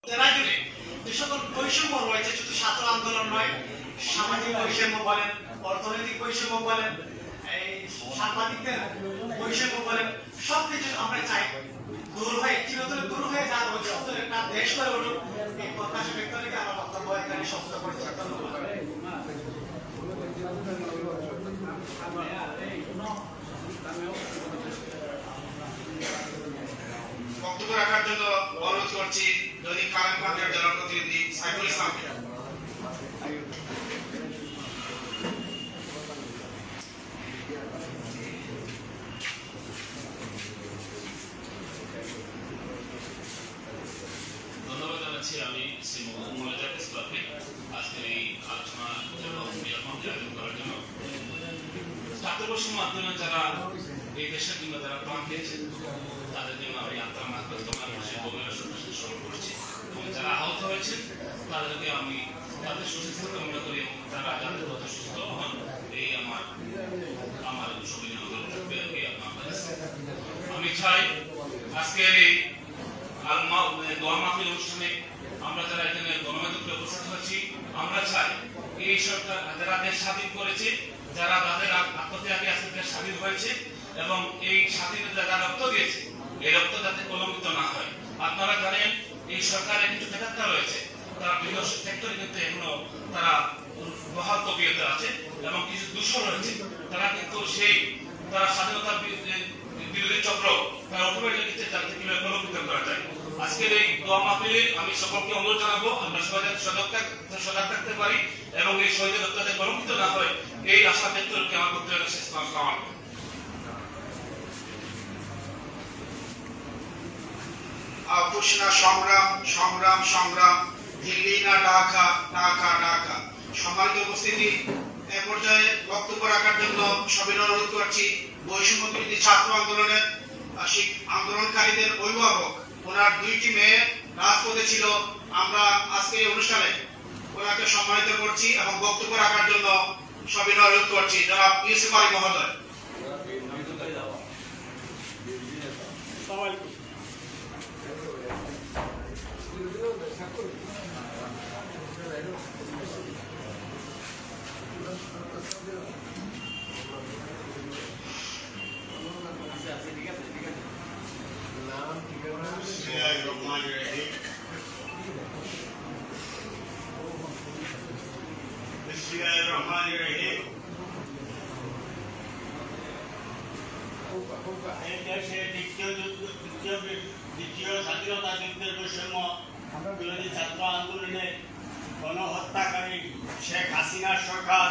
যে সকল বৈষম্য রয়েছে, শুধু ছাত্র আন্দোলন নয়, সামাজিক বৈষম্য বলেন, অর্থনৈতিক বৈষম্য বলেন, এই সাংবাদিকদের বৈষম্য বলেন, সবকিছু আমরা চাই দূর হয়ে চিরতরে দূর হয়ে যাওয়ার ওই সুন্দর একটা দেশ করে উঠুক। এই প্রত্যাশা ব্যক্ত রেখে আমার বক্তব্য এখানে সমাপ্ত করছি। বক্তব্য রাখার জন্য অনুরোধ করছি দৈনিক কালের কণ্ঠের জনপ্রতিনিধি সাইফুল ইসলামকে। ধন্যবাদ জানাচ্ছি আমি শ্রী মোনাজাত ইসলামকে আজকের এই আলোচনা আয়োজন করার জন্য। ছাত্র বৈষম্য আন্দোলনে যারা এই দেশের জন্য যারা প্রাণ দিয়েছেন তাদের জন্য আমি স্মরণ করছি এবং যারা আহত হয়েছেন তাদেরকে আমি তাদের সুস্থ কামনা করি এবং তারা যাদের মধ্যে সুস্থ হন এই আমার সবিনয় অনুরোধ থাকবে। আমি চাই আজকের এই দোয়া মাহফিল অনুষ্ঠানে আমরা যারা এখানে গণমাধ্যমে উপস্থিত হয়েছি, আমরা চাই এই সরকার যারা দেশ স্বাধীন করেছে, যারা তাদের আত্মত্যাগে আজকে দেশ স্বাধীন হয়েছে এবং এই স্বাধীনতা যারা রক্ত দিয়েছে, এই রক্ত যাতে কলঙ্কিত না হয়। আপনারা জানেন এই সরকারের কিছু বেদাত্তা রয়েছে, তারা বিভিন্ন সেক্টরে কিন্তু এখনো তারা বহাল তবিয়তে আছে এবং কিছু দূষণ রয়েছে, তারা কিন্তু তারা স্বাধীনতার বিরোধী চক্র তারা উঠে লিখেছে যাতে কিভাবে কলঙ্কিত করা যায়। আজকের এই দোয়া মাহফিলে আমি সকলকে অনুরোধ জানাবো আমরা সজাগ থাকতে পারি এবং এই শহীদের রক্ততে কলঙ্কিত না হয় এই আশা ব্যক্ত করে আমার বক্তব্য শেষ করলাম। পুষ্ণা সংগ্রাম সংগ্রাম সংগ্রাম, দিল্লি না ঢাকা, ঢাকা ঢাকা। সম্মানিত উপস্থিতি, এ পর্যায়ে বক্তব্য রাখার জন্য সবিনয় অনুরোধ করছি বৈষম্য বিরোধী ছাত্র আন্দোলনের আন্দোলনকারীদের অভিভাবক, ওনার দুইটি মেয়ে রাজপথে ছিল। আমরা আজকে এই অনুষ্ঠানে ওনাকে সম্মানিত করছি এবং বক্তব্য রাখার জন্য সবিনয় অনুরোধ করছি জনাব ইউসুফ আলী মহোদয়। দ্বিতীয় স্বাধীনতা যুদ্ধের বৈষম্য বিরোধী ছাত্র আন্দোলনে গণহত্যাকারী শেখ হাসিনার সরকার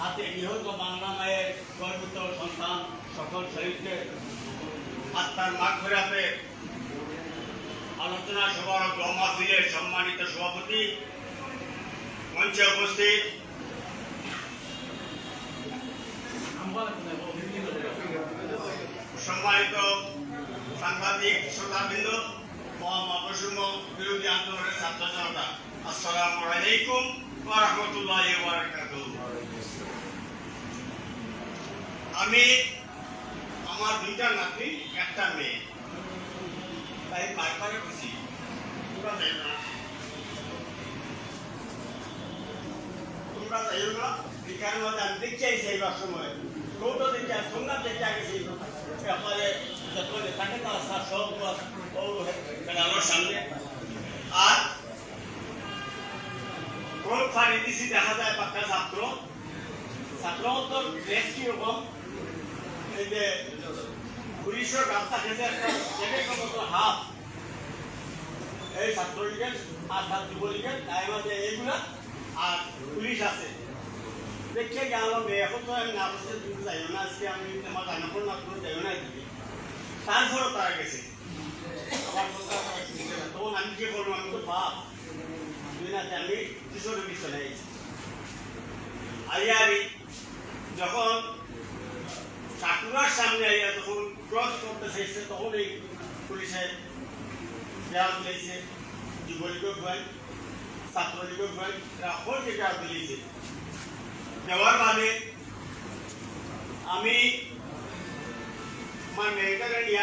হাতে নিহত বাংলা মায়ের গর্বিত সন্তান সকল শহীদদের আত্মার মাগফিরাতে আলোচনা সভার দোয়া মাহফিলের সম্মানিত সভাপতি, মঞ্চে উপস্থিত সম্মানিত সাংবাদিক শ্রোতাবৃন্দ, বৈষম্য বিরোধী আন্দোলনের ছাত্র জনতা, আসসালামু আলাইকুম ওয়া রাহমাতুল্লাহি ওয়া বারাকাতুহু। আমি আমার দুইটা নাতি একটা মেয়ে, তাই বারবারে খুশি তোমরা যাইও না এখানে মধ্যে আমি দেখতে আইসি এইবার সময় কৌটো দেখতে সোমনাথ দেখতে গেছি আপনাদের যতক্ষণে থাকে তারা সব বেড়ানোর সামনে আর কোন ফাড়ি দিছি দেখা যায় পাক্কা ছাত্র তো ড্রেস কিরকম, এই যে পুলিশের রাস্তা খেতে একটা জ্যাকেটের মতো হাফ, এই ছাত্রলীগের আর যুবলীগের তাই মধ্যে এইগুলা আর পুলিশ আছে দেখে গেলাম। এখন তো আমি না বসে তুমি যাইও না, আজকে আমি আমার রান্নাপুর না করে যাইও না দিদি, তারপরও তারা গেছে আমার তখন আমি কি করবো, আমি তো বাপ দুই না আমি কিশোর পিছনে আইয়ারি যখন চাকুরার সামনে আইয়া যখন ক্রস করতে চাইছে তখন এই পুলিশের দেওয়াল দিয়েছে, যুবলীগও ভয় ছাত্রলীগও ভয় সকলকে দেওয়াল দিয়েছে। দেওয়ার বাদে আমি আমার মেয়েটাকে নিয়ে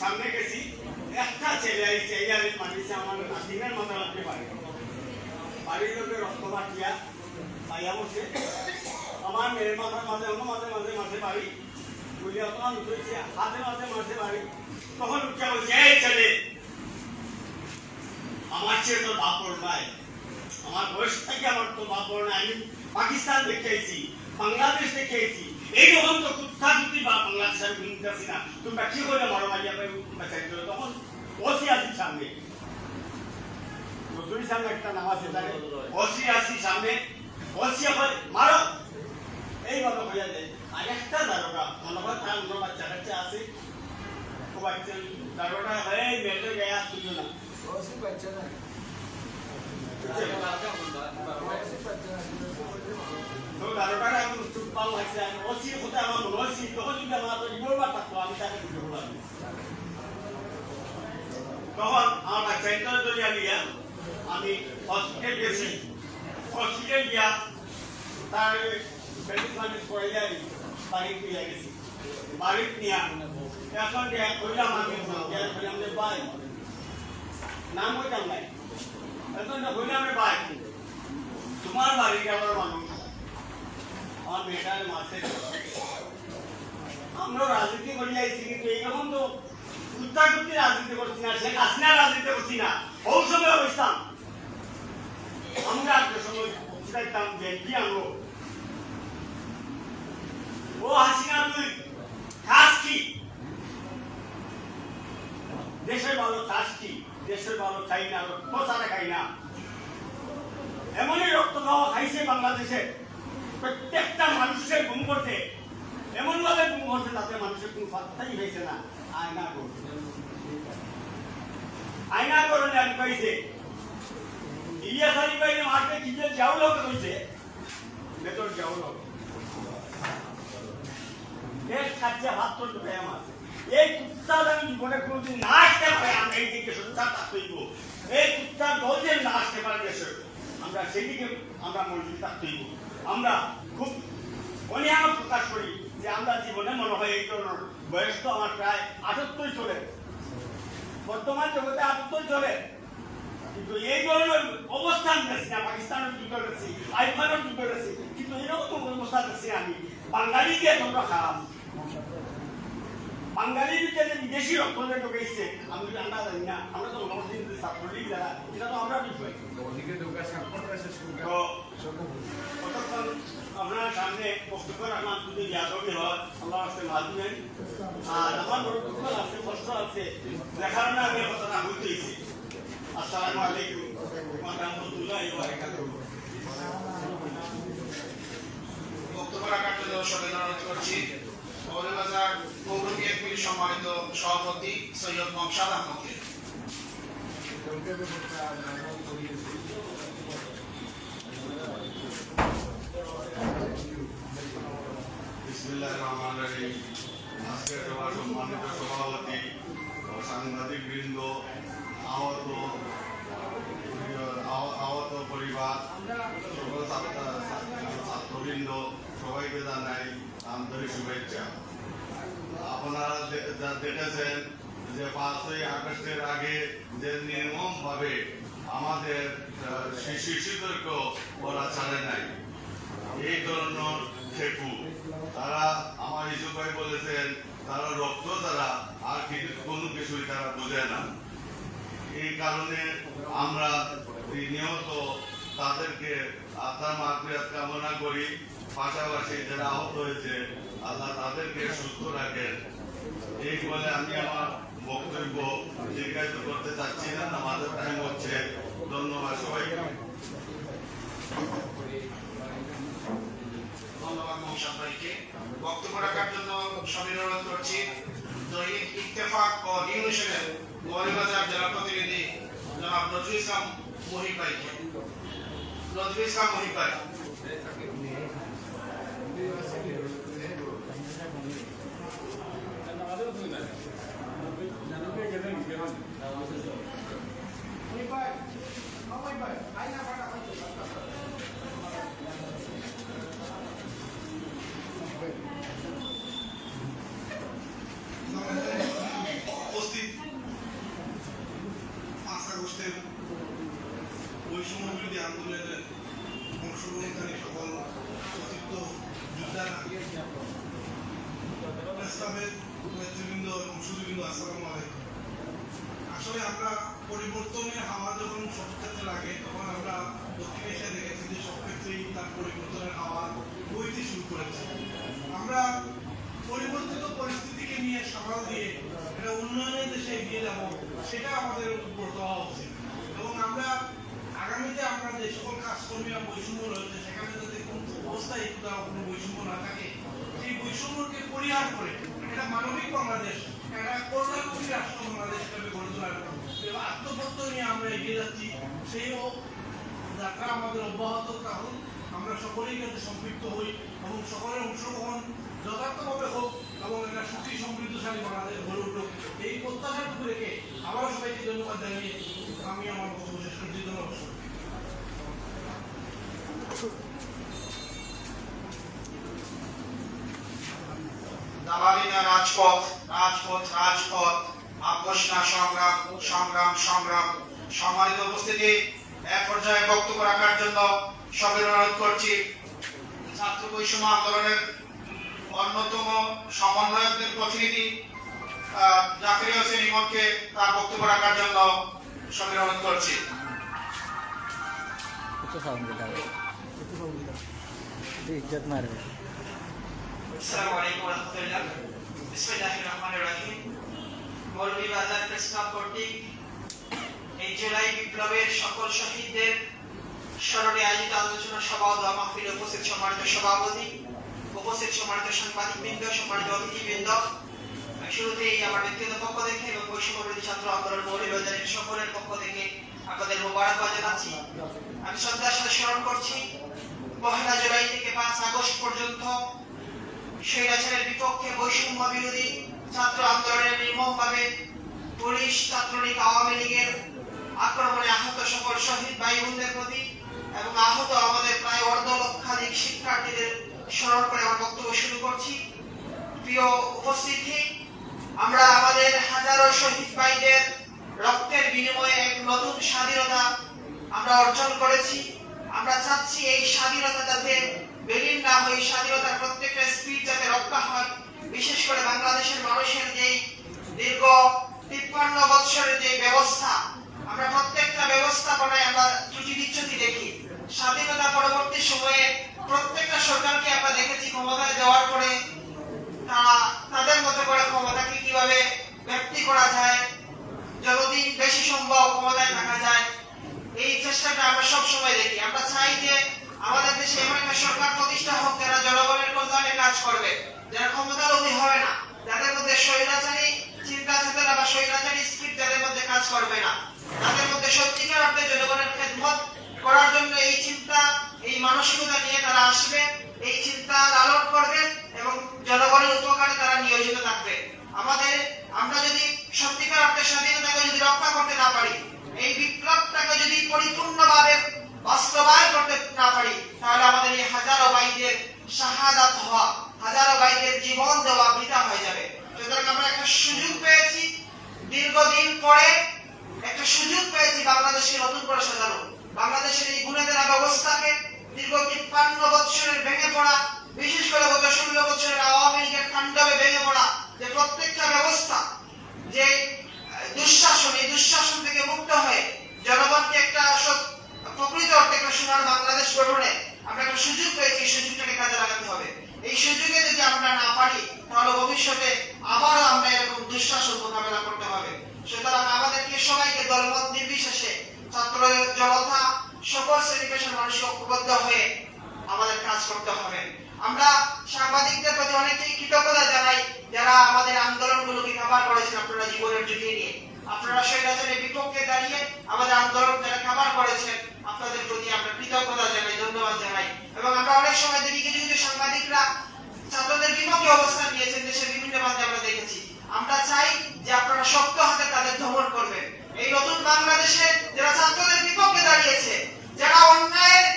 সামনে গেছি, একটা ছেলে আইছে এই আমি মানিছে আমার নাতিনের মতো লাগতে পারে বাড়ির লোকের রক্ত মাটিয়া পাইয়া বসে আমার মেয়ের মাথার মাঝে মাঝে মাঝে মাঝে বাড়ি বুঝিয়া তখন উঠেছে হাতে মাঝে মাঝে বাড়ি তখন উঠে বলছে এই ছেলে আমার চেয়ে তোর বাপ বড় নাই আমার বয়স থেকে আমার তো বাপ বড় নাই আমি পাকিস্তান দেখেছি বাংলাদেশ দেখেছি এইরকম তো কুত্তা কুত্তি বা বাংলাদেশের ঘুমতেছি না তোমরা কি করে মারো মারিয়া বাঁচাই দিল তখন ওসি আসি সামনে নজরুল সামনে একটা নাম আছে জানে ওসি আসি সামনে ওসি আবার মারো এইভাবে হইয়া যায় আর একটা দারোগা মনে হয় তার অন্য বাচ্চা কাচ্চা আছে ও বাচ্চা দারোগা এই মেয়েটা গায়ে আসছিল না তো দারোগা এখন চুপ পাল লাগছে ওসি হতে আমার মনে হয়েছি তখন যদি আমার তো ইগোরবার থাকতো আমি তাকে বুঝতে বললাম তখন আমার বাচ্চাটা দরিয়া গিয়া আমি হসপিটাল গেছি হসপিটাল গিয়া তার ব্যান্ডেজ ম্যান্ডেজ করে যাই বাড়ি নিয়ে গেছি বাড়ি নিয়ে এখন কইলাম আমি কইলাম যে ভাই নাম কইলাম নাই এখন কইলাম রে ভাই তোমার বাড়ি কেমন মানুষ আমার মেয়েটারে মারতে আমরা রাজনীতি করি যাইছি কিন্তু এইরকম তো উত্তাকুত্তি রাজনীতি করছি না শেখ হাসিনা রাজনীতি করছি না ওই সময় অবস্থান আমরা একটা সময় চাইতাম যে কি আনবো ও হাসিনা তুই খাস কি দেশের ভালো চাষ কি দেশের ভালো চাই না রক্ত ছাড়া খাই না এমনই রক্ত খাওয়া খাইছে বাংলাদেশে প্রত্যেকটা মানুষের গুম করছে এমন ভাবে গুম করছে তাতে মানুষের কোনো পাত্তাই হয়েছে না আয়না করছে আয়না করলে আমি কইছে ইলিয়াস আলী ভাইকে মারতে কি যে যাও লোক কইছে ভেতর যাও লোক দেশ খাচ্ছে হাত তো প্রেম আছে এই কুত্তা আমি জীবনে কোনোদিন না আসতে পারে আমরা এই দিকে সত্যার থাকতেইব এই কুত্তার দলদের না আসতে পারে দেশে আমরা সেদিকে আমরা মনোযোগ থাকতেইব আমরা খুব অনীহা প্রকাশ করি যে আমরা জীবনে মনে হয় এই ধরনের বয়স তো আমার প্রায় 78 চলে বর্তমান জগতে 78 চলে কিন্তু এই ধরনের অবস্থান দেখছি না পাকিস্তানের যুদ্ধ দেখছি আইফানের যুদ্ধ দেখছি কিন্তু এরকম অবস্থা দেখছি আমি বাঙালি দিয়ে তোমরা খারাপ বাঙালির ভিতরে বিদেশি রক্ত যে ঢুকেছে আমি আমরা জানি না আমরা তো নবদিন ছাত্রলীগ যারা এটা তো আমরা বিষয় কতক্ষণ আপনার সামনে বক্তব্য রাখলাম যদি যাদবই হয় আল্লাহ আসতে মাধুমেন আর আমার বড় দুঃখ আছে কষ্ট আছে দেখার না আমি কথাটা হইতেছি আসসালামু আলাইকুম ওয়া রাহমাতুল্লাহি ওয়া বারাকাতুহু বক্তব্য রাখার জন্য সবাই অনুরোধ করছি মৌলবাজার পৌর বিএনপির সম্মানিত সভাপতি সৈয়দ মমসাদ আহমদকে বিসমিল্লাহির রহমানির রহিম। আজকের সভার সম্মানিত সভাপতি ও সাংবাদিক বৃন্দ, আহত পরিবার, সকল ছাত্রবৃন্দ সবাইকে জানাই আন্তরিক শুভেচ্ছা। আপনারা দেখেছেন যে 5ই আগস্টের আগে যে নির্মম ভাবে আমাদের শিশুদেরকে ওরা ছাড়ে নাই, এই ধরনের ঠেকু তারা আমার ইসুফ ভাই বলেছেন তারা রক্ত ছাড়া আর কোনো কিছুই তারা বোঝে না। এই কারণে আমরা নিয়ত তাদেরকে আত্মার মাগফিরাত কামনা করি। পাশাপাশি যারা আহত হয়েছে আল্লাহ তাদেরকে সুস্থ রাখেন। এই বলে আমি আমার বক্তব্য দীর্ঘায়িত করতে চাচ্ছি না, আমাদের টাইম হচ্ছে। ধন্যবাদ সবাইকে। ধন্যবাদ মহসাদ ভাইকে। বক্তব্য রাখার জন্য সবাই অনুরোধ করছি দৈনিক ইত্তেফাক ও নিউজের মৌলবাজার জেলা প্রতিনিধি জনাব নজরুল ইসলাম মহিব ভাইকে। নজরুল ইসলাম মহিব ভাই। উপস্থিত আগস্টের বৈষম্য বিরোধী আন্দোলনের অংশগ্রহণকারী সকল সতীর্থ যোদ্ধারা, প্রেসক্লাবের নেতৃবৃন্দ এবং সুধীবৃন্দ, আসসালামু আলাইকুম। আসলে আমরা পরিবর্তনের হাওয়া যখন সব ক্ষেত্রে লাগে তখন আমরা দক্ষিণ এশিয়া দেখেছি যে সব ক্ষেত্রেই তার পরিবর্তনের হাওয়া বইতে শুরু করেছে। আমরা পরিবর্তিত পরিস্থিতিকে নিয়ে সামাল দিয়ে এটা উন্নয়নের দেশে এগিয়ে যাব, সেটা আমাদের উপর হওয়া উচিত। এবং আমরা আগামীতে আমরা যে সকল কাজকর্মীরা বৈষম্য রয়েছে সেখানে যাতে কোনো অবস্থায় কোনো বৈষম্য না থাকে, সেই বৈষম্যকে পরিহার করে এটা মানবিক বাংলাদেশ, একটা কল্যাণমুখী রাষ্ট্র বাংলাদেশ হিসেবে গড়ে তোলার এবং আত্মপত্র নিয়ে আমরা এগিয়ে যাচ্ছি, সেই যাত্রা আমাদের অব্যাহত থাকুক। আমরা সকলেই যাতে সম্পৃক্ত হই এবং সকলের অংশগ্রহণ যথার্থভাবে হোক এবং একটা সুখী সমৃদ্ধশালী বাংলাদেশ গড়ে উঠুক, এই প্রত্যাশাটুকু রেখে আবারও সবাইকে ধন্যবাদ জানিয়ে আমি আমার বক্তব্য শেষ করছি। ধন্যবাদ। দালালিনা রাজপথ, রাজপথ, রাজপথ, আপোষ না সংগ্রাম, সংগ্রাম, সংগ্রাম। সম্মানিত উপস্থিতি, এক পর্যায়ে বক্তব্য রাখার জন্য সবাই অনুরোধ করছি ছাত্র বৈষম্য আন্দোলনের অন্যতম সমন্বয়কদের প্রতিনিধি জাকির হোসেন ইমনকে তার বক্তব্য রাখার জন্য সবাই অনুরোধ করছি। আসসালামু আলাইকুম ওয়া রাহমাতুল্লাহ। বিসমিল্লাহির রহমানির রহিম। মৌলভীবাজার প্রেস ক্লাব কর্তৃক এই জুলাই বিপ্লবের সকল শহীদদের স্মরণে আয়োজিত আলোচনা সভা ও দোয়া মাহফিলে উপস্থিত সম্মানিত সভাপতি, উপস্থিত সম্মানিত সাংবাদিকবৃন্দ, সম্মানিত অতিথিবৃন্দ, শুরুতেই আমার ব্যক্তিগত পক্ষ থেকে এবং বৈষম্য বিরোধী ছাত্র আন্দোলন মৌলভীবাজারের সকলের পক্ষ থেকে আপনাদের মোবারকবাদ জানাচ্ছি। আমি শ্রদ্ধার সাথে স্মরণ করছি 1 জুলাই থেকে 5 আগস্ট পর্যন্ত স্বৈরাচারের বিপক্ষে বৈষম্য বিরোধী ছাত্র আন্দোলনের নির্মমভাবে পুলিশ, ছাত্রলীগ, আওয়ামী লীগের আক্রমণে আহত সকল শহীদ ভাই বোনদের প্রতি এবং আহত আমাদের প্রায় 1.5 লক্ষাধিক শিক্ষার্থীদের স্মরণ করে আমার বক্তব্য শুরু করছি। প্রিয় উপস্থিতি, আমরা আমাদের হাজারো শহীদ ভাইদের রক্তের বিনিময়ে এক নতুন স্বাধীনতা আমরা অর্জন করেছি। আমরা চাচ্ছি এই স্বাধীনতা যাতে বেলিন না হয়, স্বাধীনতার প্রত্যেকটা স্পিড যাতে রক্ষা হয়। বিশেষ করে বাংলাদেশের মানুষের যেই দীর্ঘ 53 বছরের যে ব্যবস্থা, আমরা প্রত্যেকটা ব্যবস্থাপনায় আমরা ত্রুটি বিচ্যুতি দেখি। স্বাধীনতা পরবর্তী সময়ে প্রত্যেকটা সরকারকে আমরা দেখেছি ক্ষমতায় যাওয়ার পরে তারা তাদের মতো করে ক্ষমতাকে কিভাবে ব্যক্তি করা যায়, যতদিন বেশি সম্ভব ক্ষমতায় থাকা যায়, এই চেষ্টাটা আমরা সব সময় দেখি। আমরা চাই যে আমাদের দেশে এমন একটা সরকার প্রতিষ্ঠা হোক যারা জনগণের কল্যাণে কাজ করবে, যারা ক্ষমতা লোভী হবে না, যাদের মধ্যে স্বৈরাচারী চিন্তা চেতনা বা স্বৈরাচারী স্পিরিট যাদের মধ্যে কাজ করবে না, তাদের মধ্যে সত্যিকার অর্থে জনগণের খেদমত করার জন্য এই চিন্তা, এই মানসিকতা নিয়ে তারা আসবে, এই চিন্তা লালন করবে এবং জনগণের উপকারে তারা নিয়োজিত থাকবে। আমরা যদি সত্যিকার অর্থে স্বাধীনতাকে যদি রক্ষা করতে না পারি, এই বিপ্লবটাকে যদি পরিপূর্ণভাবে বাস্তবায়ন করতে না পারি, তাহলে আমাদের এই হাজারো ভাইদের শাহাদাত হওয়া, হাজারো ভাইদের জীবন দেওয়া বৃথা হয়ে যাবে। সুতরাং আমরা একটা সুযোগ পেয়েছি, দীর্ঘদিন পরে একটা সুযোগ পেয়েছি বাংলাদেশকে নতুন করে সাজানো, বাংলাদেশের এই গুণেদের ব্যবস্থাকে দীর্ঘ 53 বছরের ভেঙে পড়া, বিশেষ করে গত 16 বছরের আওয়ামী লীগের তাণ্ডবে ভেঙে পড়া যে প্রত্যেকটা ব্যবস্থা, যে দুঃশাসন, এই দুঃশাসন থেকে মুক্ত হয়ে জনগণকে একটা প্রকৃত অর্থে একটা সোনার বাংলাদেশ গঠনে আমরা একটা সুযোগ পেয়েছি, সুযোগটাকে কাজে লাগাতে হবে। এই সুযোগে যদি আমরা না পারি তাহলে ভবিষ্যতে আবারও আমরা এরকম দুঃশাসন মোকাবেলা করতে হবে। সুতরাং আমাদেরকে সবাইকে দলমত নির্বিশেষে ছাত্র জনতা সকল শ্রেণী পেশার মানুষকে ঐক্যবদ্ধ হয়ে আমাদের কাজ করতে হবে। আমরা সাংবাদিকদের প্রতি অনেকেই কৃতজ্ঞতা জানাই যারা আমাদের আন্দোলনগুলোকে কভার করেছেন আপনারা জীবনের ঝুঁকি নিয়ে, আপনারা স্বৈরাচারের বিপক্ষে দাঁড়িয়ে আমাদের আন্দোলন যারা কভার করেছেন আপনাদের প্রতি আমরা কৃতজ্ঞতা জানাই, ধন্যবাদ জানাই। এবং আমরা অনেক সময় দেখি কিছু কিছু সাংবাদিকরা ছাত্রদের বিপক্ষে অবস্থান নিয়েছেন, দেশের বিভিন্ন প্রান্তে আমরা দেখেছি। আমরা চাই যে আপনারা শক্ত হাতে তাদের দমন করবেন। এই নতুন বাংলাদেশে যারা ছাত্রদের বিপক্ষে দাঁড়িয়েছে, যারা অন্যায়ের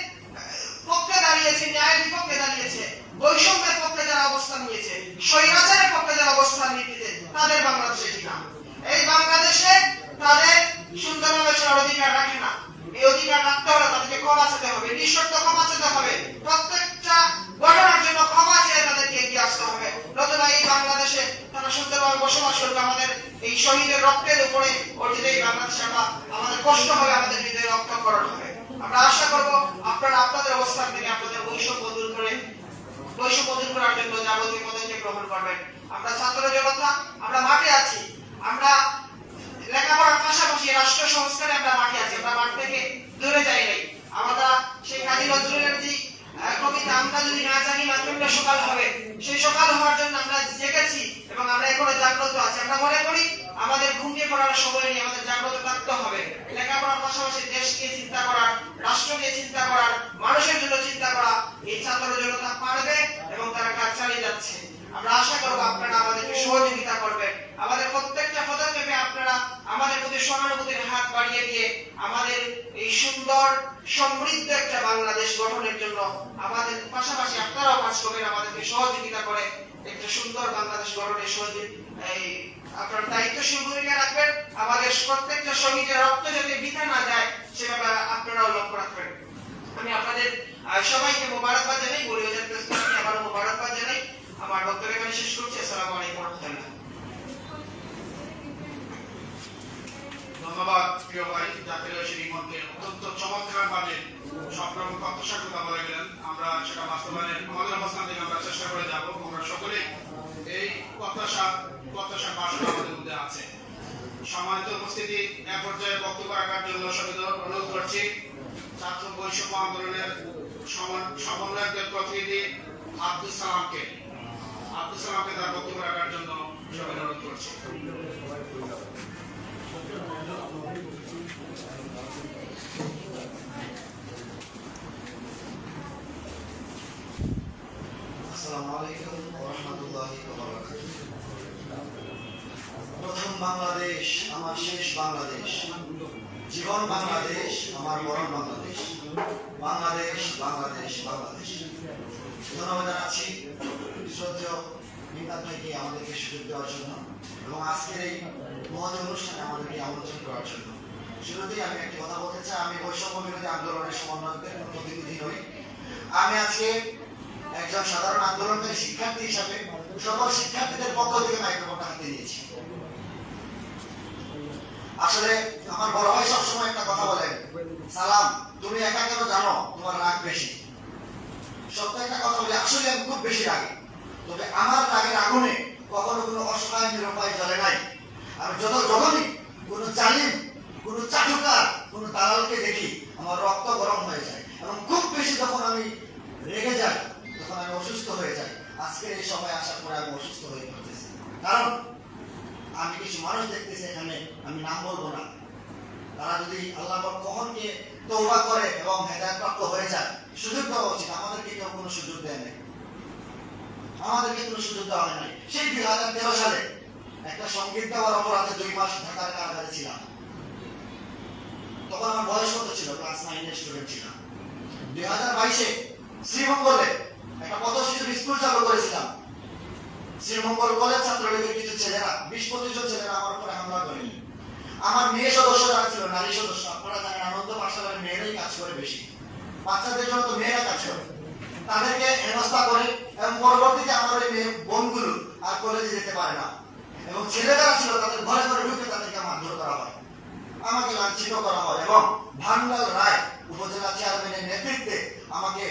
পক্ষে দাঁড়িয়েছে, ন্যায়ের বিপক্ষে দাঁড়িয়েছে, বৈষম্যের পক্ষে যারা অবস্থান নিয়েছে, স্বৈরাচারের পক্ষে যারা অবস্থান নিয়েছে, তাদের বাংলাদেশে ঠিক না। এই বাংলাদেশে তাদের সুন্দরভাবে অধিকার রাখে না। এই অধিকার রাখতে হলে তাদেরকে ক্ষমা চাইতে হবে, নিঃশর্ত ক্ষমা চাইতে হবে, প্রত্যেকটা ঘটনার জন্য ক্ষমা চেয়ে তাদেরকে এগিয়ে আসতে হবে। নতুবা এই বাংলাদেশে তারা সুন্দরভাবে বসবাস করবে আমাদের এই শহীদের রক্তের উপরে অর্জিত এই বাংলাদেশে আমাদের কষ্ট হবে, আমাদের হৃদয়ে রক্তক্ষরণ হবে। আমরা আশা করব আপনারা আপনাদের অবস্থান থেকে আপনাদের বৈষম্য দূর করার জন্য যাবতীয় পদক্ষেপ গ্রহণ করবেন। আমরা ছাত্র জনতা, আমরা মাঠে আছি, আমরা লেখাপড়ার পাশাপাশি রাষ্ট্র সংস্কারে আমরা মাঠে আছি, আমরা মাঠ থেকে দূরে যাই নাই। আমরা সেই কাজী নজরুলের যে কবিতা, আমরা যদি না জানি মাত্র সকাল হবে, সেই সকাল হওয়ার জন্য আমরা জেগেছি এবং আমরা এখনো জাগ্রত আছি। আমরা মনে করি আমাদের ঘুমিয়ে পড়ার সময় নেই, আমাদের জাগ্রত থাকতে হবে। লেখাপড়ার পাশাপাশি দেশকে চিন্তা করার, রাষ্ট্রকে চিন্তা করার, মানুষের জন্য চিন্তা করা এই ছাত্র জনতা পারবে এবং তারা কাজ চালিয়ে যাচ্ছে। আমরা আশা করব আপনারা আমাদেরকে সহযোগিতা করবেন। আমাদের প্রত্যেকটা পদক্ষেপে আপনারা আমাদের প্রতি সহানুভূতির হাত বাড়িয়ে দিয়ে আমাদের এই সুন্দর সমৃদ্ধ একটা বাংলাদেশ গঠনের জন্য আমাদের পাশাপাশি আপনারাও কাজ করবেন, আমাদেরকে সহযোগিতা করে একটা সুন্দর বাংলাদেশ গঠনের আপনার দায়িত্বশীল ভূমিকা রাখবেন। আমাদের প্রত্যেকটা শহীদের রক্ত যাতে বৃথা না যায় সেভাবে আপনারাও লক্ষ্য রাখবেন। আমি আপনাদের সবাইকে মোবারকবাদ জানাই, বলিউডের প্রেসিডেন্টকে আবারও মোবারকবাদ জানাই। আমার বক্তব্য এখানে শেষ করছি। আসসালামু আলাইকুম ওয়া রাহমাতুল্লাহ। ধন্যবাদ প্রিয় ভাই জাকির হোসেন ইমনকে, অত্যন্ত চমৎকার ভাবে সব রকম প্রত্যাশার কথা বলে গেলেন। আমরা সেটা বাস্তবায়নের আমাদের অবস্থান থেকে আমরা চেষ্টা করে যাব। আমরা সকলে এই প্রত্যাশার বাসনা আমাদের মধ্যে আছে। সম্মানিত উপস্থিতি, এ পর্যায়ে বক্তব্য রাখার জন্য সবিনয় অনুরোধ করছি ছাত্র বৈষম্য আন্দোলনের সমন্বয়কের প্রতিনিধি আব্দুল সালামকে তার বক্তব্য রাখার জন্য সবিনয় অনুরোধ করছি। আসসালামু আলাইকুম ওয়া রাহমাতুল্লাহি ওয়া বারাকাতুহু। প্রথম বাংলাদেশ আমার শেষ বাংলাদেশ, জীবন বাংলাদেশ আমার মরণ বাংলাদেশ, বাংলাদেশ বাংলাদেশ বাংলাদেশ। ধন্যবাদ জানাচ্ছি শ্রদ্ধেয় মিন্নাত ভাইকে আমাদেরকে সুযোগ দেওয়ার জন্য এবং আজকের এই মহৎ অনুষ্ঠানে আমাদেরকে আমন্ত্রণ করার জন্য। শুরুতেই আমি একটি কথা বলতে চাই, আমি বৈষম্য বিরোধী আন্দোলনের সমন্বয়কের প্রতিনিধি নই। আমি আজকে একজন সাধারণ আন্দোলনকারী শিক্ষার্থী হিসাবে সকল শিক্ষার্থীদের পক্ষ থেকে মাইক্রোফোনটা হাতে নিয়েছি। আসলে আমার বড় ভাই সবসময় একটা কথা বলেন, সালাম তুমি একা কেন জানো তোমার রাগ বেশি। সত্য একটা কথা বলি, আসলে আমি খুব বেশি রাগি, তবে আমার রাগের আগুনে কখনো কোনো অসহায় নিরুপায় জ্বলে নাই। আমি যখনই কোনো জালিম, কোনো চাটুকার, কোনো দালালকে দেখি আমার রক্ত গরম হয়ে যায় এবং খুব বেশি যখন আমি রেগে যাই তখন আমি অসুস্থ হয়ে যাই। আজকে এই সময় আসার পরে আমি অসুস্থ হয়ে পড়তেছি, কারণ আমি কিছু মানুষ দেখতেছি এখানে, আমি নাম বলবো না, তারা যদি আল্লাহ কখনকে তওবা করে এবং হেদায়েত প্রাপ্ত হয়ে যায়, সুযোগ দেওয়া উচিত। আমাদেরকে কেউ কোনো সুযোগ দেয় নাই, আমাদেরকে কোনো সুযোগ দেওয়া হয় নাই। সেই 2013 সালে একটা সংগীত দেওয়ার অপরাধে 2 মাস ঢাকার কারাগারে ছিলাম। তখন আমার বয়স কত ছিল? ক্লাস 9 এর স্টুডেন্ট ছিলাম। 2022-এ শ্রীমঙ্গলে একটা পথশিশুর স্কুল চালু করেছিলাম। শ্রীমঙ্গল কলেজ ছাত্রলীগের কিছু ছেলেরা, 20-25 জন ছেলেরা আমার উপরে হামলা করে। আমার মেয়ে সদস্য যারা ছিল, নারী সদস্য, আপনারা জানেন আনন্দ পাঠশালার মেয়েরাই কাজ করে বেশি, বাচ্চাদের জন্য তো মেয়েরা কাজ করে, তাদেরকে হেনস্থা করে এবং পরবর্তীতে আমার ওই মেয়ে বোনগুলো আর কলেজে যেতে পারে না এবং ছেলে যারা ছিল তাদের ঘরে ঘরে ঢুকে তাদেরকে মারধর করা হয়, আমাকে লাঞ্ছিত করা হয় এবং ভানলাল রায় উপজেলা চেয়ারম্যানের নেতৃত্বে আমাকে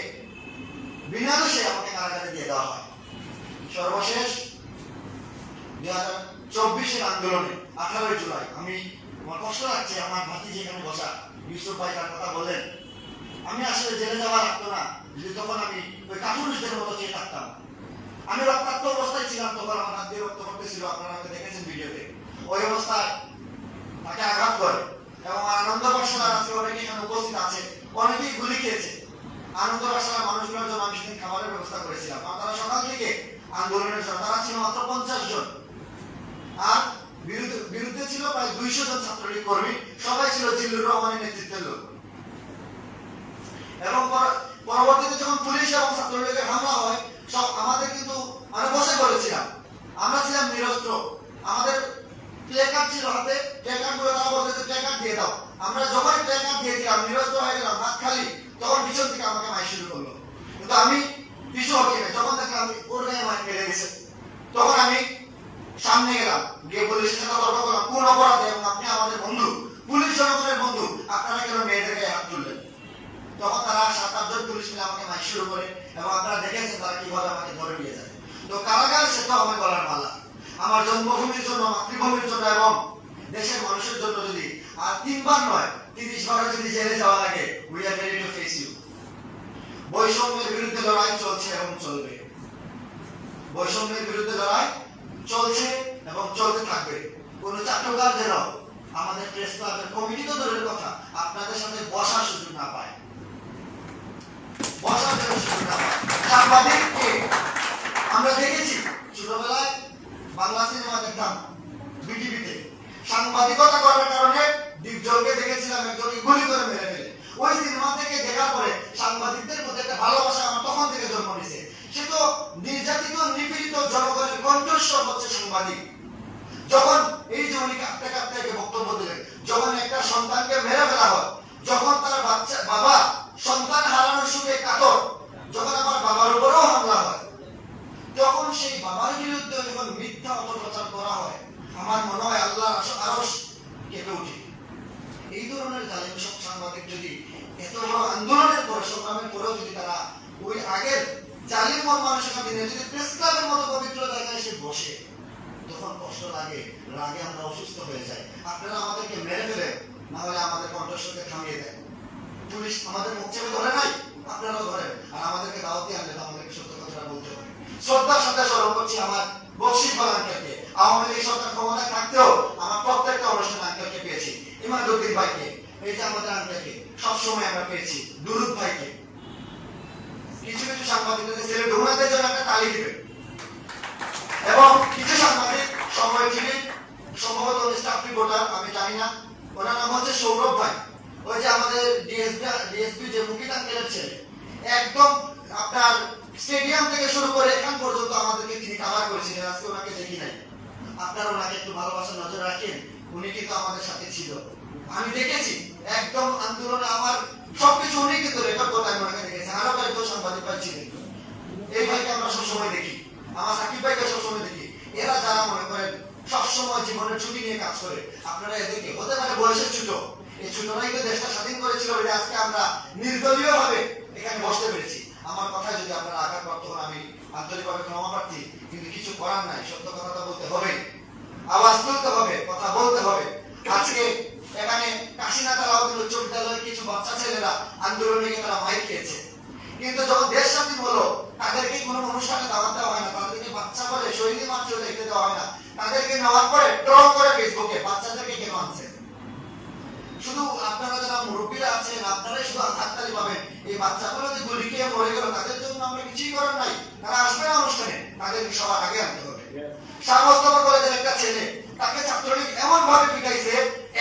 বিনা দোষে আমাকে কারাগারে দিয়ে দেওয়া হয়। সর্বশেষ 2024-এর আন্দোলনে 18 জুলাই আমার কষ্ট লাগছে, আমার ভাতিজি এখানে বসা ইউসুফ ভাই তার কথা বললেন, আমি আসলে জেলে যাওয়া লাগতো না যদি তখন আমি ওই কাপুরুষদের মতো চেয়ে থাকতাম। আমি রক্তাক্ত অবস্থায় ছিলাম, তখন আমার হাত দিয়ে রক্ত পড়তেছিল, আপনারা আমাকে দেখেছেন ভিডিওতে। ওই অবস্থায় তাকে আঘাত করে এবং আনন্দ পাঠশালার আজকে অনেকে এখানে উপস্থিত আছে, অনেকেই গুলি খেয়েছে। আনন্দ পাঠশালার মানুষগুলোর জন্য আমি সেদিন খাবারের ব্যবস্থা করেছিলাম। আর তারা সকাল থেকে আন্দোলনের জন্য, তারা ছিল মাত্র 50 জন, আর বিরুদ্ধে ছিল প্রায় 200 জন ছাত্রলীগ কর্মী, সবাই ছিল জিল্লুর রহমানের নেতৃত্বের লোক। এবং পরবর্তীতে যখন পুলিশ এবং ছাত্রলীগের হামলা হয়, সব আমাদের কিন্তু আমরা বসে পড়েছিলাম, আমরা ছিলাম নিরস্ত্র, আমাদের প্লে কার্ড ছিল হাতে, প্লে কার্ড গুলো তারা বলতেছে প্লে কার্ড দিয়ে দাও, আমরা যখন প্ল্যাকার্ড দিয়েছিলাম নিরস্ত হয়ে গেলাম হাত খালি, তখন পিছন থেকে আমাকে মাইক শুরু করলো। কিন্তু আমি পিছু হটি না, যখন দেখলাম আমি ওর গায়ে মাইক মেরে গেছে, তখন আমি সামনে গেলাম, গিয়ে পুলিশের সাথে তর্ক করলাম কোন অপরাধে, এবং আপনি আমাদের বন্ধু, পুলিশ জনগণের বন্ধু, আপনারা কেন মেয়েদের গায়ে হাত তুললেন? তখন তারা 7-8 জন পুলিশ মিলে আমাকে মাইক শুরু করে, এবং আপনারা দেখেছেন তারা কিভাবে আমাকে ধরে নিয়ে যায়। তো কারাগার সে তো আমার গলার মালা। আমার জন্মভূমির জন্য, মাতৃভূমির জন্য এবং দেশের মানুষের জন্য যদি আর 3 বার নয় 30 বারও যদি জেলে যাওয়া লাগে, we are ready to face you. বৈষম্যের বিরুদ্ধে লড়াই চলছে এবং চলবে। বৈষম্যের বিরুদ্ধে লড়াই চলছে এবং চলতে থাকবে। কোন চাট্টকার যেন আমাদের প্রেস ক্লাবের কমিটি তো দূরের কথা, আপনাদের সাথে বসার সুযোগ না পায়, বসার জন্য সুযোগ না পায়। সাংবাদিককে আমরা দেখেছি ছোটবেলায় বাংলা সিনেমা দেখতাম বিটিভিতে, সাংবাদিকতা করার কারণে দীপজলকে দেখেছিলাম একজনকে গুলি করে মেরে ফেলে। ওই সিনেমা থেকে দেখার পরে সাংবাদিকদের মধ্যে একটা ভালোবাসা আমার তখন থেকে জন্ম নিয়েছে। সে তো নির্যাতিত নিপীড়িত জনগণের কণ্ঠস্বর হচ্ছে সাংবাদিক। যখন এই যে উনি কাঁদতে কাঁদতে বক্তব্য দিলেন, যখন একটা সন্তানকে মেরে ফেলা হয়, যখন তার বাবা সন্তান হারানোর সুখে কাতর, যখন আমার বাবার উপরেও হামলা হয়, তখন সেই বাবার বিরুদ্ধে যখন মিথ্যা অপপ্রচার করা হয়, আমার মনে হয় আল্লাহর আরশ কেঁপে ওঠে। এই ধরনের জালিম সব সাংবাদিক যদি এত বড় আন্দোলনের পর, সংগ্রামের পরেও যদি তারা ওই আগের জালিম মন মানসিকতা দিনে যদি প্রেস ক্লাবের মতো পবিত্র জায়গায় এসে বসে, তখন কষ্ট লাগে, রাগে আমরা অসুস্থ হয়ে যাই। আপনারা আমাদেরকে মেরে ফেলে, না হলে আমাদের কণ্ঠস্বরকে থামিয়ে দেন। পুলিশ আমাদের মুখ চেপে ধরে নাই, আপনারাও ধরেন, আর আমাদেরকে দাওয়াত দিয়ে আনলে আমাদেরকে সত্য কথাটা বলতে হবে। শ্রদ্ধার সাথে স্মরণ করছি আমার বক্সির আঙ্কেলকে। আওয়ামী লীগ সরকার ক্ষমতা থাকতেও আমার প্রত্যেকটা অনুষ্ঠানে আঙ্কেলকে পেয়েছি। ইমাদুদ্দিন ভাইকে, এই যে আমাদের আঙ্কেলকে সবসময় আমরা পেয়েছি। দুরুদ ভাইকে। কিছু কিছু সাংবাদিকদের ছেলে ডোনাদের জন্য একটা তালি দিবেন। এবং কিছু সাংবাদিক সময়জীবী, সম্ভবত স্টাফ রিপোর্টার, আমি জানি না, ওনার নাম হচ্ছে সৌরভ ভাই। ওই যে আমাদের ডিএসপি যে মুকিত আঙ্কেলের ছেলে, একদম আপনার স্টেডিয়াম থেকে শুরু করে এখান পর্যন্ত আমাদেরকে তিনি কাভার করেছিলেন। আজকে ওনাকে দেখি নাই, আপনারা ওনাকে একটু ভালোবাসার নজর রাখেন। উনি কিন্তু আমাদের সাথে ছিল, আমি দেখেছি একদম আন্দোলনে আমার সবকিছু উনি কিন্তু রেকর্ড করতে, আমি ওনাকে দেখেছি। আরো কয়েকজন সাংবাদিক ভাই ছিলেন, এই ভাইকে আমরা সবসময় দেখি, আমার সাকিব ভাইকে সবসময় দেখি। এরা যারা মনে করেন সবসময় জীবনের ছুটি নিয়ে কাজ করে, আপনারা এদেরকে হতে পারে বয়সের ছোট, এই ছোটরাই তো দেশটা স্বাধীন করেছিল, আজকে আমরা নির্দলীয় ভাবে এখানে বসতে পেরেছি। আমার কথায় যদি আপনারা আঘাতপ্রাপ্ত হন, আমি আন্তরিকভাবে ক্ষমা প্রার্থী, কিন্তু কিছু করার নাই, সত্য কথাটা বলতে হবে, আওয়াজ তুলতে হবে, কথা বলতে হবে। আজকে এখানে কাশীনাথ আলাউদ্দিন উচ্চ বিদ্যালয়ের কিছু বাচ্চা ছেলেরা আন্দোলনে গিয়ে তারা মাইক খেয়েছে, কিন্তু যখন দেশ স্বাধীন হলো তাদেরকে কোনো অনুষ্ঠানে দাওয়াত দেওয়া হয় না, তাদেরকে বাচ্চা বলে শহীদ মাত্র দেখতে দেওয়া হয় না, তাদেরকে নেওয়ার পরে ট্রল করে ফেসবুকে বাচ্চাদেরকে কেন আনছেন? শুধু আপনারা যারা মুরব্বীরা আছেন, আপনারাই শুধু হাততালি পাবেন। এই বাচ্চাগুলো যে গুলি খেয়ে মরে গেল, তাদের জন্য আমরা কিছুই করার নাই, তারা আসবে না অনুষ্ঠানে, তাদেরকে সবার আগে আনতে হবে। শাহমস্তফা কলেজের একটা ছেলে, তাকে ছাত্রলীগ এমন ভাবে পিটাইছে,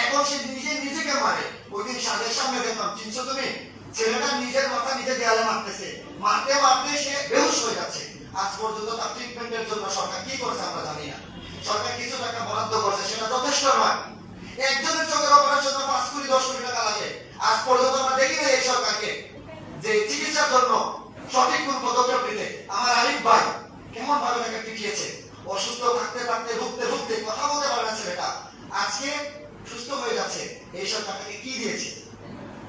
এখন সে নিজেকে মারে। ওই দিন সাদের সামনে দেখলাম, চিনছো তুমি? ছেলেটা নিজের মাথা নিজে দেয়ালে মারতেছে, মারতে মারতে সে বেহুশ হয়ে যাচ্ছে। আজ পর্যন্ত তার ট্রিটমেন্টের জন্য সরকার কি করছে আমরা জানি না। সরকার কিছু টাকা বরাদ্দ করছে, সেটা যথেষ্ট নয়। একজনের চোখের অপারেশন 5 কোটি 10 কোটি টাকা লাগে। আজ পর্যন্ত আমরা দেখি না এই সরকারকে যে চিকিৎসার জন্য সঠিক কোন পদক্ষেপ নিতে। আমার আরিফ ভাই কেমন ভাবে তাকে পিটিয়েছে, অসুস্থ থাকতে থাকতে ভুগতে ভুগতে কথা বলতে পারে না ছেলেটা, আজকে সুস্থ হয়ে যাচ্ছে। এই সরকার তাকে কি দিয়েছে?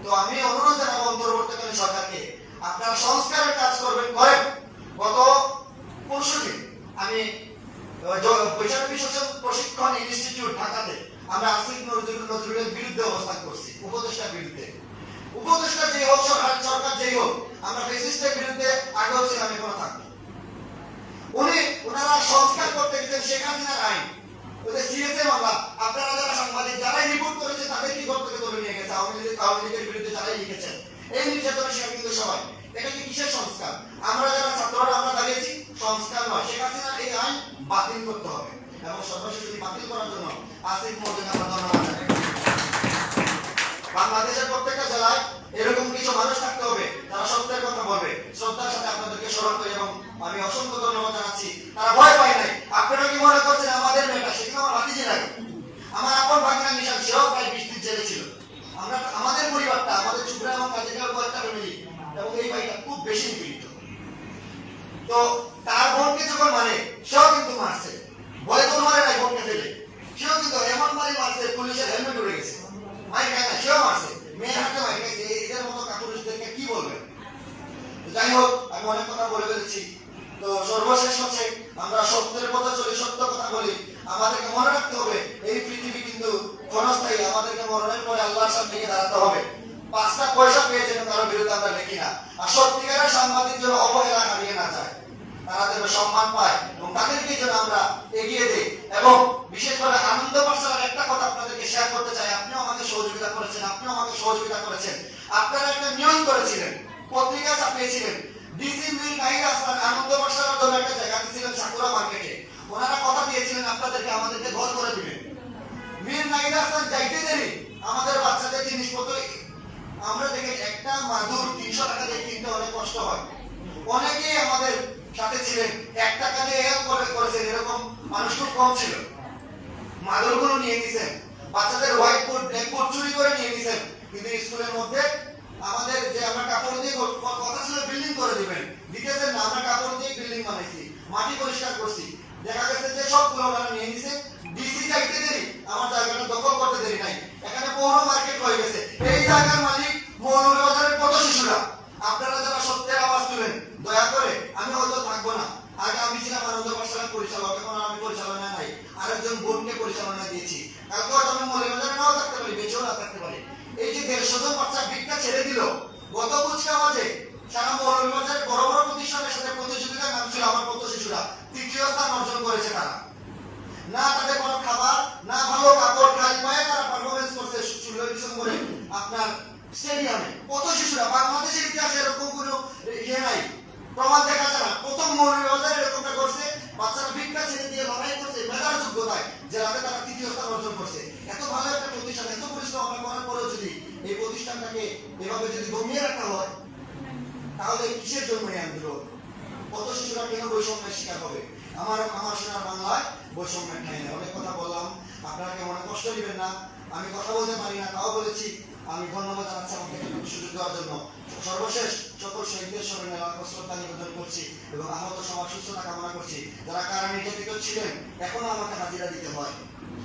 তো আমি অনুরোধ জানাবো অন্তর্বর্তীকালীন সরকারকে, আপনারা সংস্কারের কাজ করবেন, করেন। গত পরশুদিন আমি বৈশাখী শোষণ প্রশিক্ষণ ইনস্টিটিউট ঢাকাতে আমরা আসিফ নজরুলের বিরুদ্ধে অবস্থান করছি, উপদেষ্টার বিরুদ্ধে। উপদেষ্টা যেই হোক, সরকার যেই হোক, আমরা ফেসিস্টের বিরুদ্ধে আগেও ছিলাম, এখনো থাকবো। ওনারা সংস্কার করতে গেছেন শেখ হাসিনার আইন, ওদের সিএসএ মামলা। আপনারা যারা সাংবাদিক যারাই রিপোর্ট করেছে তাদের কি করতে ধরে নিয়ে গেছে, আওয়ামী লীগের বিরুদ্ধে যারাই লিখেছেন, এই নির্যাতনের শিকার কিন্তু সবাই। এটা কি কিসের সংস্কার? আমরা যারা ছাত্ররা আমরা দাঁড়িয়েছি, সংস্কার নয়, শেখ হাসিনার এই আইন বাতিল করতে হবে। এবং সর্বশেষ যদি বাতিল করার জন্য আসিফ মহোদয়কে আমরা ধন্যবাদ জানাই। বাংলাদেশের প্রত্যেকটা জেলায় এরকম কিছু মানুষ থাকতে হবে যারা সত্যের কথা বলবে। শ্রদ্ধার সাথে আপনাদেরকে স্মরণ করি এবং আমি অসংখ্য ধন্যবাদ জানাচ্ছি। তারা ভয় পায় নাই। আপনারা কি মনে করছেন আমাদের মেয়েটা, সেখানে আমার ভাতিজি লাগে, আমার আপন ভাগিনা নিশান, সেও প্রায় 20 দিন জেলে ছিল। আমাদের পরিবারটা, আমাদের চুপড়া এবং কাজীগাঁও কয়েকটা ফ্যামিলি এবং এই ভাইটা খুব বেশি নিপীড়িত। তো তার বোনকে যখন মানে সেও কিন্তু মারছে, ভয় তো মারে নাই বোনকে ফেলে, সেও কিন্তু এমন মারি মারছে পুলিশের হেলমেট উড়ে গেছে, মাই খায় না সেও মারছে, মেয়ের হাতে মাই খাইছে। এদের মতো কাপুরুষদেরকে কি বলবেন? যাই হোক, আমি অনেক কথা বলে ফেলেছি। তো সর্বশেষ হচ্ছে আমরা সত্যের পথে চলি, সত্য কথা বলি। আমাদেরকে মনে রাখতে হবে এই পৃথিবী কিন্তু ক্ষণস্থায়ী, আমাদেরকে মরণের পরে আল্লাহর সামনে গিয়ে দাঁড়াতে হবে। 5টা পয়সা পেয়ে যেন কারো বিরুদ্ধে আমরা লিখি না। আর সত্যিকারের সাংবাদিক যেন অবহেলা হারিয়ে না যায়, তারা যেন সম্মান পায় এবং তাদেরকে যেন আমরা এগিয়ে দিই। এবং বিশেষ করে আনন্দ পাঠশালার একটা কথা আপনাদেরকে শেয়ার করতে চাই। আপনিও আমাকে সহযোগিতা করেছেন, আপনারা একটা নিউজ করেছিলেন, পত্রিকা ছাপিয়েছিলেন। ডিসি মীর নাহিদ হাসান আনন্দ পাঠশালার জন্য একটা জায়গা দিয়েছিলেন সাকুরা মার্কেটে। ওনারা কথা দিয়েছিলেন আমাদেরকে ঘর করে দিবেন। মীর নাহিদ হাসান যাইতে দেরি আমাদের বাচ্চাদের জিনিসপত্র আমরা দেখে একটা মাদুর 300 টাকা দিয়ে কিনতে অনেক কষ্ট হয়। অনেকেই আমাদের সাথে ছিলেন, 1 টাকা দিয়ে হেল্প করেছেন, এরকম মানুষ খুব কম ছিল। মাদুরগুলো নিয়ে নিছেন, বাচ্চাদের হোয়াইট বোর্ড ব্ল্যাক বোর্ড চুরি করে নিয়ে নিছেন। কিন্তু স্কুলের মধ্যে আমাদের যে আমরা কাপড় দিয়ে কথা ছিল বিল্ডিং করে দিবেন, দিতেছেন না। আমরা কাপড় দিয়ে বিল্ডিং বানাইছি, মাটি পরিষ্কার করছি, দেখা গেছে যে সবগুলো ওনারা নিয়ে নিছে। ডিসি যাইতে দেরি আমার জায়গাটা দখল করতে দেরি নাই, এখানে পৌর মার্কেট হয়ে গেছে। এই জায়গার মালিক মৌলভীবাজারের পথ শিশুরা। আপনারা যারা সত্যের আওয়াজ তুলেন, দয়া করে, আমি হয়তো থাকবো না, আগে আমি ছিলাম আনন্দ পাঠশালার পরিচালক, এখন আমি পরিচালনা নাই, আরেকজন বোনকে পরিচালনা দিয়েছি। কালকে হয়তো আমি মৌলভীবাজারে নাও থাকতে পারি, বেঁচেও না থাকতে পারি। এই যে 150 জন বাচ্চা ভিক্ষা ছেড়ে দিল গত কুচকাওয়াজে, সারা মৌলভীবাজারের বড় বড় প্রতিষ্ঠানের সাথে প্রতিযোগিতা নামছিল আমার পথ শিশুরা, 3য় স্থান অর্জন করেছে। তারা না তাদের কোনো খাবার, না ভালো কাপড়, খালি পায়ে তারা পারফরমেন্স করছে 16 ডিসেম্বরে আপনার স্টেডিয়ামে। পথ শিশুরা, বাংলাদেশের ইতিহাসে এরকম কোনো ইয়ে নাই, প্রমাণ দেখা যায় না। প্রথম মৌলভীবাজারে এরকমটা করছে, বাচ্চারা ভিক্ষা ছেড়ে দিয়ে লড়াই করছে মেধার যোগ্যতায়, জেলাতে তারা 3য় স্থান অর্জন করছে। এত ভালো একটা প্রতিষ্ঠান, এত পরিশ্রম আমরা করার পরেও যদি এই প্রতিষ্ঠানটাকে এভাবে যদি দমিয়ে রাখা হয়, তাহলে কিসের জন্য এই আন্দোলন? কত শিশুরা কেন বৈষম্যের শিকার হবে? আমার সোনার বাংলায় বৈষম্যের ঠাঁই নেই। অনেক কথা বললাম, আপনারা কেউ মনে কষ্ট নেবেন না। আমি কথা বলতে পারি না, তাও বলেছি। আমি ধন্যবাদ জানাচ্ছি আমাকে সুযোগ দেওয়ার জন্য। সর্বশেষ সকল শহীদদের স্মরণে শ্রদ্ধা নিবেদন করছি এবং আহত সবার সুস্থতা কামনা করছি। যারা কারা নির্যাতিত ছিলেন, এখনো আমাকে হাজিরা দিতে হয়।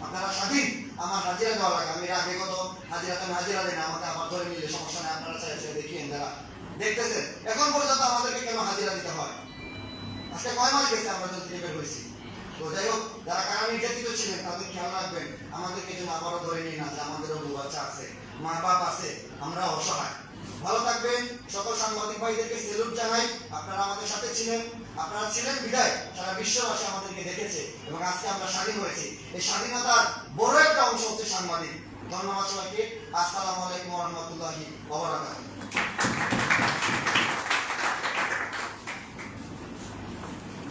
আপনারা স্বাধীন, আমার হাজিরা দেওয়া লাগে। আমি আগে কত হাজিরাতে আমি হাজিরা দিই না, আমাকে আবার ধরে নিলে সমস্যা নেই। আপনারা চাই দেখিয়েন, যারা দেখতেছেন এখন পর্যন্ত আমাদেরকে কেন হাজিরা দিতে হয়? আজকে কয় মাস গেছে আমরা যদি বের হয়েছি। তো যাই হোক, যারা কারা নির্যাতিত ছিলেন তাদের খেয়াল রাখবেন, আমাদেরকে যেন আবারও ধরে নিই না যে আমাদেরও বাচ্চা আছে, মা বাপ আছে, আমরা অসহায়। ভালো থাকবেন। সকল সাংবাদিক ভাইদেরকে সেলুট জানাই। আপনারা আমাদের সাথে ছিলেন, আপনারা ছিলেন বিদায় সারা বিশ্ববাসী আমাদেরকে দেখেছে এবং আজকে আমরা স্বাধীন হয়েছি। এই স্বাধীনতার বড় একটা অংশ হচ্ছে সাংবাদিক। ধন্যবাদ সবাইকে। আসসালামু আলাইকুম ওয়া রাহমাতুল্লাহি ওয়া বারাকাতুহু।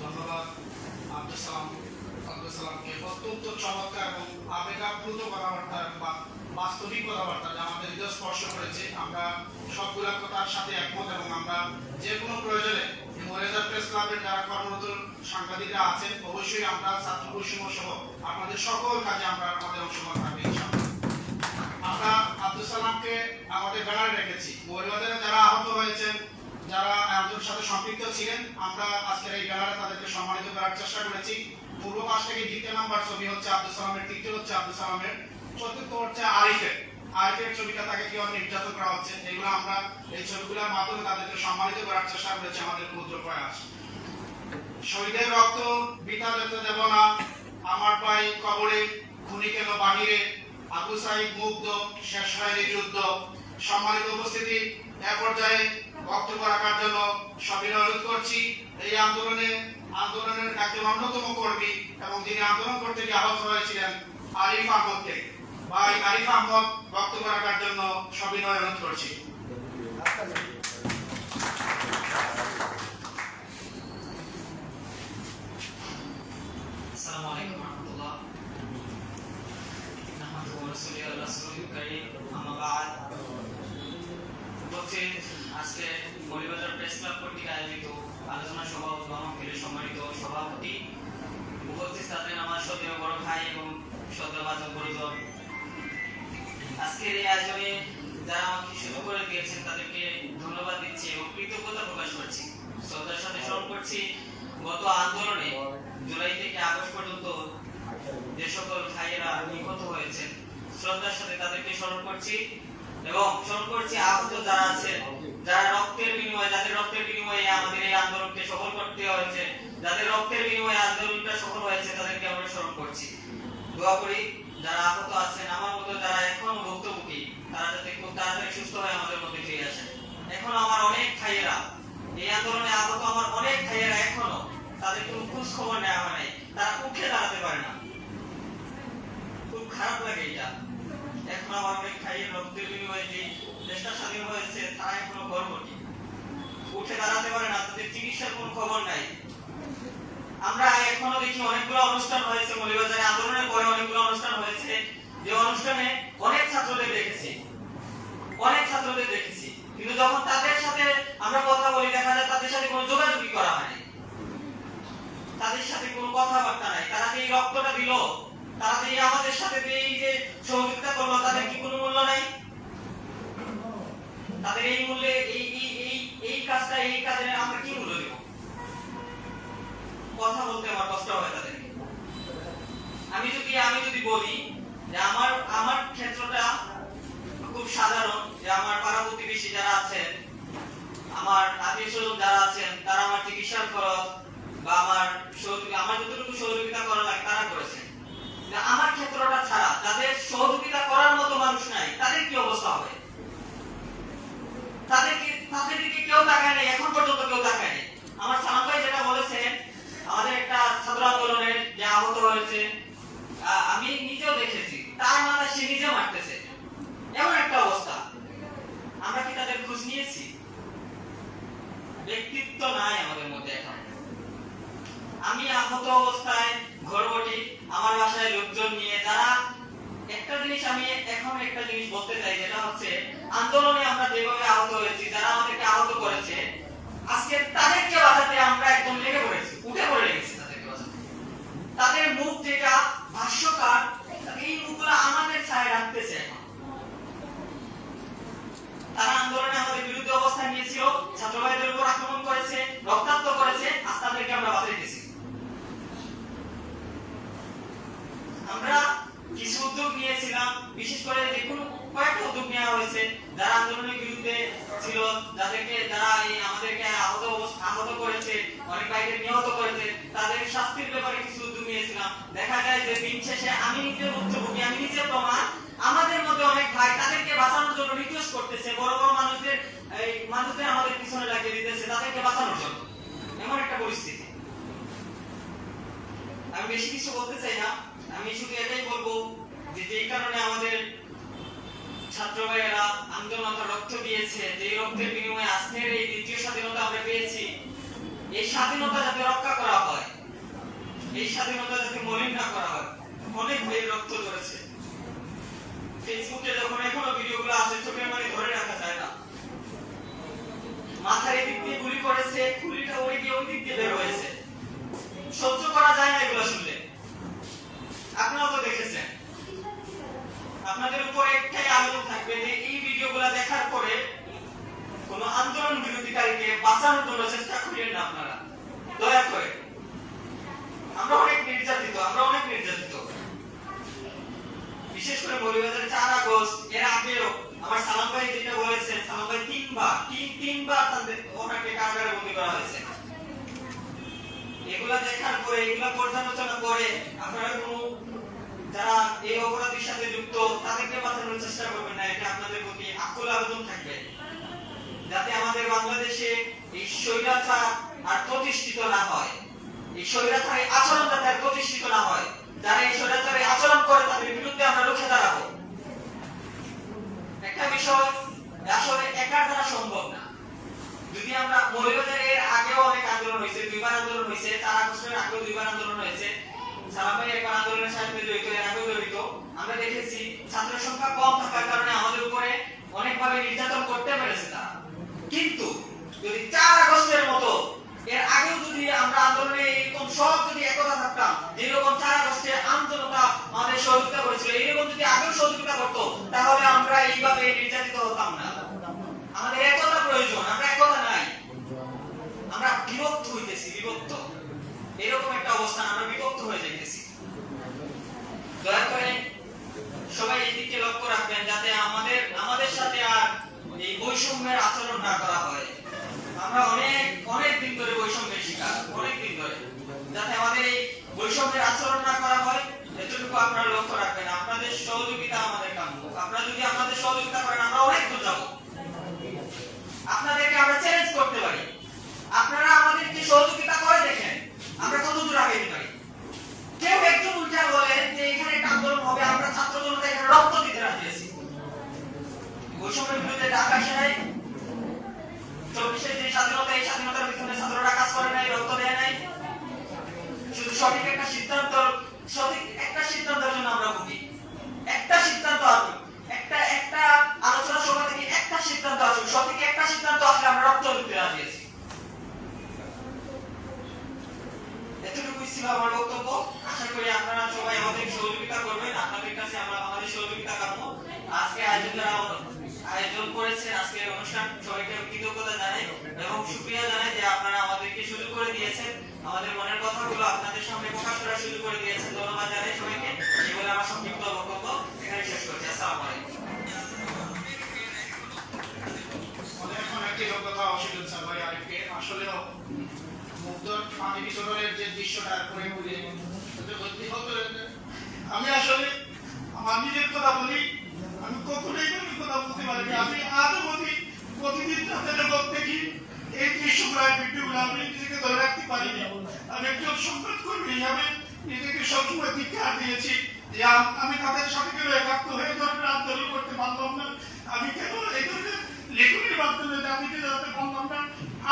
ধন্যবাদ আব্দুল সালামকে অত্যন্ত চমৎকার এবং আবেগাপ্লুত কথাবার্তা বা বাস্তবিক কথাবার্তা যা আমাদের হৃদয় স্পর্শ করেছে। আমরা সবগুলা কথার সাথে একমত এবং আমরা যে কোনো প্রয়োজনে মৌলভীবাজার প্রেস ক্লাবের যারা কর্মরত সাংবাদিকরা আছেন, অবশ্যই আমরা ছাত্র বৈষম্য সহ আপনাদের সকল কাজে আমরা আমাদের অংশগ্রহণ থাকবে ইনশাআল্লাহ। আমরা আব্দুল সালামকে আমাদের ব্যানারে রেখেছি। মৌলভীবাজারে যারা আহত হয়েছেন, যারা আমাদের সাথে সম্পৃক্ত ছিলেন, আমরা আজকের এই ব্যানারে তাদেরকে সম্মানিত করার চেষ্টা করেছি। পূর্ব পাশ থেকে 2 নাম্বার ছবি হচ্ছে আব্দুল সালামের, 3 হচ্ছে আব্দুল সালামের, 4 হচ্ছে আরিফের ছবিটা, তাকে কিভাবে নির্যাতন করা হচ্ছে, এগুলো আমরা এই ছবিগুলোর মাধ্যমে তাদেরকে সম্মানিত করার চেষ্টা করেছি আমাদের ক্ষুদ্র প্রয়াস। শহীদের রক্ত বৃথা যেতে দেব না, আমার ভাই কবরে, খুনি কেন বাহিরে, আবু সাইদ মুগ্ধ, শেষ হয়নি যুদ্ধ। সম্মানিত উপস্থিতি, এ পর্যায়ে বক্তব্য রাখার জন্য সবিনয় অনুরোধ করছি এই আন্দোলনের একজন অন্যতম কর্মী এবং যিনি আন্দোলন করতে গিয়ে আহত হয়েছিলেন আরিফ আহমদকে। ভাই আরিফ আহমদ বক্তব্য রাখার জন্য সবিনয় অনুরোধ করছি। আসসালামু আলাইকুম ওয়া রাহমাতুল্লাহ। নাহমাদুহু ওয়া নুসাল্লি আলা রাসূলিল কারীম, আম্মা বা'দ। আজকে মৌলভীবাজার প্রেস ক্লাব কর্তৃক আয়োজিত আলোচনা সভা ও মাহফিলের সম্মানিত সভাপতি, উপস্থিত আছেন আমার শ্রদ্ধেয় বড় ভাই এবং শ্রদ্ধাভাজন গুরুজন। আজকের এই আয়োজনে যারা আমাকে সুযোগ করে দিয়েছেন তাদেরকে ধন্যবাদ দিচ্ছি এবং কৃতজ্ঞতা প্রকাশ করছি। শ্রদ্ধার সাথে স্মরণ করছি গত আন্দোলনে জুলাই থেকে আগস্ট পর্যন্ত যে সকল ভাইয়েরা নিহত হয়েছেন, শ্রদ্ধার সাথে তাদেরকে স্মরণ করছি এবং স্মরণ করছি আহত যারা আছেন, যারা রক্তের বিনিময়ে, যাদের রক্তের বিনিময়ে আমাদের এই আন্দোলনকে সফল করতে হয়েছে, যাদের রক্তের বিনিময়ে আন্দোলনটা সফল হয়েছে, তাদেরকে আমরা স্মরণ করছি। দোয়া করি যারা আহত আছেন, আমার মতো যারা এখনো ভুক্তভোগী, তারা যাতে খুব তাড়াতাড়ি সুস্থ হয়ে আমাদের মধ্যে ফিরে আসেন। এখনো আমার অনেক ভাইয়েরা এই আন্দোলনে আহত, আমার অনেক ভাইয়েরা এখনো তাদের কোনো খোঁজ খবর নেওয়া হয় নাই, তারা উঠে দাঁড়াতে পারে না। খুব খারাপ লাগে এটা। এখন আমার অনেক ভাইয়ের রক্তের বিনিময়ে যে দেশটা স্বাধীন হয়েছে, তারা এখনো গর্ভবতী, উঠে দাঁড়াতে পারে না, তাদের চিকিৎসার কোনো খবর নাই। আমরা এখনো দেখি অনেকগুলো অনুষ্ঠান হয়েছে মৌলভীবাজারে, আন্দোলনের পরে অনেকগুলো অনুষ্ঠান হয়েছে, যে অনুষ্ঠানে অনেক ছাত্রদের দেখেছি, কিন্তু যখন তাদের সাথে আমরা কথা বলি, দেখা যায় তাদের সাথে কোনো যোগাযোগই করা হয়নি, তাদের সাথে কোনো কথাবার্তা নাই। তারা যে এই রক্তটা দিল, তারা যে আমাদের সাথে এই যে সহযোগিতা করলো, তাদের কি কোনো মূল্য নাই? তাদের এই মূল্যে এই কাজটা, এই কাজের আমরা কি মূল্য দেব? কথা বলতে আমার কষ্ট হয় তাদেরকে। আমি যদি বলি যে আমার ক্ষেত্রটা খুব সাধারণ, যে আমার পাড়া প্রতিবেশী যারা আছেন, আমার আত্মীয় স্বজন যারা আছেন, তারা আমার চিকিৎসার খরচ বা আমার যতটুকু সহযোগিতা করা লাগে তারা করেছেন। আমার ক্ষেত্রটা ছাড়া যাদের সহযোগিতা করার মতো মানুষ নাই, তাদের কি অবস্থা হবে? তাদেরকে কেউ তাকায় নাই, এখন পর্যন্ত কেউ তাকায় নাই। আমার সালাম ভাই যেটা বলেছেন, আমাদের একটা ছাত্র আন্দোলনের যে আহত হয়েছে, আমি নিজেও দেখেছি, তার মাথায় সে নিজে মারতেছে, এমন একটা অবস্থা। আমরা কি তাদের খোঁজ নিয়েছি? ব্যক্তিত্ব নাই আমাদের মধ্যে এখন। আমি আহত অবস্থায় ঘরবটি আমার বাসায় লোকজন নিয়ে, যারা আমি এখন একটা জিনিস বলতে চাই, যেটা হচ্ছে আন্দোলনে আমরা যেভাবে আহত হয়েছি, যারা আমাদেরকে আহত করেছে, আজকে তাদেরকে বাঁচাতে আমরা একদম লেগে পড়েছি, উঠে পড়ে লেগেছি তাদেরকে বাঁচাতে। তাদের মুখ যেটা ভাষ্যকার, এই মুখগুলো আমাদের ছায়া রাখতেছে এখন। তারা আন্দোলনে আমাদের বিরুদ্ধে অবস্থান নিয়েছিল, ছাত্র ভাইদের উপর আক্রমণ করেছে, রক্তাক্ত করেছে, আজ তাদেরকে আমরা বাঁচাইতেছি। আমরা কিছু উদ্যোগ নিয়েছিলাম, বিশেষ করে দেখুন কয়েকটা উদ্যোগ নেওয়া হয়েছে, যারা আন্দোলনের বিরুদ্ধে ছিল, যারা আমাদেরকে আহত করেছে, অনেক ভাইকে নিহত করেছে, তাদের শাস্তির ব্যাপারে কিছু উদ্যোগ নিয়েছিলাম। দেখা যায় যে দিন শেষে আমি নিজে ভুক্তভোগী, আমি নিজে প্রমাণ, আমাদের মধ্যে অনেক ভাই তাদেরকে বাঁচানোর জন্য রিকোয়েস্ট করতেছে, বড় বড় মানুষদের আমাদের পিছনে লাগিয়ে দিতেছে তাদেরকে বাঁচানোর জন্য, এমন একটা পরিস্থিতি। আমি বেশি কিছু বলতে চাই না, আমি শুধু এটাই বলবো যে যেই কারণে আমাদের ছাত্র ভাইয়েরা আন্দোলনটা রক্ত দিয়েছে, যে রক্তের বিনিময়ে আজকের এই দ্বিতীয় স্বাধীনতা আমরা পেয়েছি, এই স্বাধীনতা যাতে রক্ষা করা হয়, এই স্বাধীনতা যাতে মলিন না করা হয়। অনেক ভাই রক্ত ঝরেছে, ফেসবুকে যখন এখনো ভিডিওগুলো আছে, চোখের মানে ধরে রাখা যায় না। মাথার এদিক দিয়ে গুলি করেছে, গুলিটা ওই দিক দিয়ে বের হয়েছে, সহ্য করা যায় না এগুলো শুনলে। আপনারাও তো দেখেছেন। আপনাদের উপরে একটাই আবেদন থাকবে যে এই ভিডিওগুলো দেখার পরে কোন আন্দোলন বিরোধীকারীকে বাঁচানোর জন্য চেষ্টা করেন না আপনারা, দয়া করে। আমরা অনেক নির্যাতিত, বিশেষ করে মৌলভীবাজারে 4 আগস্ট এর আগেও আমার সালাম ভাই যেটা বলেছেন, সালাম ভাই তিনবার ওনাকে কারাগারে বন্দী করা হয়েছে। এগুলা দেখার পরে, এগুলা পর্যালোচনা করে আপনারা যারা এই অপরাধীর সাথে যুক্ত, তাদেরকে বাঁচানোর চেষ্টা করবেন না। এটা আপনাদের প্রতি আকুল আবেদন থাকবে, যাতে আমাদের বাংলাদেশে এই স্বৈরাচার আর প্রতিষ্ঠিত না হয়, এই স্বৈরাচারী আচরণ যাতে আর প্রতিষ্ঠিত না হয়। যারা এই স্বৈরাচারী আচরণ করে তাদের বিরুদ্ধে আমরা রুখে দাঁড়াবো। একটা বিষয় আসলে একার দ্বারা সম্ভব না। যদি আমরা মৌলভীবাজারে এর আগেও অনেক আন্দোলন হয়েছে, 2বার আন্দোলন হয়েছে, 4 আগস্টের আগেও 2বার আন্দোলন হয়েছে, সালাম ভাই একবার আন্দোলনের সাথে জড়িত, এর আগেও জড়িত। আমরা দেখেছি ছাত্র সংখ্যা কম থাকার কারণে আমাদের উপরে অনেকভাবে নির্যাতন করতে পেরেছে তারা। কিন্তু যদি 4 আগস্টের মতো এর আগেও যদি আমরা আন্দোলনে এরকম সব যদি একতা থাকতাম, যেরকম 4 আগস্টে আমজনতা আমাদের সহযোগিতা করেছিল, এরকম যদি আগেও সহযোগিতা করতো, তাহলে আমরা এইভাবে নির্যাতিত হতাম না করা হয়। আমরা অনেক অনেক দিন ধরে বৈষম্যের শিকার, অনেক দিন ধরে, যাতে আমাদের এই বৈষম্যের আচরণ না করা হয় এতটুকু আপনারা লক্ষ্য রাখবেন। আপনাদের সহযোগিতা আমাদের কাম্য। আপনারা যদি আপনাদের সহযোগিতা করেন আমরা অনেক দূর যাবো। আপনাদেরকে আমরা চ্যালেঞ্জ করতে পারি, আপনারা আমাদেরকে সহযোগিতা করে দেখেন আমরা কত দূর আগে যেতে পারি। কেউ একজন উল্টা বলেন যে এখানে একটা আন্দোলন হবে, আমরা ছাত্র জনতা এখানে রক্ত দিতে রাজি আছি। বৈষম্যের বিরুদ্ধে ডাক আসে নাই, 24-এর যে স্বাধীনতা, এই স্বাধীনতার পিছনে ছাত্ররা কাজ করে নাই, রক্ত দেয় নাই। শুধু সঠিক একটা সিদ্ধান্তের জন্য আমরা ভুগি। একটা সিদ্ধান্ত আসুক, একটা আলোচনা সভা থেকে একটা সিদ্ধান্ত আসুক, সঠিক একটা সিদ্ধান্ত আসলে আমরা রক্ত দিতে রাজি আছি। এতটুকুই ছিল আমার বক্তব্য। আশা করি আপনারা সবাই আমাদের সহযোগিতা করবেন। আপনাদের কাছে আমরা আমাদের সহযোগিতা কাম্য। আজকে আয়োজন করেছেন আজকের অনুষ্ঠান, সবাইকে কৃতজ্ঞতা জানাই এবং শুকরিয়া জানাই যে আপনারা আমাদেরকে সুযোগ করে দিয়েছেন, আমাদের মনের কথাগুলো আপনাদের সামনে প্রকাশ করার সুযোগ করে দিয়েছেন। ধন্যবাদ জানাই সবাইকে। এই বলে আমার সংক্ষিপ্ত বক্তব্য এখানে শেষ করছি। আসসালামু আলাইকুম। এখন একটি কথা অসুবিধা স্যার ভাই আরেককে আসলেও মুগ্ধর পানি বিতরণের যে দৃশ্যটা করে আমি আসলে আমার নিজের কথা বলি, আমি কখনোই কোনো কথা বলতে পারিনি। আমি আজও বলি, প্রতিদিন রাতে যখন দেখি এই দৃশ্যগুলো ভিডিওগুলো আমি নিজেকে ধরে রাখতে পারিনি। আমি একজন সংবাদ কর্মী, আমি নিজেকে সবসময় ধিক্কার দিয়েছি যে আমি তাদের সাথে কেন একাত্ম হয়ে ধরনের আন্দোলন করতে পারলাম না, আমি কেন এই ধরনের লেখনের মাধ্যমে জাতিকে জানাতে পারলাম না।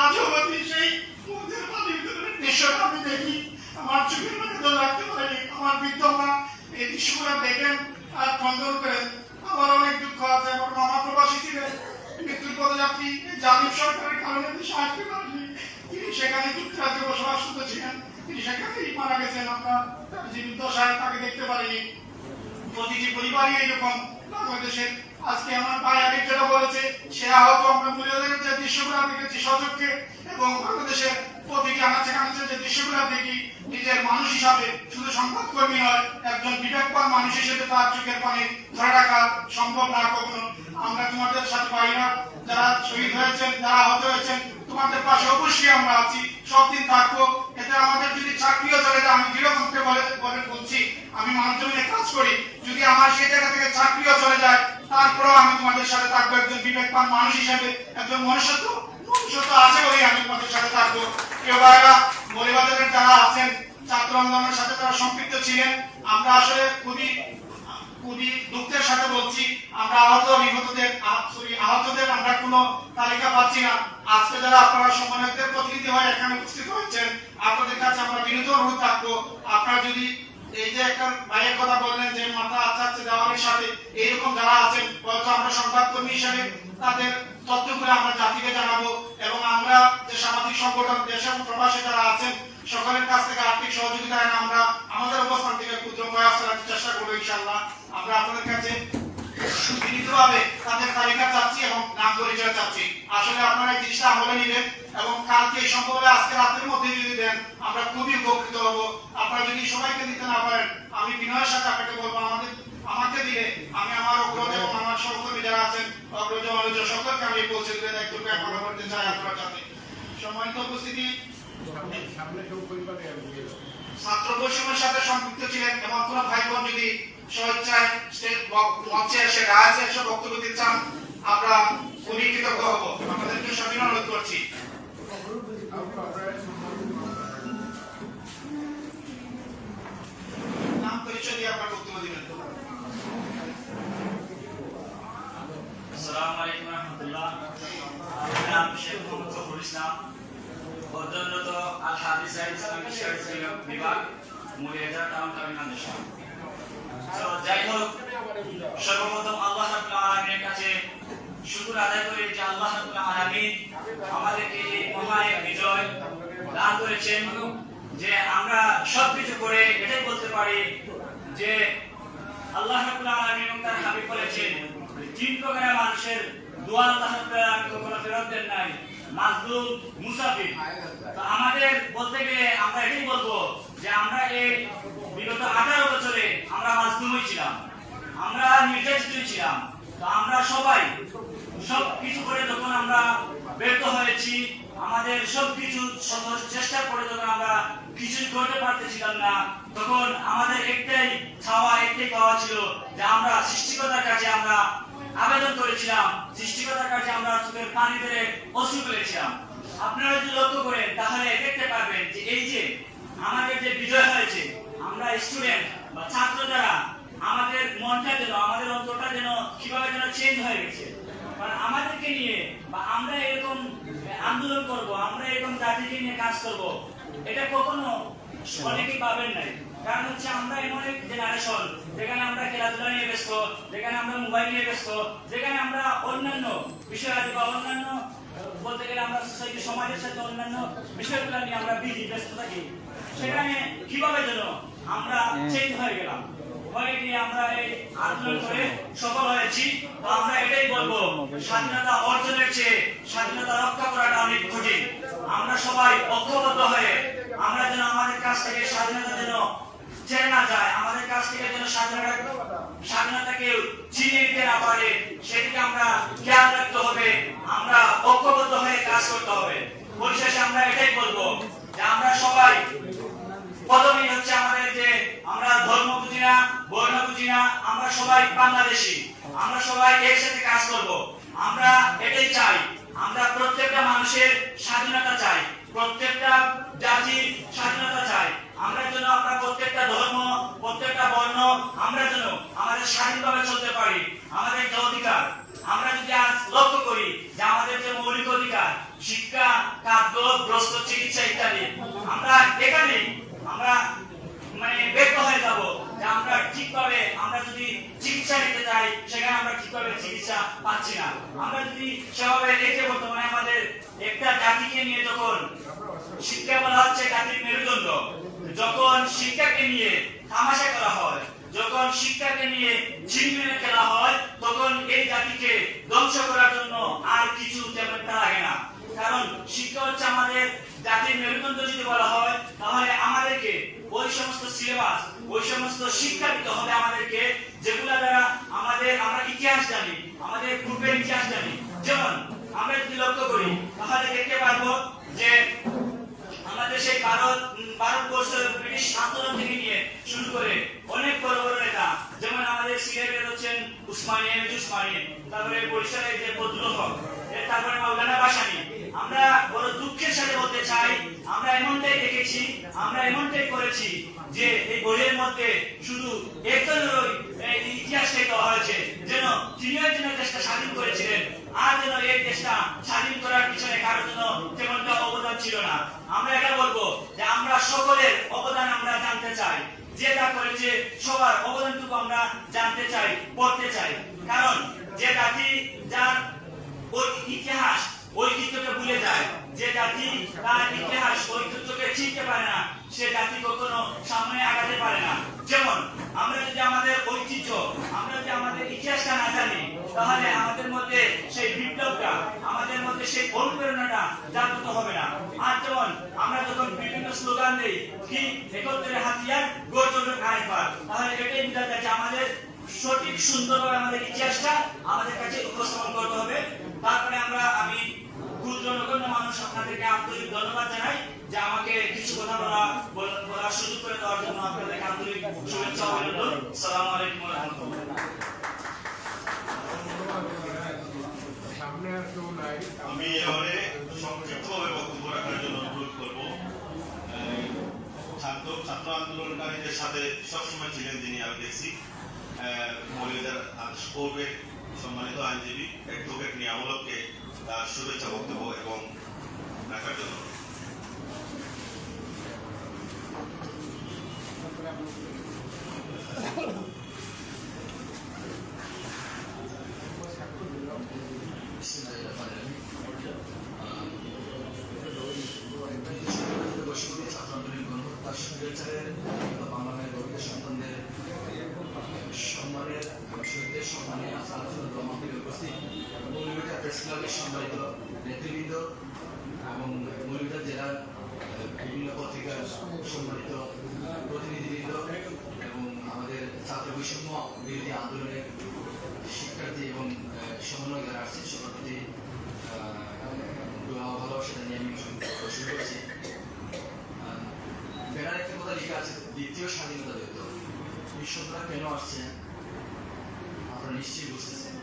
আজও আমি সেই মুগ্ধের পানি বিতরণের দৃশ্যটা আমি দেখি, আমার চোখের মধ্যে ধরে রাখতে পারিনি। আমার বৃদ্ধমা এই দৃশ্যগুলো দেখেন আর খন্দন করেন। আমার অনেক দুঃখ আছে, আমার মামা প্রবাসী ছিলেন, মৃত্যুর পদযাত্রী জালিম সরকারের কারণে দেশে আসতে পারেননি। তিনি সেখানে যুক্তরাজ্যে বসবাসরত ছিলেন, তিনি সেখানেই মারা গেছেন। আমরা তার জীবিতদশায় তাকে দেখতে পারিনি। প্রতিটি পরিবারই এইরকম বাংলাদেশের। আজকে আমার ভাই আগে যেটা বলেছে, সে আহত আমরা মুরিদের যে দৃশ্যগুলো দেখেছি সচক্ষে, এবং বাংলাদেশের প্রতিটি আনাচে কানাচে যে দৃশ্যগুলো দেখি, নিজের মানুষ হিসাবে, শুধু সংবাদকর্মী নয়, একজন বিবেকবান মানুষ হিসেবে তার চোখের পানি ধরে রাখা সম্ভব না কখনো। আমরা তোমাদের সাথে ভাইরা যারা শহীদ হয়েছেন, যারা আহত হয়েছেন, তোমাদের পাশে অবশ্যই আমরা আছি, সব দিন থাকবো। এতে আমাদের যদি চাকরিও চলে যায়, আমি দৃঢ়কণ্ঠে বলছি, আমি মাধ্যমে কাজ করি, যদি আমার সেই জায়গা থেকে চাকরিও চলে যায়, তারপরেও আমি তোমাদের সাথে থাকবো একজন বিবেকবান মানুষ হিসেবে, একজন মনুষ্যত্ব আছে বলেই আমি তোমাদের সাথে থাকবো। কেউ ভাইরা মরিবাদের যারা আছেন, ছাত্র আন্দোলনের সাথে তারা সম্পৃক্ত ছিলেন, আমরা আসলে খুবই দুঃখের সাথে বলছি, আমরা আহতদের আমরা কোনো তালিকা পাচ্ছি না। আজকে যারা আপনারা সম্মানিতদের প্রতিনিধি হয়ে এখানে উপস্থিত হয়েছেন, আপনাদের কাছে আমরা বিনীত অনুরোধ থাকবো, আপনারা যদি এই যে একটা ভাইয়ের কথা বললেন যে মাথা আচ্ছা দেওয়ালের সাথে, এইরকম যারা আছেন, হয়তো আমরা সংবাদকর্মী হিসেবে তাদের তথ্যগুলো আমরা জাতিকে জানাবো, এবং আমরা যে সামাজিক সংগঠন দেশে এবং প্রবাসী যারা আছেন সকলের কাছ থেকে আর্থিক সহযোগিতা আমরা আমাদের অবস্থান থেকে ক্ষুদ্র প্রয়াস করার চেষ্টা করবো ইনশাআল্লাহ। আমরা আপনাদের কাছে বিনীতভাবে তাদের তালিকা চাচ্ছি এবং নাম পরিচয় চাচ্ছি। আসলে আপনারা এই জিনিসটা আমলে নিবেন এবং কালকে সম্ভব হলে আজকে রাতের মধ্যে যদি দেন আমরা খুবই উপকৃত হবো। আপনারা যদি সবাইকে দিতে না পারেন, আমি বিনয়ের সাথে আপনাকে বলবো, আমাকে দিলে আমি আমার অগ্রজ এবং আমার সহকর্মী যারা আছেন, অগ্রজ অনুজ সকলকে আমি পৌঁছে দিলে দায়িত্বকে এখনো করতে চাই আপনার সাথে। সম্মানিত উপস্থিতি, ছাত্র বৈষম্যের সাথে সম্পৃক্ত ছিলেন এমন কোন ভাই বোন যদি স্বেচ্ছায় মঞ্চে এসে রাজে এসে বক্তব্য দিতে চান, আমরা খুবই কৃতজ্ঞ হব। আপনাদেরকে সবিনয় অনুরোধ করছি। নাম পরিচয় দিয়ে আপনার বক্তব্য দিবেন। আসসালামু আলাইকুম রাহমাতুল্লাহ। আমার নাম শেখ মোহাম্মদ জহুরুল ইসলাম, অধ্যয়নরত আল হাদিস ইসলামিক স্টাডিজ বিভাগ, মুরিয়াদা টাউন টার্মিনাল। তো যাই হোক, সর্বপ্রথম আল্লাহ রাব্বুল আলামিনের কাছে শুকর আদায় করি যে আল্লাহ রাব্বুল আলামিন আমাদেরকে এই মহা বিজয় দান করেছেন, যে আমরা সবকিছু করে এটাই বলতে পারি যে আল্লাহ রাব্বুল আলামিন এবং তার হাবিব বলেছেন, তিন প্রকারের মানুষের দোয়া আল্লাহ রাব্বুল আলামিন কখনো ফেরত দেন নাই, মাজলুম, মুসাফির। তো আমাদের বলতে গেলে আমরা এটাই বলবো যে আমরা এই বিগত 18 বছরে আমরা মাজলুমই ছিলাম, আমরা নির্যাতিত ছিলাম। তো আমরা সবাই সব কিছু করে যখন আমরা আমাদের সবকিছু চেষ্টা করে যখন আমরা কিছু করতে পারতেছিলাম না, তখন আমাদের একটাই চাওয়া, একটাই পাওয়া ছিল যে আমরা সৃষ্টিকর্তার কাছে আমরা আবেদন করেছিলাম, সৃষ্টিকর্তার কাছে আমরা চোখের পানি ধরে অশ্রু ফেলেছিলাম। আপনারা যদি লক্ষ্য করেন তাহলে দেখতে পারবেন যে এই যে আমাদের যে বিজয় হয়েছে, আমরা স্টুডেন্ট বা ছাত্র যারা, আমাদের মনটা যেন, আমাদের অন্তরটা যেন কিভাবে যেন চেঞ্জ হয়ে গেছে। কারণ আমাদেরকে নিয়ে বা আমরা এরকম আন্দোলন করব, আমরা এরকম জাতিকে নিয়ে কাজ করব, এটা কখনো অনেকেই পাবেন নাই। কারণ হচ্ছে আমরা এমন এক জেনারেশন যেখানে আমরা খেলাধুলা নিয়ে ব্যস্ত, যেখানে আমরা মোবাইল নিয়ে ব্যস্ত, যেখানে আমরা অন্যান্য বিষয়াদি বা অন্যান্য বলতে গেলে আমরা সোসাইটি সমাজের সাথে অন্যান্য বিষয়গুলো নিয়ে আমরা ব্যস্ত থাকি। সেখানে কিভাবে যেন আমরা চেঞ্জ হয়ে গেলাম, হয়ে গিয়ে আমরা এই আন্দোলন করে সফল হয়েছি। তো আমরা এটাই বলবো, স্বাধীনতা অর্জনের চেয়ে স্বাধীনতা রক্ষা করাটা অনেক কঠিন। আমরা সবাই ঐক্যবদ্ধ হয়ে আমরা যেন আমাদের কাছ থেকে স্বাধীনতা যেন চেয়ে না যায়, আমাদের কাছ থেকে যেন স্বাধীনতাকে ছিনিয়ে নিতে না পারে, সেদিকে আমরা খেয়াল রাখতে হবে। আমরা ঐক্যবদ্ধ হয়ে কাজ করতে হবে। পরিশেষে আমরা এটাই বলবো যে আমরা সবাই প্রথমেই হচ্ছে আমাদের যে আমরা ধর্ম বুঝি না, বর্ণ বুঝি না, আমরা সবাই বাংলাদেশি, আমরা সবাই একসাথে কাজ করব। আমরা এটাই চাই, আমরা প্রত্যেকটা মানুষের স্বাধীনতা চাই, প্রত্যেকটা জাতির স্বাধীনতা চাই। আমরা যেন আমরা প্রত্যেকটা ধর্ম, প্রত্যেকটা বর্ণ আমরা যেন আমাদের স্বাধীনভাবে চলতে পারি। আমাদের যে অধিকার, আমরা যদি আজ লক্ষ্য করি যে আমাদের যে মৌলিক অধিকার, শিক্ষা, খাদ্য, বস্ত্র, চিকিৎসা ইত্যাদি, আমরা এখানে আমরা ব্যর্থ হয়ে যাব যে আমরা ঠিকভাবে আমরা যদি চিকিৎসা নিতে চাই, সেখানে আমরা ঠিকভাবে চিকিৎসা পাচ্ছি না। আমরা যদি সেভাবে রেখে বর্তমানে আমাদের একটা জাতিকে নিয়ে যখন শিক্ষা বলা হচ্ছে জাতির মেরুদণ্ড, যখন শিক্ষাকে নিয়ে তামাশা করা হয়, যখন শিক্ষাকে নিয়ে ঝিলমিলে খেলা হয়, তখন এই জাতিকে ধ্বংস করার জন্য আর কিছু তেমন একটা লাগে না। কারণ শিক্ষা হচ্ছে আমাদের জাতির মেরুদণ্ড যদি বলা হয়, তাহলে আমাদেরকে ওই সমস্ত সিলেবাস, ওই সমস্ত শিক্ষা দিতে হবে আমাদেরকে, যেগুলা দ্বারা আমরা ইতিহাস জানি, আমাদের পূর্বের ইতিহাস জানি। যেমন আমরা যদি লক্ষ্য করি তাহলে দেখতে পারবো যে আমাদের সেই ভারতবর্ষ ব্রিটিশ আন্দোলন থেকে নিয়ে শুরু করে অনেক বড় বড় নেতা, যেমন আমাদের সিলেটের হচ্ছেন উসমানী, তারপরে বরিশালের যে বদরুল হক, তারপরে মাওলানা ভাসানী। আমরা বড় দুঃখের সাথে বলতে চাই, আমরা এমনটাই দেখেছি, আমরা এমনটাই করেছি যে এই বইয়ের মধ্যে শুধু একজনের ইতিহাসটাই দেওয়া হয়েছে, যেন তিনিও যেন দেশটা স্বাধীন করেছিলেন, আর যেন এই দেশটা স্বাধীন করার পিছনে কারো জন্য তেমনটা অবদান ছিল না। আমরা এটা বলবো যে আমরা সকলের অবদান আমরা জানতে চাই, যে যা করেছে সবার অবদানটুকু আমরা জানতে চাই, পড়তে চাই। কারণ যে জাতি যার ওই ইতিহাস ঐতিহ্যকে ভুলে যায়, যে জাতি তার ইতিহাস ঐতিহ্যকে চিনতে পারে না, সে জাতি কখনো সামনে আগাতে পারে না। যেমন আমরা যদি আমাদের ঐতিহ্য, আমরা যদি আমাদের ইতিহাসটা না জানি, তাহলে আমাদের মধ্যে সেই বিপ্লবটা, আমাদের মধ্যে সেই অনুপ্রেরণাটা জাগ্রত হবে না। আর যেমন আমরা যখন বিভিন্ন স্লোগান দিই, কি একত্রে হাতিয়ার গর্জনের আইফার, তাহলে এটাই বোঝা যায় যে আমাদের সঠিক সুন্দরভাবে আমাদের ইতিহাসটা আমাদের কাছে উপস্থাপন করতে হবে। তারপরে আমি ক্ষুদ্র নগণ্য মানুষ আপনাদেরকে আন্তরিক ধন্যবাদ জানাই যে আমাকে কিছু কথা বলার সুযোগ করে দেওয়ার জন্য আপনাদেরকে আন্তরিক শুভেচ্ছা অভিনন্দন। আসসালামু আলাইকুম ওয়া রাহমাতুল্লাহ। আমি এবারে সংক্ষিপ্তভাবে বক্তব্য রাখার জন্য অনুরোধ করব। ছাত্র আন্দোলনকারীদের সাথে সবসময় ছিলেন যিনি, আমি দেখছি মৌলভীবাজার পূর্বের সম্মানিত আইনজীবী অ্যাডভোকেট নিয়ামুলককে তার শুভেচ্ছা বক্তব্য এবং রাখার জন্য। বাংলাদেশের গরিব সন্তানদের সম্মানের শহীদদের সম্মানে উপস্থিত মৌলভীবাজার প্রেস ক্লাবের সম্মানিত নেতৃবৃন্দ এবং মৌলভীবাজার জেলার বিভিন্ন পত্রিকার সম্মানিত প্রতিনিধিবৃন্দ এবং আমাদের ছাত্র বৈষম্য বিরোধী আন্দোলনের শিক্ষার্থী এবং সমন্বয় যারা আছেন সবার প্রতি ভালোবাসা জানিয়ে আমি করছি। ব্যানারে একটা কথা লেখা আছে দ্বিতীয় স্বাধীনতা যুদ্ধ। এই শব্দটা কেন আসছে আপনারা নিশ্চয়ই বুঝতেছেন।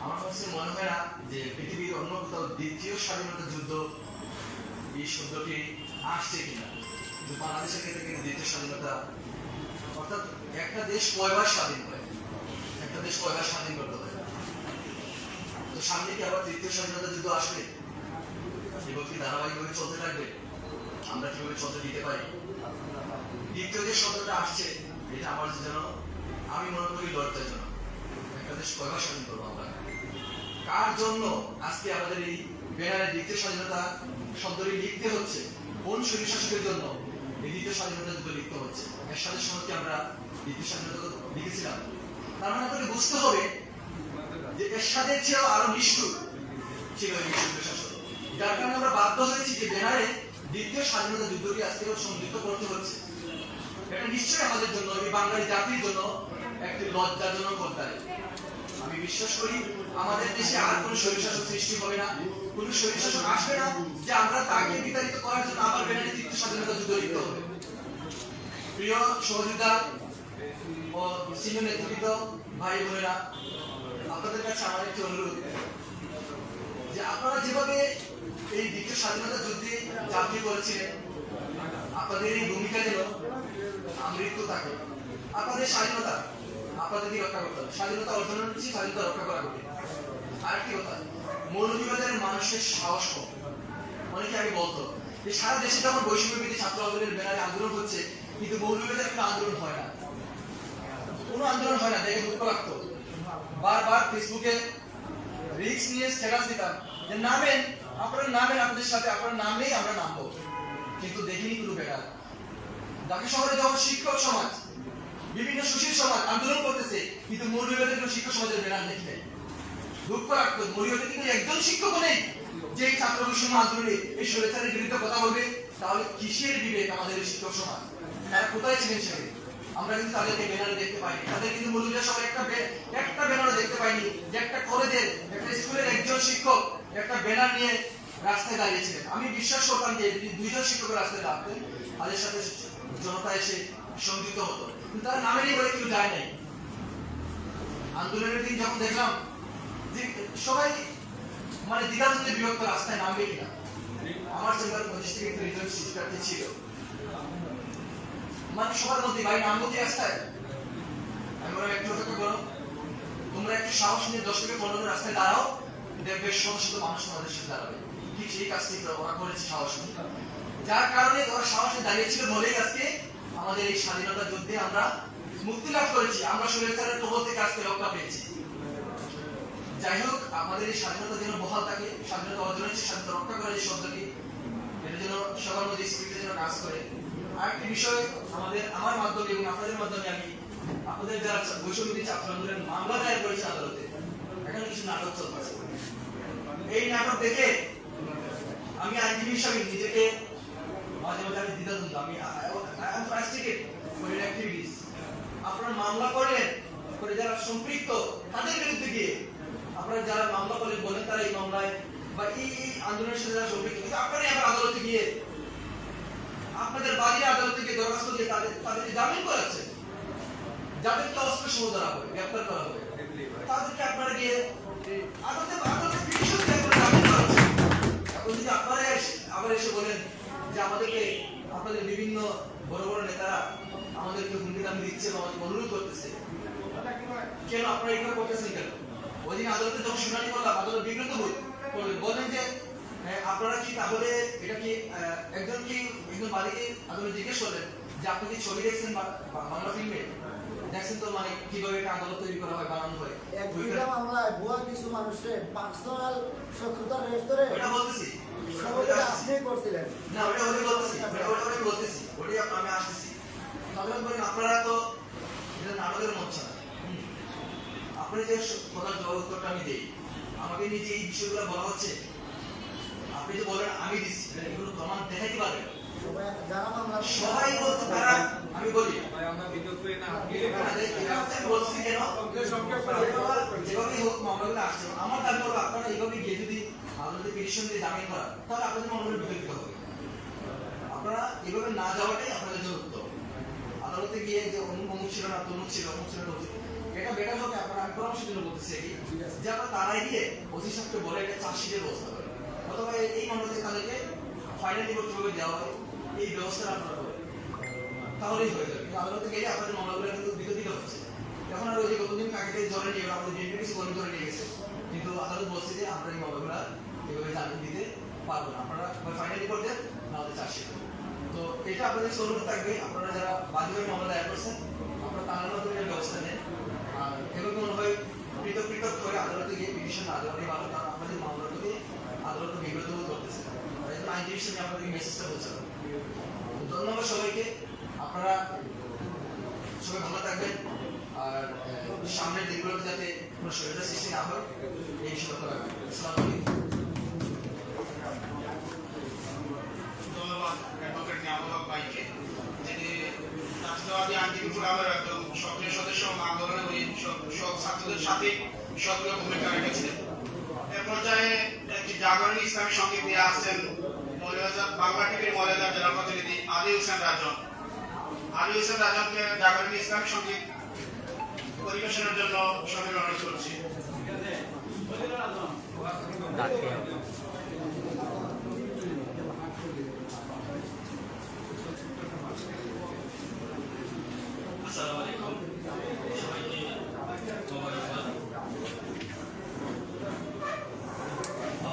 আমার কাছে মনে হয় না যে পৃথিবীর অন্য কোথাও দ্বিতীয় স্বাধীনতা যুদ্ধ এই শব্দটি আসছে কিনা, কিন্তু বাংলাদেশের ক্ষেত্রে কিন্তু দ্বিতীয় স্বাধীনতা, অর্থাৎ একটা দেশ কয়বার স্বাধীন হয়, একটা দেশ কয়বার স্বাধীন করতে হয়। তো সামনে কি আবার তৃতীয় স্বাধীনতা যুদ্ধ আসবে? এবং কি ধারাবাহিকভাবে চলতে থাকবে? আমরা কিভাবে চলতে দিতে পারি? দ্বিতীয় যে শব্দটা আসছে এটা আমার জন্য, আমি মনে করি লজ্জাজনক। একটা দেশ কয়বার স্বাধীন করবো আমরা? কার জন্য আজকে আমাদের এই ব্যানারে দ্বিতীয় স্বাধীনতা শব্দটি লিখতে হচ্ছে? কোন শরীর শাসকের জন্য এই দ্বিতীয় স্বাধীনতা যুদ্ধ লিখতে হচ্ছে? এর সাথে সময় কি আমরা দ্বিতীয় স্বাধীনতা লিখেছিলাম? তার মানে আপনাকে বুঝতে হবে যে এর সাথে চেয়েও আরো নিষ্ঠুর ছিল এই শরীর শাসক, যার কারণে আমরা বাধ্য হয়েছি যে ব্যানারে দ্বিতীয় স্বাধীনতা যুদ্ধটি আজকে সংযুক্ত করতে হচ্ছে। এটা নিশ্চয়ই আমাদের জন্য, এই বাঙালি জাতির জন্য একটি লজ্জাজনক অধ্যায়। আমি বিশ্বাস করি আমাদের দেশে আর কোন স্বৈরশাসক সৃষ্টি হবে না, কোন স্বৈরশাসক আসবে না যে আমরা তাকে বিতাড়িত করার জন্য আবার ব্যানারে তৃতীয় স্বাধীনতা যুদ্ধ লিখতে হবে। প্রিয় সহযোগিতা ও সিনিয়র নেতৃত্ব ভাই বোনেরা, আপনাদের কাছে আমার একটি অনুরোধ যে আপনারা যেভাবে এই দ্বিতীয় স্বাধীনতা যুদ্ধে ঝাঁপিয়ে পড়েছিলেন, আপনাদের এই ভূমিকা যেন আমৃত্যু থাকে। আপনাদের স্বাধীনতা আপনাদেরকে রক্ষা করতে হবে। স্বাধীনতা অর্জনের হচ্ছে স্বাধীনতা রক্ষা করা হবে। আরেকটি কথা, মৌলভীবাজারের মানুষের সাহস কম। অনেকে আগে বলতো যে সারা দেশে যখন বৈষম্য বিরোধী ছাত্র আন্দোলনের ব্যানারে আন্দোলন হচ্ছে, কিন্তু মৌলভীবাজারে কোনো আন্দোলন হয় না, কোনো আন্দোলন হয় না, দেখে দুঃখ লাগতো। বারবার ফেসবুকে রিস্ক নিয়ে স্ট্যাটাস দিতাম যে নামেন, আপনারা নামেন, আপনাদের সাথে আপনারা নামলেই আমরা নামবো, কিন্তু দেখিনি কোনো ব্যানার। ঢাকা শহরে যখন শিক্ষক সমাজ, বিভিন্ন সুশীল সমাজ আন্দোলন করতেছে, কিন্তু মৌলভীবাজারের কোনো শিক্ষক সমাজের ব্যানার দেখি নাই। দুঃখ লাগতো, মৌলভীবাজারে কিন্তু একজন শিক্ষক নেই যে এই ছাত্র বৈষম্য আন্দোলনে এই স্বৈরাচারের বিরুদ্ধে কথা বলবে। তাহলে কিসের বিবেক আমাদের এই শিক্ষক সমাজ? তারা কোথায় ছিলেন সেখানে? আমরা কিন্তু তাদেরকে ব্যানারে দেখতে পাইনি। তাদের কিন্তু মৌলভীবাজার শহরে একটা ব্যানারও দেখতে পাইনি যে একটা কলেজের, একটা স্কুলের একজন শিক্ষক একটা ব্যানার নিয়ে রাস্তায় দাঁড়িয়েছিলেন। আমি বিশ্বাস করতাম যে দুইজন শিক্ষকের রাস্তায় দাঁড়াতেন, তাদের সাথে জনতা এসে সংযুক্ত হতো, কিন্তু তারা নামেরই বলে কেউ যায় নাই। আন্দোলনের দিন যখন দেখলাম যে সবাই মানে দ্বিধাদ্বন্দ্বে বিভক্ত, রাস্তায় নামবে কিনা। আমার চেম্বার 25 থেকে 30 জন শিক্ষার্থী ছিল, মানে সবার মধ্যে ভাই নামবো কি রাস্তায়? আমি বললাম একটু অপেক্ষা করো, তোমরা একটু সাহস নিয়ে 10 থেকে 15 জন রাস্তায় দাঁড়াও, দেখবে শত শত মানুষ তোমাদের সাথে দাঁড়াবে। ঠিক সেই কাজটি ওরা করেছে সাহস নিয়ে, যার কারণে ওরা সাহসে দাঁড়িয়েছিল বলেই আজকে আমাদের এই স্বাধীনতা যুদ্ধে আমরা মুক্তি লাভ করেছি, আমরা স্বৈরাচারের কবল থেকে আজকে রক্ষা পেয়েছি। যাই হোক, আমাদের এই স্বাধীনতা যেন বহাল থাকে, স্বাধীনতা অর্জন হচ্ছে, স্বাধীনতা রক্ষা করার এই শব্দটি এটা যেন সবার মধ্যে স্পিরিটে যেন কাজ করে। আরেকটি বিষয় আমার মাধ্যমে এবং আপনাদের মাধ্যমে আমি আপনাদের যারা বৈষম্য বিরোধী ছাত্র আন্দোলনের মামলা দায়ের করেছে আদালতে, এখানে কিছু নাটক চলছে। এই নাটক দেখে আমি আইনজীবী হিসাবে নিজেকে মাঝে মাঝে আমি দ্বিধাদ্বন্দ্ব, আমি ফ্রাস্ট্রেটেড ফর অ্যাক্টিভিটিস। আপনারা মামলা করলেন করে যারা সম্পৃক্ত তাদের বিরুদ্ধে গিয়ে আপনারা যারা মামলা করলেন বলেন তারা এই মামলায় বা এই আন্দোলনের সাথে যারা সম্পৃক্ত, কিন্তু আপনারা আবার আদালতে গিয়ে আপনাদের বাড়ির আদালতে গিয়ে দরখাস্ত দিয়ে তাদেরকে জামিন করাচ্ছে, যাদেরকে অস্ত্র সহ ধরা হবে, গ্রেপ্তার করা হবে, তাদেরকে আপনারা গিয়ে আদালতে পিটিশন দিয়ে জামিন করাচ্ছে। এখন যদি আপনারা আবার এসে বলেন যে আমাদেরকে আপনাদের বিভিন্ন বড় বড় নেতারা আমাদেরকে হুমকি দামি দিচ্ছে বা আমাদেরকে অনুরোধ করতেছে, কেন আপনারা এইভাবে করতেছেন কেন? ওই দিন আদালতে যখন শুনানি করলাম, আদালত বিব্রত বলেন যে আপনারা কি তাহলে এটা কি একজন মালিকের আদালত জিজ্ঞেস করলেন যে আপনি কি ছবি দেখছেন বাংলা ফিল্মে দেখছেন, তো মানে কিভাবে একটা আদালত তৈরি করা হয়, বানানো হয়। মামলায় ভুয়া কিছু মানুষের পার্সোনাল শত্রুতার রেস্টুরে ওটা বলতেছি আপনি করছিলেন না, ওটা বলতেছি ওটাই আমি আসতেছি। সাধারণ বলেন আপনারা তো এটা নাটকের মঞ্চ না, আপনি যে কথার জবাব উত্তরটা আমি দিই, আমাকে নিয়ে যে এই বিষয়গুলো বলা হচ্ছে, আপনি যে বলেন আমি দিচ্ছি, এগুলো প্রমাণ দেখাইতে পারবেন সবাই বলতে তারা, আমি বলি যেভাবে হোক মামলাগুলো আসছে, আমার দাবি হলো আপনারা এইভাবে গিয়ে যদি আদালতে পিটিশন দিয়ে জামিন করা, তাহলে আপনাদের মামলাগুলো বিতর্কিত হবে। আপনারা এভাবে না যাওয়াটাই আপনাদের জন্য উত্তম। আদালতে গিয়ে যে অমুক ছিল না, তমুক ছিল, অমুক ছিল, তমুক ছিল, এটা বেটার হবে। আপনারা আমি পরামর্শের জন্য বলতেছি যে আপনারা তারাই গিয়ে ওসি সাহেবকে বলে এটা চার্জশিটের ব্যবস্থা করেন, অথবা এই মামলা থেকে তাদেরকে ফাইনাল রিপোর্ট কিভাবে দেওয়া হয় এই ব্যবস্থা আপনারা করেন, তাহলেই হয়ে যাবে। কিন্তু আদালতে গেলে আপনাদের মামলাগুলো কিন্তু বিতর্কিত হচ্ছে। এখন আর ওই যে কতদিন কাকে ধরে নিয়ে আমাদের ডিএনপিসি কর্মী ধরে নিয়ে গেছে, কিন্তু আদালত বলছে যে আমরা এই মামলাগুলো এভাবে জামিন দিতে পারবো না, আপনারা ফাইনাল রিপোর্ট দেন না হলে চার্জশিট। তো এটা আপনাদের সরল থাকবে। আপনারা যারা বাদী মামলা দায়ের করছেন আপনারা তাদের মাধ্যমে ব্যবস্থা নেন। আর এভাবে মনে হয় পৃথক পৃথক করে আদালতে গিয়ে পিটিশন না দেওয়ারই ভালো, কারণ আপনাদের মামলার প্রতি আদালত বিব্রত করতেছে। আইনজীবী হিসেবে আপনাদের মেসেজটা পৌঁছানো। ধন্যবাদ সবাইকে। আপনারা সবাই ভালো থাকবেন, আর সামনের দিনগুলোতে যাতে কোনো শরীরের সৃষ্টি না হয় এই সতর্ক রাখবেন। আসসালামু আলাইকুম। ধন্যবাদ অ্যাডভোকেট নিয়ামুল হক ভাইকে, যিনি জাতীয়তাবাদী আইনজীবী ফোরামের একজন সক্রিয় সদস্য এবং আন্দোলনে উনি সব ছাত্রদের সাথে সক্রিয় ভূমিকা রেখেছিলেন। এ পর্যায়ে একটি জাগরণ ইসলামী সঙ্গীত দিয়ে আসছেন বাংলা টিভির মৌলাদার জেলা প্রতিনিধি আলী হোসেন রাজন। আলী হোসেন রাজনকে জাগরণ ইসলামী সঙ্গীত পরিবেশনের জন্য সবাই অনুরোধ করছি। আসসালামু আলাইকুম, সবাইকে মোবারকবাদ।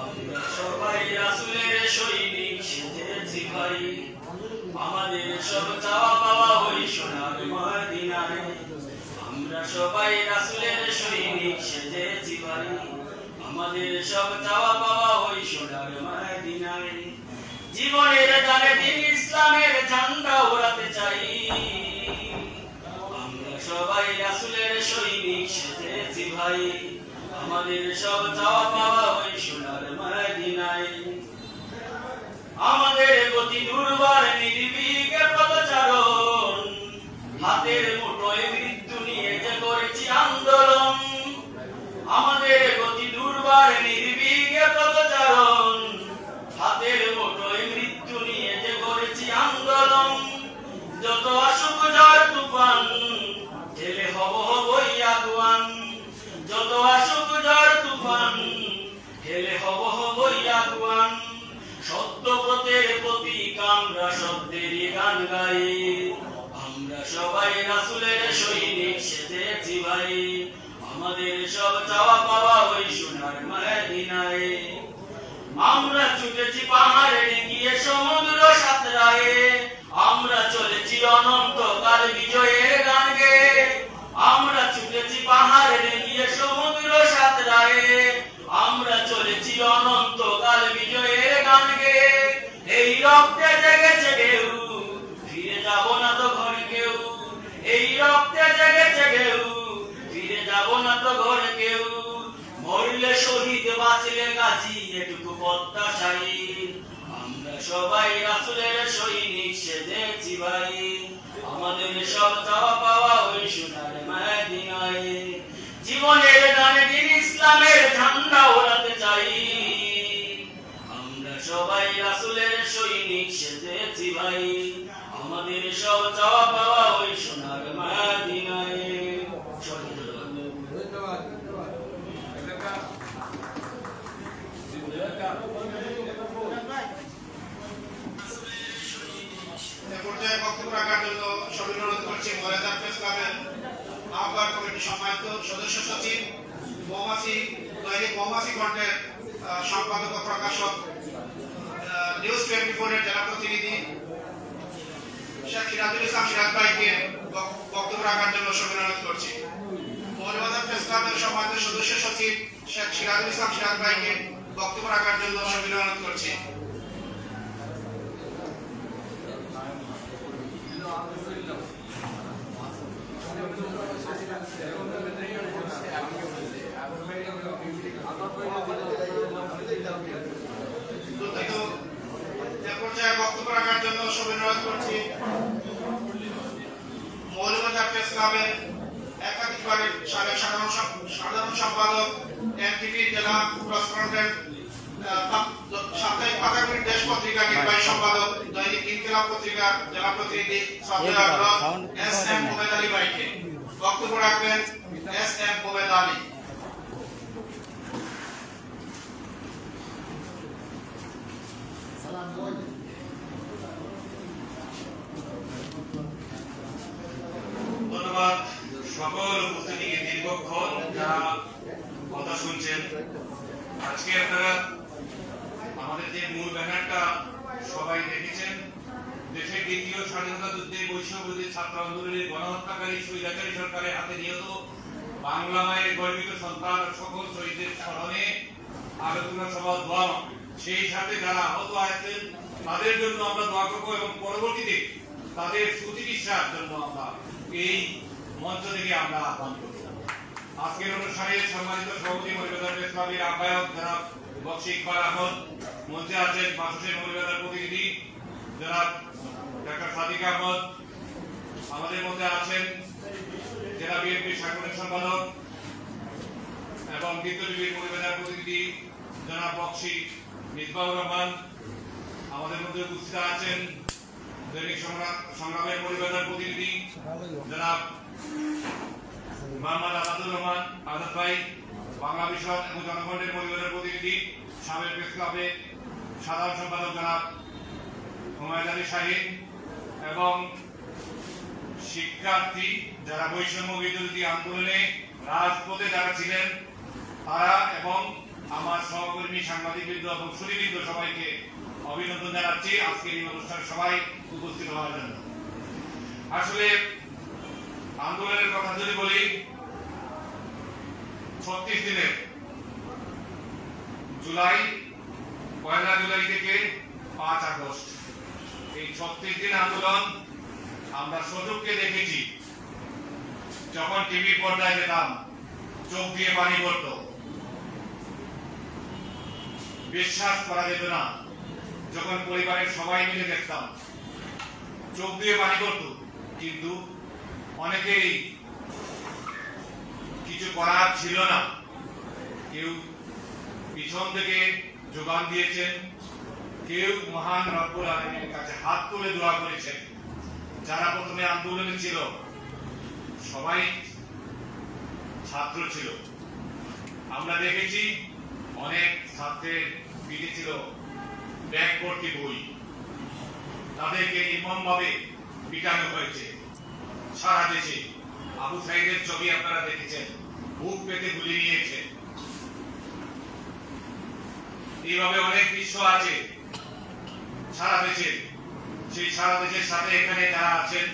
আমরা সবাই রাসূলের সৈনিক সেজেছি ভাই, আমাদের সব চাওয়া পাওয়া ওই সোনার মদিনায়। আমরা সবাই রাসূলের সৈনিক সেজেছি ভাই, আমাদের সব চাওয়া পাওয়া ওই সোনার মদিনায়। জীবনের দানে দিন ইসলামের ঝান্ডা ওড়াতে চাই, আমরা সবাই রাসূলের সৈনিক সেজেছি ভাই, আমাদের সব চাওয়া পাওয়া ওই সোনার মদিনায়। আমাদের গতি দুর্বার নির্ভীকে পদচারণ, হাতের মুঠোয় মৃত্যু নিয়ে যে করেছি আন্দোলন। আমাদের গতি দুর্বার নির্ভীকে পদচারণ, হাতের মুঠোয় মৃত্যু নিয়ে যে করেছি আন্দোলন। যত আসুক ঝড় তুফান ঠেলে হবই আগুয়ান, যত আসুক ঝড় তুফান ঠেলে হবই আগুয়ান। সত্য পথের প্রতীক আমরা শব্দেরই গান গাই, আমরা সবাই রাসূলের সৈনিক সেজেছি ভাই, আমাদের সব চাওয়া পাওয়া ওই সোনার মদিনায়। আমরা ছুটেছি পাহাড়ে গিয়ে সমুদ্র সাঁতরায়ে, আমরা চলেছি অনন্তকাল বিজয়ের গান গেয়ে। আমরা ছুটেছি পাহাড়ে গিয়ে সমুদ্র সাঁতরায়ে, আমরা চলেছি অনন্তকাল বিজয়ের গান গেয়ে। এই রক্তে জেগেছে ঢেউ, ফিরে যাব না তো ঘরে কেউ। এই রক্তে জেগেছে ঢেউ, ফিরে যাব না তো ঘরে কেউ। মরলে শহীদ বাঁচলে গাজী এটুকু প্রত্যাশাই, আমরা সবাই রাসূলের সৈনিক সেজেছি ভাই, আমাদের সব চাওয়া পাওয়া ওই সোনার মদিনায়। জীবনের দানে দিন ইসলামের ঝান্ডা ওড়াতে চাই, আমরা সবাই রাসূলের সৈনিক সেজেছি ভাই, আমাদের সব চাওয়া পাওয়া ওই সোনার মদিনায়। সবাইকে ধন্যবাদ। এ পর্যায়ে বক্তব্য রাখার জন্য সবাই অনুরোধ করছি মৌলাদার প্রেস ক্লাবের আহ্বায়ক কমিটির সম্মানিত সদস্য সচিব, দৈনিক মৌমাছি কণ্ঠের সম্পাদক ও প্রকাশক, নিউজ 24 এর জেলা প্রতিনিধি শেখ সিরাজুল ইসলাম সিরাজ ভাইকে বক্তব্য রাখার জন্য সবাই অনুরোধ করছি। মৌলবাজার প্রেস ক্লাবের সম্মানিত সদস্য সচিব শেখ সিরাজুল ইসলাম সিরাজ ভাইকে বক্তব্য রাখার জন্য সবাই অনুরোধ করছি। বক্তব্য রাখার জন্য সবাই অনুরোধ করছি মৌলবাজার প্রেস ক্লাবের একাধিকবারের সাবেক সাধারণ সম্পাদক, এনটিভি জেলা করসপন্ডেন্ট সাপ্তাহিক পাতাকুড়ি দেশ পত্রিকা নির্বাহী সম্পাদক, দৈনিক ইনকিলাব পত্রিকার জেলা প্রতিনিধি এস এম ওবেদ আলী ভাইকে। বক্তব্য রাখবেন এস এম ওবেদ আলী। ধন্যবাদ সকল উপস্থিতিকে, দীর্ঘক্ষণ যারা কথা শুনছেন। আজকে আপনারা আমাদের যে মূল ব্যানারটা সবাই দেখেছেন, দেশের দ্বিতীয় স্বাধীনতা যুদ্ধে বৈষম্যবিরোধী ছাত্র আন্দোলনের গণহত্যাকারী স্বৈরাচারী সরকারের হাতে নিহত বাংলা মায়ের গর্বিত সন্তান সকল শহীদদের স্মরণে আলোচনা সভা দোয়া, সেই সাথে যারা আহত আছেন তাদের জন্য আমরা দোয়া করবো এবং পরবর্তীতে তাদের সুচিকিৎসার জন্য আমরা এই মঞ্চ থেকে আমরা আহ্বান করব। আজকের অনুষ্ঠানে সম্মানিত সভাপতি মৌলভীবাজার প্রেস ক্লাবের আহ্বায়ক জনাব বক্সি ইকবাল আহমদ, মঞ্চে আছেন বাংলাদেশের মৌলভীবাজার প্রতিনিধি জনাব ডাক্তার সাদিক আহমদ, আমাদের মধ্যে আছেন জেলা বিএনপির সাংগঠনিক সম্পাদক এবং দ্বিতীয় মৌলভীবাজার প্রতিনিধি জনাব বক্সি মিসবাহুর রহমান, আমাদের মধ্যে উপস্থিত আছেন দৈনিক সংগ্রামের মৌলভীবাজার প্রতিনিধি জনাব মোহাম্মদ আসাদুর রহমান আজাদ ভাই, বাংলা বিষয় এবং জনগণের মৌলভীবাজার প্রতিনিধি সাবেক প্রেস ক্লাবের সাধারণ সম্পাদক জনাব হুমায়ুন আলী শাহীন, এবং শিক্ষার্থী যারা বৈষম্য বিরোধী আন্দোলনে রাজপথে যারা ছিলেন তারা, এবং আমার সহকর্মী সাংবাদিকবৃন্দ এবং সুধীবৃন্দ সবাইকে অভিনন্দন জানাচ্ছি আজকের এই অনুষ্ঠানে সবাই উপস্থিত হওয়ার জন্য। আসলে আন্দোলনের কথা যদি বলি, 36 দিনের জুলাই, 1 জুলাই থেকে 5 আগস্ট, এই 36 দিন আন্দোলন আমরা সুযোগকে দেখেছি। যখন টিভি পর্দায় যেতাম চোখ দিয়ে পানি পড়ত, বিশ্বাস করা যেত না। যখন পরিবারের সবাই মিলে দেখতাম চোখ দিয়ে পানি পড়ত, কিন্তু অনেকেই কিছু করার ছিল না। কেউ পিছন থেকে যোগান দিয়েছেন, কেউ মহান রব্বুল আলামিনের কাছে হাত তুলে দোয়া করেছেন। যারা প্রথমে আন্দোলনে ছিল সবাই ছাত্র ছিল। আমরা দেখেছি অনেক ছাত্রের পিঠে ছিল ব্যাগ ভর্তি বই, তাদেরকে নির্মমভাবে পিটানো হয়েছে সারা দেশে। আবু সাইদের ছবি আপনারা দেখেছেন, বুক পেতে গুলি নিয়েছে। এইভাবে অনেক দৃশ্য আছে সারা দেশে। সেই সারা দেশের সাথে এখানে যারা আছেন,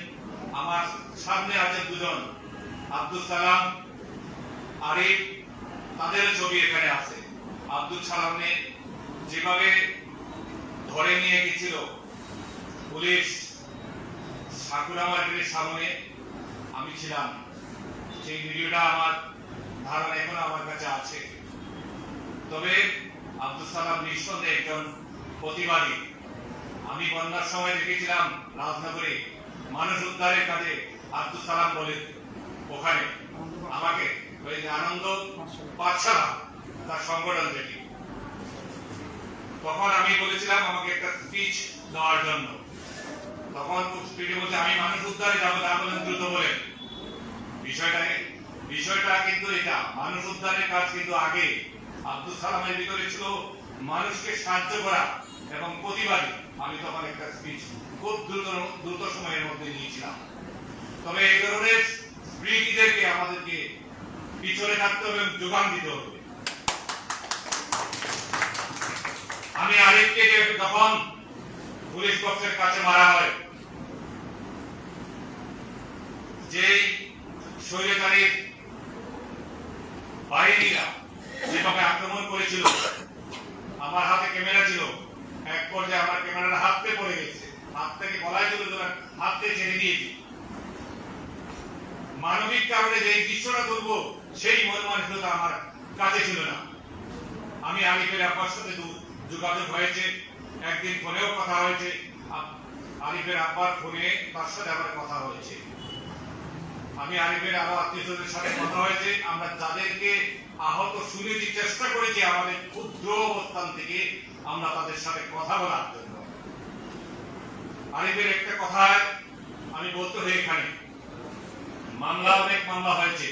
আমার সামনে আছেন দুজন, আব্দুল সালাম, আরিফ, তাদের ছবি এখানে আছে। আব্দুল সালামে যেভাবে ধরে নিয়ে গেছিল পুলিশ সাকুরা মার্কেটের সামনে, আমি ছিলাম। সেই ভিডিওটা আমার ধারণা এখন আমার কাছে আছে। তবে আব্দুল সালাম নিঃসন্দেহে একজন প্রতিবাদী। আমি বন্যার সময় দেখেছিলাম রাজনগরে মানুষ উদ্ধারের কাজে আব্দুল সালাম বলে ওখানে আমাকে ওই আনন্দ পাঠশালা তার সংগঠন থেকে, তখন আমি বলেছিলাম আমাকে একটা স্পিচ দেওয়ার জন্য। তখন স্পিচে বলছে আমি মানুষ উদ্ধারে যাবো, তা বলেন দ্রুত বলেন। বিষয়টা কিন্তু এটা, মানুষ উদ্ধারের কাজ কিন্তু আগে আব্দুল সালামের ভিতরে ছিল মানুষকে সাহায্য করা এবং প্রতিবাদী। আমি তখন একটা স্পিচ খুব দ্রুত সময়ের মধ্যে নিয়েছিলাম। তবে এই ধরনের স্পিরিটদেরকে আমাদেরকে পিছনে থাকতে হবে এবং যোগান দিতে হবে। আমি আরিফকে যখন পুলিশ বক্সের কাছে মারা হয়, যেই স্বৈরাচারীর বাহিনীরা যেভাবে আক্রমণ করেছিল, আমার হাতে ক্যামেরা ছিল, এক পর্যায়ে আমার ক্যামেরাটা হাতে পড়ে গেছে, হাত থেকে গলায় চলে যাওয়ার হাতে ছেড়ে দিয়েছি। মানবিক কারণে যে দৃশ্যটা করবো সেই মন মানসিকতা আমার কাছে ছিল না। আমি আরিফের আব্বার সাথে যোগাযোগ হয়েছে, একদিন ফোনেও কথা হয়েছে, আরিফের আব্বার ফোনে তার সাথে আবার কথা হয়েছে। আমি আরিফের আরো আত্মীয়দের সাথে কথা হয়েছে। আমরা যাদেরকে আহত শুনেছি, চেষ্টা করেছি আমাদের ক্ষুদ্র অবস্থান থেকে আমরা তাদের সাথে কথা বলার জন্য। আরিফের একটা কথায় আমি বলতে হই, এখানে অনেক মামলা হয়েছে।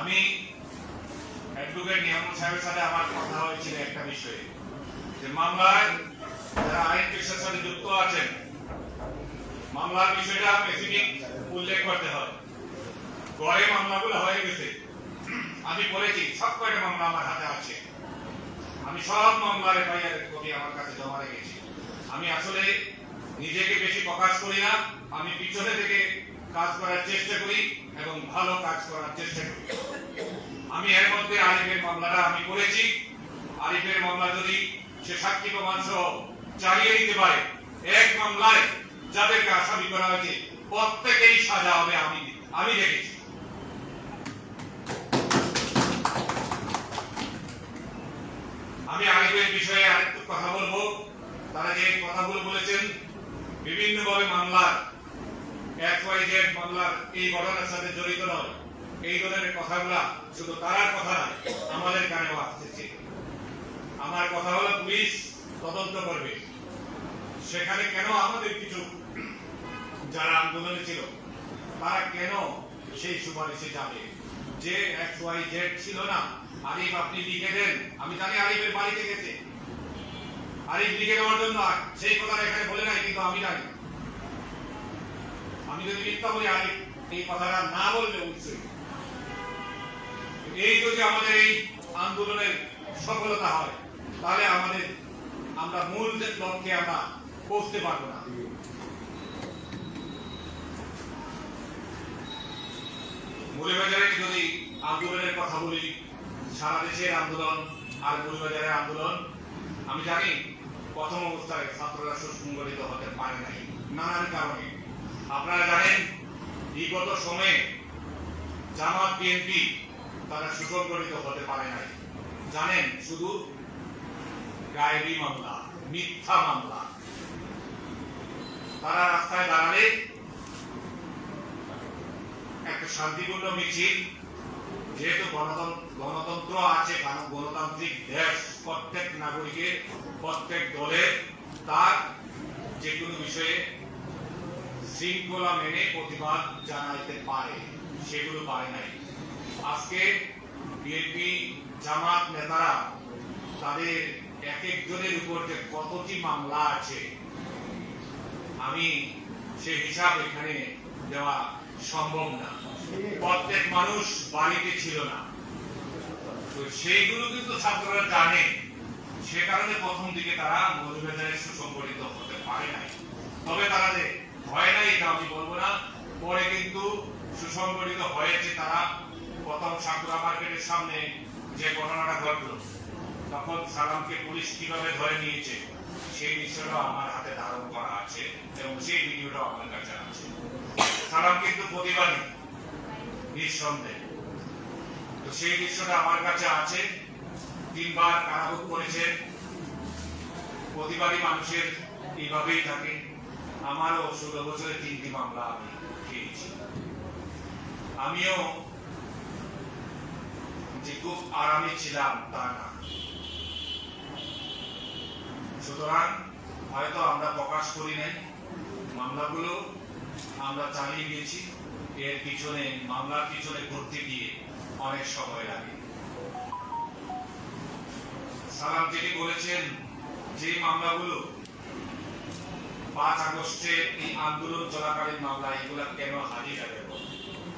আমি অ্যাডভোকেট নিয়ামত সাহেবের সাথে আমার কথা হয়েছিল একটা বিষয়ে, যে মামলায় যারা আইন পেশার সাথে যুক্ত আছেন, মামলার বিষয়টা স্পেসিফিক উল্লেখ করতে হয়। গড়ে মামলাগুলো হয়ে গেছে, আমি বলেছি সব কয়টা মামলা আমার হাতে আছে, আমি সব মামলার এফআইআর কপি আমার কাছে জমা রেখেছি। আমি আসলে নিজেকে বেশি প্রকাশ করি না, আমি পিছনে থেকে কাজ করার চেষ্টা করি এবং ভালো কাজ করার চেষ্টা করি। আমি এর মধ্যে আরিফের মামলাটা আমি করেছি। আরিফের মামলা যদি সে সাক্ষী প্রমাণ সহ চালিয়ে দিতে পারে, এক মামলায় যাদেরকে আসামি করা হয়েছে প্রত্যেকেই সাজা হবে, আমি দেখেছি। আমি আরিফের বিষয়ে আরেকটু কথা বলবো। তারা যে কথাগুলো বলেছেন বিভিন্নভাবে মামলার XYZ মামলার এই ঘটনার সাথে জড়িত নয়, এই ধরনের কথাগুলা শুধু তারার কথা নয়, আমাদের কানেও আসতেছে। আমার কথা হলো পুলিশ তদন্ত করবে, সেখানে কেন আমাদের কিছু যারা আন্দোলনে ছিল তারা কেন সেই সুপারিশে যাবে? যে XYZ ছিল না, আরিফ আপনি লিখে দেন। আমি জানি আরিফের বাড়িতে গেছে, আরিফ লিখে দেওয়ার জন্য সেই কথাটা এখানে বলে নাই, কিন্তু আমি জানি। আমি যদি মিথ্যা বলি, আরিফ এই কথাটা না বললে উচিত। এই যদি আমাদের এই আন্দোলনের সফলতা হয়, তাহলে আমরা মূল লক্ষ্যে আমরা পৌঁছতে পারবো না। মৌলভীবাজারের যদি আন্দোলনের কথা বলি, সারা দেশের আন্দোলন আর মৌলভীবাজারের আন্দোলন, আমি জানি প্রথম অবস্থায় ছাত্ররা সুসংগঠিত হতে পারে নাই নানান কারণে। আপনারা জানেন বিগত সময়ে জামাত বিএনপি তারা সুসংগঠিত হতে পারে নাই। জানেন শুধু গায়েবী মামলা, মিথ্যা মামলা। তারা রাস্তায় দাঁড়ালে একটা শান্তিপূর্ণ মিছিল, যেহেতু গণতন্ত্র আছে, গণতান্ত্রিক দেশ, প্রত্যেক নাগরিকের প্রত্যেক দলে তার যে কোনো বিষয়ে শৃঙ্খলা মেনে প্রতিবাদ জানাইতে পারে, সেগুলো পারে নাই। আজকে বিএনপি জামাত নেতারা তাদের এক একজনের উপর যে কতটি মামলা আছে, আমি সে হিসাব এখানে দেওয়া সম্ভব না। প্রত্যেক মানুষ বাড়িতে ছিল না, তো সেইগুলো কিন্তু ছাত্ররা জানে। সে কারণে প্রথম দিকে তারা মৌলভীবাজারে সুসংগঠিত হতে পারে নাই। তবে তারা যে হয় নাই এটা আমি বলবো না, পরে কিন্তু সুসংগঠিত হয়েছে তারা। প্রথম সাকুরা মার্কেটের সামনে যে ঘটনাটা ঘটলো, তখন সালামকে পুলিশ কিভাবে ধরে নিয়েছে সেই দৃশ্যটা আমার হাতে ধারণ করা আছে এবং সেই ভিডিওটাও আমার কাছে আছে। সালাম কিন্তু প্রতিবাদী নিঃসন্দেহে, তো সেই দৃশ্যটা আমার কাছে আছে। 3 বার কারাভোগ করেছে। প্রতিবাদী মানুষের এইভাবেই থাকে। আমারও 16 বছরে 3টি মামলা আমি খেয়েছি। আমিও যে খুব আরামে ছিলাম তা না। সুতরাং হয়তো আমরা প্রকাশ করি নাই, মামলাগুলো আমরা চালিয়ে গিয়েছি। এর পিছনে, মামলার পিছনে ঘুরতে গিয়ে অনেক সময় লাগে। সালাম যেটি বলেছেন, যে মামলাগুলো 5 আগস্টে এই আন্দোলন চলাকালীন মামলা, এগুলা কেন হাজিরা দেব?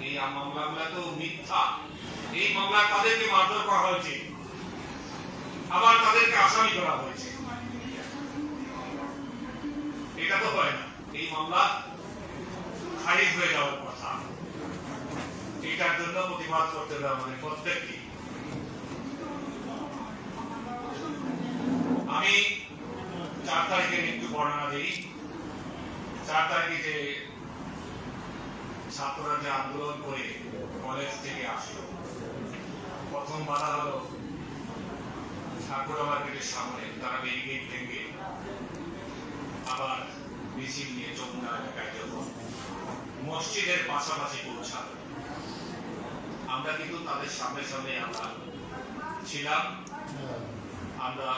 এই মামলাগুলা তো মিথ্যা। এই মামলা তাদেরকে মারধর করা হয়েছে, আবার তাদেরকে আসামি করা হয়েছে। এটা তো হয় না। এই মামলা খারিজ হয়ে যাওয়ার কথা। এটার জন্য প্রতিবাদ করতে হবে আমাদের প্রত্যেককে। আমি 4 তারিখের একটু বর্ণনা দিই। 4 তারিখে যে ছাত্ররা যে আন্দোলন করে কলেজ থেকে আসলো, প্রথম বাধা হলো সাকুরা মার্কেটের সামনে। তারা ব্যারিকেড ভেঙে আবার মিছিল নিয়ে যমুনা এলাকায় যখন মসজিদের পাশাপাশি পৌঁছাল, আমরা কিন্তু তাদের সামনে সামনে আমরা ছিলাম, আমরা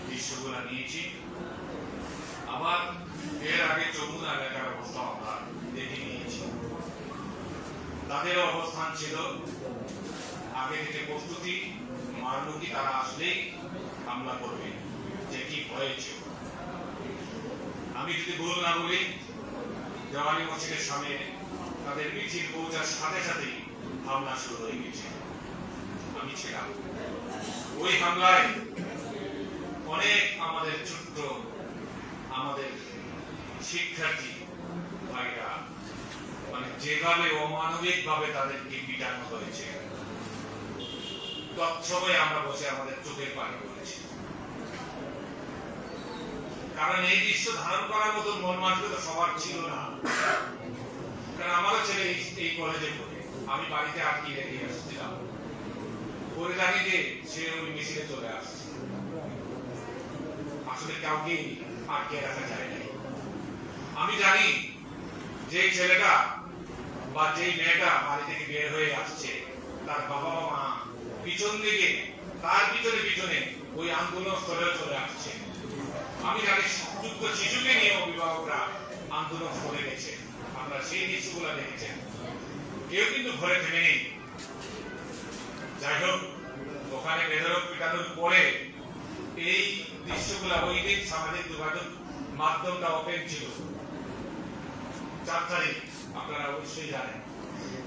দৃশ্যগুলো নিয়েছি। আবার এর আগে যমুনা এলাকার অবস্থা আমরা দেখে নিয়েছি। তাদের অবস্থান ছিল আগে থেকে প্রস্তুতি, মারমুখী তারা আসলেই হামলা করবে, যে কি হয়েছে। আমি যদি ভুল না বলি, জামালি মসজিদের সামনে তাদের মিছিল পৌঁছার সাথে সাথেই হামলা শুরু হয়ে গেছে। আমি ছিলাম ওই হামলায়। অনেক আমাদের ছোট্ট আমাদের শিক্ষার্থী ভাইরা মানে যেভাবে অমানবিক ভাবে তাদেরকে পিটানো হয়েছে, তৎসময় আমরা বসে আমাদের চোখের পানি পড়েছি। কারণ এই দৃশ্য ধারণ করার মতো মন মানসিকতা সবার ছিল না। কারণ আমারও ছেলে এই কলেজে পড়ে, আমি বাড়িতে আটকে রেখে আসছিলাম, পরে জানি যে সে ওই মিছিলে চলে আসছে। আসলে কাউকে আটকে রাখা যায় না। আমি জানি যে ছেলেটা বা যেই মেয়েটা বাড়ি থেকে বের হয়ে আসছে, তার বাবা মা পিছন দিকে তার পিছনে পিছনে ওই আন্দোলন স্থলে চলে আসছে। আমি জানি যুক্ত শিশুকে নিয়ে অভিভাবকরা আন্দোলন করে গেছে। আপনারা সেই দৃশ্যগুলো দেখেছেন। কেউ কিন্তু ঘরে থেমে নেই। যাই হোক, ওখানে বেদরক পিটানোর পরে এই দৃশ্যগুলো ওই দিন সামাজিক যোগাযোগ মাধ্যমটা ওপেন ছিল। 4 তারিখ আপনারা অবশ্যই জানেন।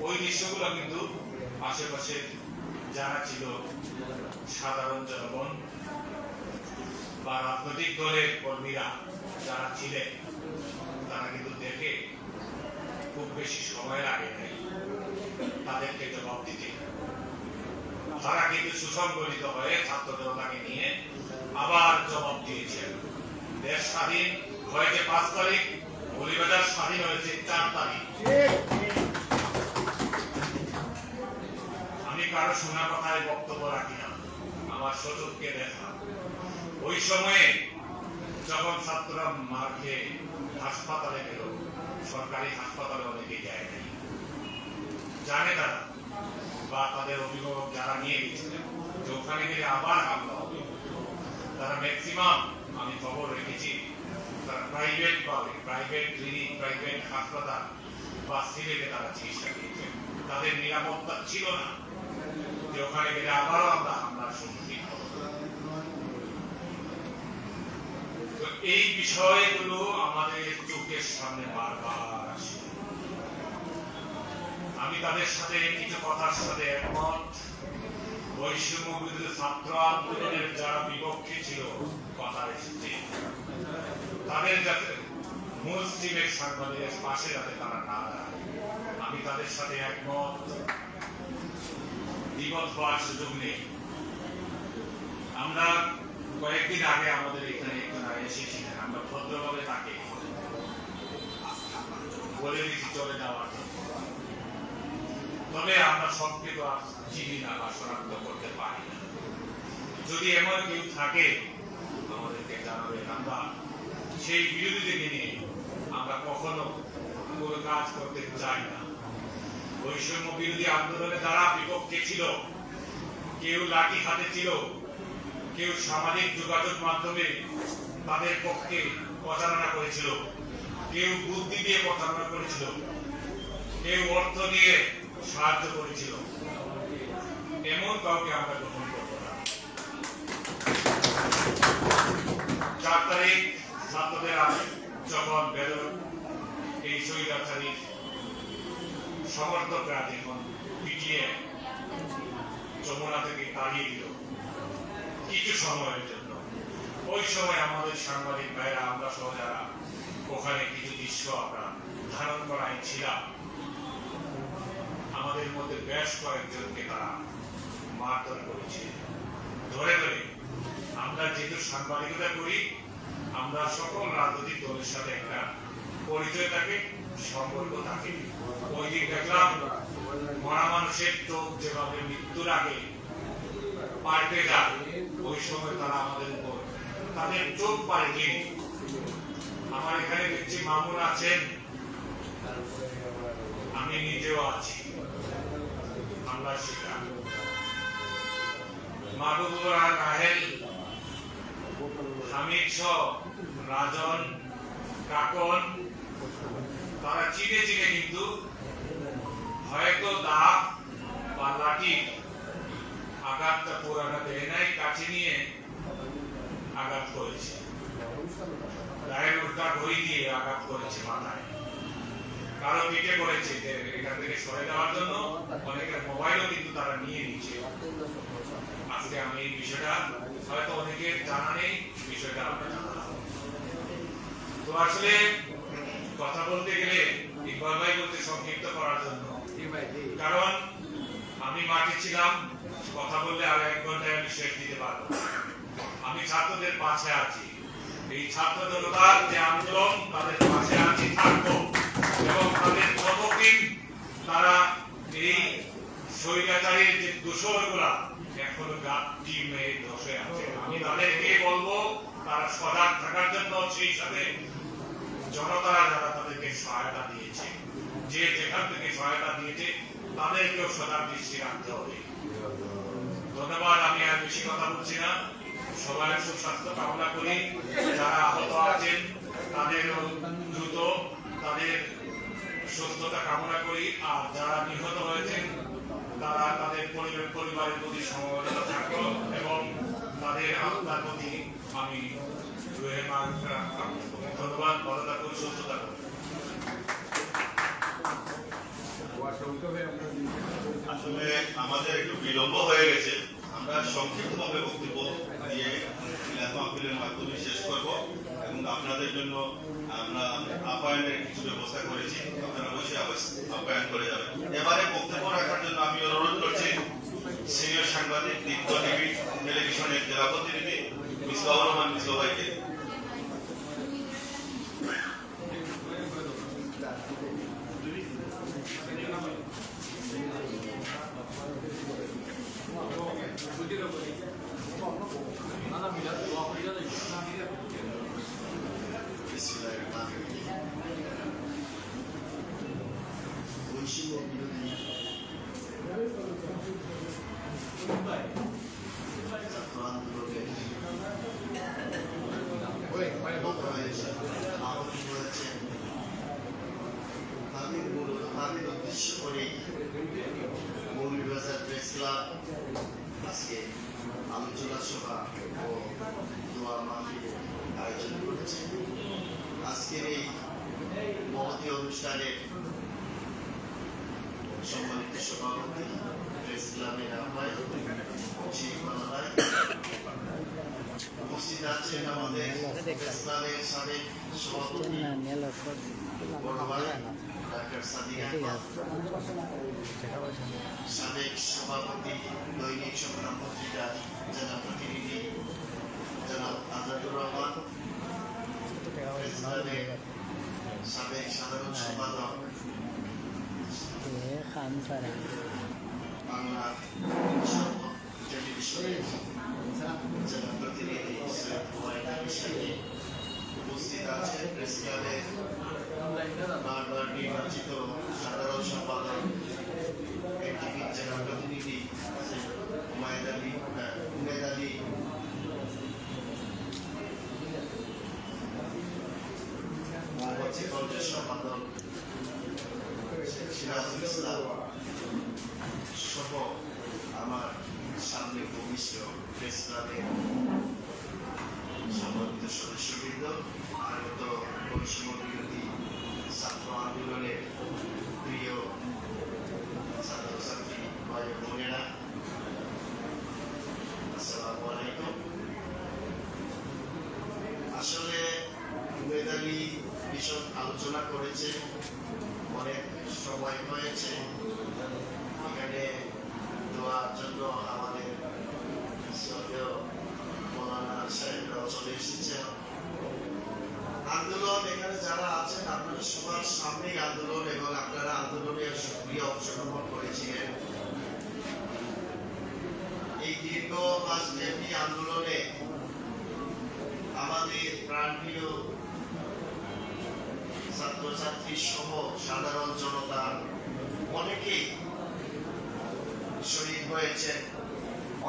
ওই দৃশ্যগুলো কিন্তু আশেপাশে যারা ছিল সাধারণ জনগণ বা রাজনৈতিক দলের কর্মীরা যারা ছিলেন, তারা কিন্তু দেখে খুব বেশি সময় লাগে নাই তাদেরকে জবাব দিতে। তারা কিন্তু সুসংগঠিত হয়ে ছাত্র জনতাকে নিয়ে আবার জবাব দিয়েছেন। দেশ স্বাধীন হয়েছে 5 তারিখ, মৌলভীবাজার স্বাধীন হয়েছে 4 তারিখ। আমি কারো শোনা কথায় বক্তব্য রাখি না, আমার সচক্ষে দেখা। ওই সময়ে যখন ছাত্ররা মার খেয়ে হাসপাতালে গেল, সরকারি হাসপাতালে অনেকে যায় নাই, জানে তারা বা তাদের অভিভাবক যারা নিয়ে গেছিলেন যে ওখানে গেলে আবার হামলা হবে। তারা ম্যাক্সিমাম আমি খবর রেখেছি, তারা প্রাইভেট ক্লিনিক, প্রাইভেট হাসপাতাল বা সিলেটে তারা চিকিৎসা দিয়েছেন। তাদের নিরাপত্তা ছিল না যে ওখানে গেলে আবারও আমরা হামলার সম্মুখীন হব। তো এই বিষয়গুলো আমাদের চোখের সামনে বারবার আসে। আমি তাদের সাথে কিছু কথার সাথে একমত। বৈষম্য বিরোধী ছাত্র আন্দোলনের যারা বিপক্ষে ছিল কথা এসেছে, তাদের যাতে মূল স্ট্রিমের সাংবাদিকের পাশে যাতে তারা না দাঁড়ায়, আমি তাদের সাথে একমত। দ্বিমত হওয়ার সুযোগ নেই। আমরা কয়েকদিন আগে আমাদের এখানে একজন এসেছিলেন, আমরা ভদ্রভাবে তাকে বলে দিচ্ছি চলে যাওয়ার জন্য। তবে আমরা সবকে তো আর চিনি না বা শনাক্ত করতে পারি না। যদি এমন কেউ থাকে আমাদেরকে জানাবেন। আমরা সেই বিরোধীদেরকে নিয়ে আমরা কখনো কোনো কাজ করতে চাই না। বৈষম্য বিরোধী আন্দোলনে যারা বিপক্ষে ছিল, কেউ লাঠি হাতে ছিল, কেউ সামাজিক যোগাযোগ মাধ্যমে তাদের পক্ষে প্রচারণা করেছিল, কেউ বুদ্ধি দিয়ে প্রচারণা করেছিল, কেউ অর্থ দিয়ে সাহায্য করেছিল, এমন কাউকে আমরা গ্রহণ করব না। 4 তারিখ ছাত্রদের যখন বেদরক এই স্বৈরাচারীর সমর্থকরা যখন পিটিয়ে যমুনা থেকে তাড়িয়ে দিল কিছু সময়ের জন্য, ওই সময় আমাদের সাংবাদিক ভাইরা, আমরা সহ যারা ওখানে কিছু দৃশ্য আমরা ধারণ করাই ছিলাম, আমাদের মধ্যে বেশ কয়েকজনকে তারা মারধর করেছে ধরে ধরে। আমরা যেহেতু সাংবাদিকতা করি, আমরা সকল রাজনৈতিক দলের সাথে একটা পরিচয় থাকে, সম্পর্ক থাকে। ওই দিন দেখলাম মরা মানুষের চোখ যেভাবে মৃত্যুর আগে পাল্টে যায়, ওই সময় তারা আমাদের উপর তাদের চোখ পাল্টে। আমার এখানে দেখছি মামুন আছেন, আমি নিজেও আছি। হামলার শিকার। মাহবুবুর রাহেল, হামিদ সহ রাজন, কাকন, তারা চিনে চিনে কিন্তু হয়তো দাঁত বা লাঠির আঘাতটা পুরাটা দেয় নাই, কাছে নিয়ে আঘাত করেছে, গায়ের উল্টা ঘড়ি দিয়ে আঘাত করেছে মাথায়, কারো পিঠে করেছে যে এখান থেকে সরে যাওয়ার জন্য, অনেকের মোবাইলও কিন্তু তারা নিয়ে নিচ্ছে। আজকে আমি এই বিষয়টা হয়তো অনেকের জানা নেই, বিষয়টা আমরা জানালাম। তো আসলে কথা বলতে গেলে ইকবাল ভাই বলতে সংক্ষিপ্ত করার জন্য, কারণ আমি মাঠে ছিলাম, কথা বললে আর 1 ঘন্টায় আমি শেষ দিতে পারবো। আমি ছাত্রদের পাশে আছি, এই ছাত্র জনতার যে আন্দোলন তাদের পাশে আছি, থাকবো, এবং তাদের যতদিন তারা এই স্বৈরাচারীর যে দোষরগুলা এখনো গাঁটটি মেরে ধসে আছে, আমি তাদেরকে বলবো তারা সজাগ থাকার জন্য, সেই সাথে জনতারা যারা তাদেরকে সহায়তা দিয়েছে, যে যেখান থেকে সহায়তা দিয়েছে তাদেরকেও সজাগ দৃষ্টি রাখতে হবে। ধন্যবাদ, আমি আর বেশি কথা বলছি না। সবাই সুস্বাস্থ্য কামনা করি, যারা আহত আছেন তাদেরও দ্রুত তাদের সুস্থতা কামনা করি, আর যারা নিহত হয়েছেন তারা তাদের পরিবারের প্রতি সমবেদনা থাকলো, এবং তাদের আত্মার প্রতি আমি ধন্যবাদ। ভালো থাকুন, সুস্থ থাকুন। আসলে আমাদের একটু বিলম্ব হয়ে গেছে, আমরা সংক্ষিপ্তভাবে বক্তব্য দিয়ে মিলাদ মাহফিলের মাধ্যমে শেষ করব, এবং আপনাদের জন্য আমরা আপ্যায়নের কিছু ব্যবস্থা করেছি, আপনারা অবশ্যই আপ্যায়ন করে যাবেন। এবারে বক্তব্য রাখার জন্য আমি অনুরোধ করছি সিনিয়র সাংবাদিক, দীপ্ত টিভি টেলিভিশনের জেলা প্রতিনিধি মিসবাহুর রহমান মিসবাহ ভাইকে। বৈষম্য বিরোধী ছাত্র আন্দোলনের আহত হয়েছেন, তাদের উদ্দেশ্য করে মৌলভীবাজার প্রেস ক্লাব আজকে আলোচনা সভা ও দোয়া মাহফিলের আয়োজন করেছে। আজকের এই মহতী অনুষ্ঠানের সম্মানিত সভাপতি, প্রেস ক্লাবের আহ্বায়ক উপস্থিত আছেন আমাদের প্রেস ক্লাবের সাবেক সভাপতি বড় ভাই ডাক্তার সাদিক আহমদ, সাবেক সভাপতি দৈনিক সংগ্রাম পত্রিকার জেলা প্রতিনিধি জনাব আজাদুর রহমান, প্রেস ক্লাবের সাবেক সাধারণ সম্পাদক বাংলা টেলিভিশনের জেলা প্রতিনিধি সৈয়দ হুমায়ুন আহমেদ সাহেব, উপস্থিত আছেন প্রেস ক্লাবের বারবার নির্বাচিত সাধারণ সম্পাদক এটিভির জেলা প্রতিনিধি হুমায়ুন আলী, মোহাম্মদ সিকন্দের সম্পাদক সিরাজুল ইসলাম সহ আমার সামনে ভূমিষ্ঠ প্রেস ক্লাবের সম্মানিত সদস্যবৃন্দ, আগত বৈষম্য বিরোধী ছাত্র আন্দোলনের প্রিয় ছাত্রছাত্রী ভাই বোনেরা, আসসালামু আলাইকুম। আসলে উমেদ আলী ভীষণ আলোচনা করেছে, অনেক সময় হয়েছে, এখানে দোয়ার জন্য আমাদের শ্রদ্ধেয় মৌলানা সাহেবরাও চলে এসেছে। আন্দোলন এখানে যারা আছেন আপনারা সবার সামনেই আন্দোলন, এবং আপনারা আন্দোলনে সক্রিয় অংশগ্রহণ করেছিলেন। এই দীর্ঘ মাসব্যাপী আন্দোলনে আমাদের প্রাণপ্রিয় ছাত্রছাত্রী সহ সাধারণ জনতার অনেকেই শহীদ হয়েছে,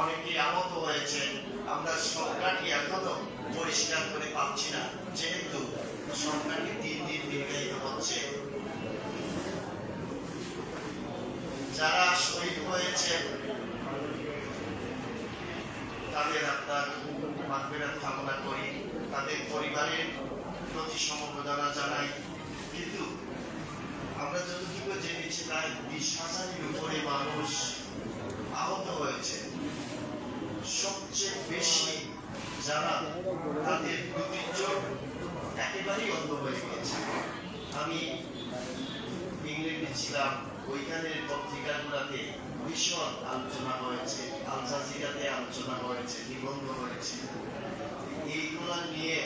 অনেকে আহত হয়েছে। আমরা সংখ্যাটি এখনো পরিষ্কার করে পাচ্ছি না, যেহেতু সংখ্যাটি দিন দিন দীর্ঘায়িত হচ্ছে। যারা শহীদ হয়েছে তাদের আত্মার মাগফিরাত কামনা করি, তাদের পরিবারের প্রতি সমবেদনা জানাই। কিন্তু আমরা যতটুকু জেনেছি প্রায় 20,000-এর উপরে মানুষ আহত হয়েছে। সবচেয়ে বেশি যারা তাদের দুটি চোখ একেবারেই অন্ধ হয়ে গেছে। আমি ইংল্যান্ডে ছিলাম, ওইখানের পত্রিকাগুলোতে ভীষণ আলোচনা হয়েছে, আল জাজিরাতে আলোচনা হয়েছে, নিবন্ধ হয়েছে। এইগুলা নিয়ে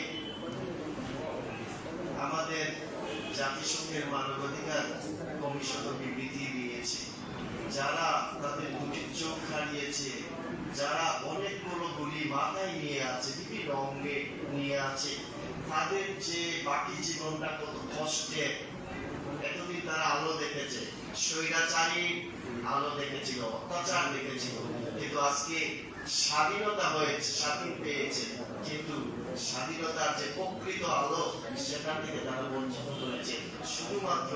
আমাদের জাতিসংঘের মানবাধিকার কমিশন বিবৃতি দিয়েছে। যারা তাদের দুটি চোখ হারিয়েছে, যারা অনেকগুলো গুলি মাথায় নিয়ে আছে, বিভিন্ন অঙ্গে নিয়ে আছে, তাদের যে বাকি জীবনটা কত কষ্টের। এতদিন তারা আলো দেখেছে, স্বৈরাচারীর আলো দেখেছিল, অত্যাচার দেখেছিল, কিন্তু আজকে স্বাধীনতা হয়েছে, স্বাধীন পেয়েছে, কিন্তু স্বাধীনতার যে প্রকৃত আলো সেটা থেকে তারা বঞ্চিত করেছে। শুধুমাত্র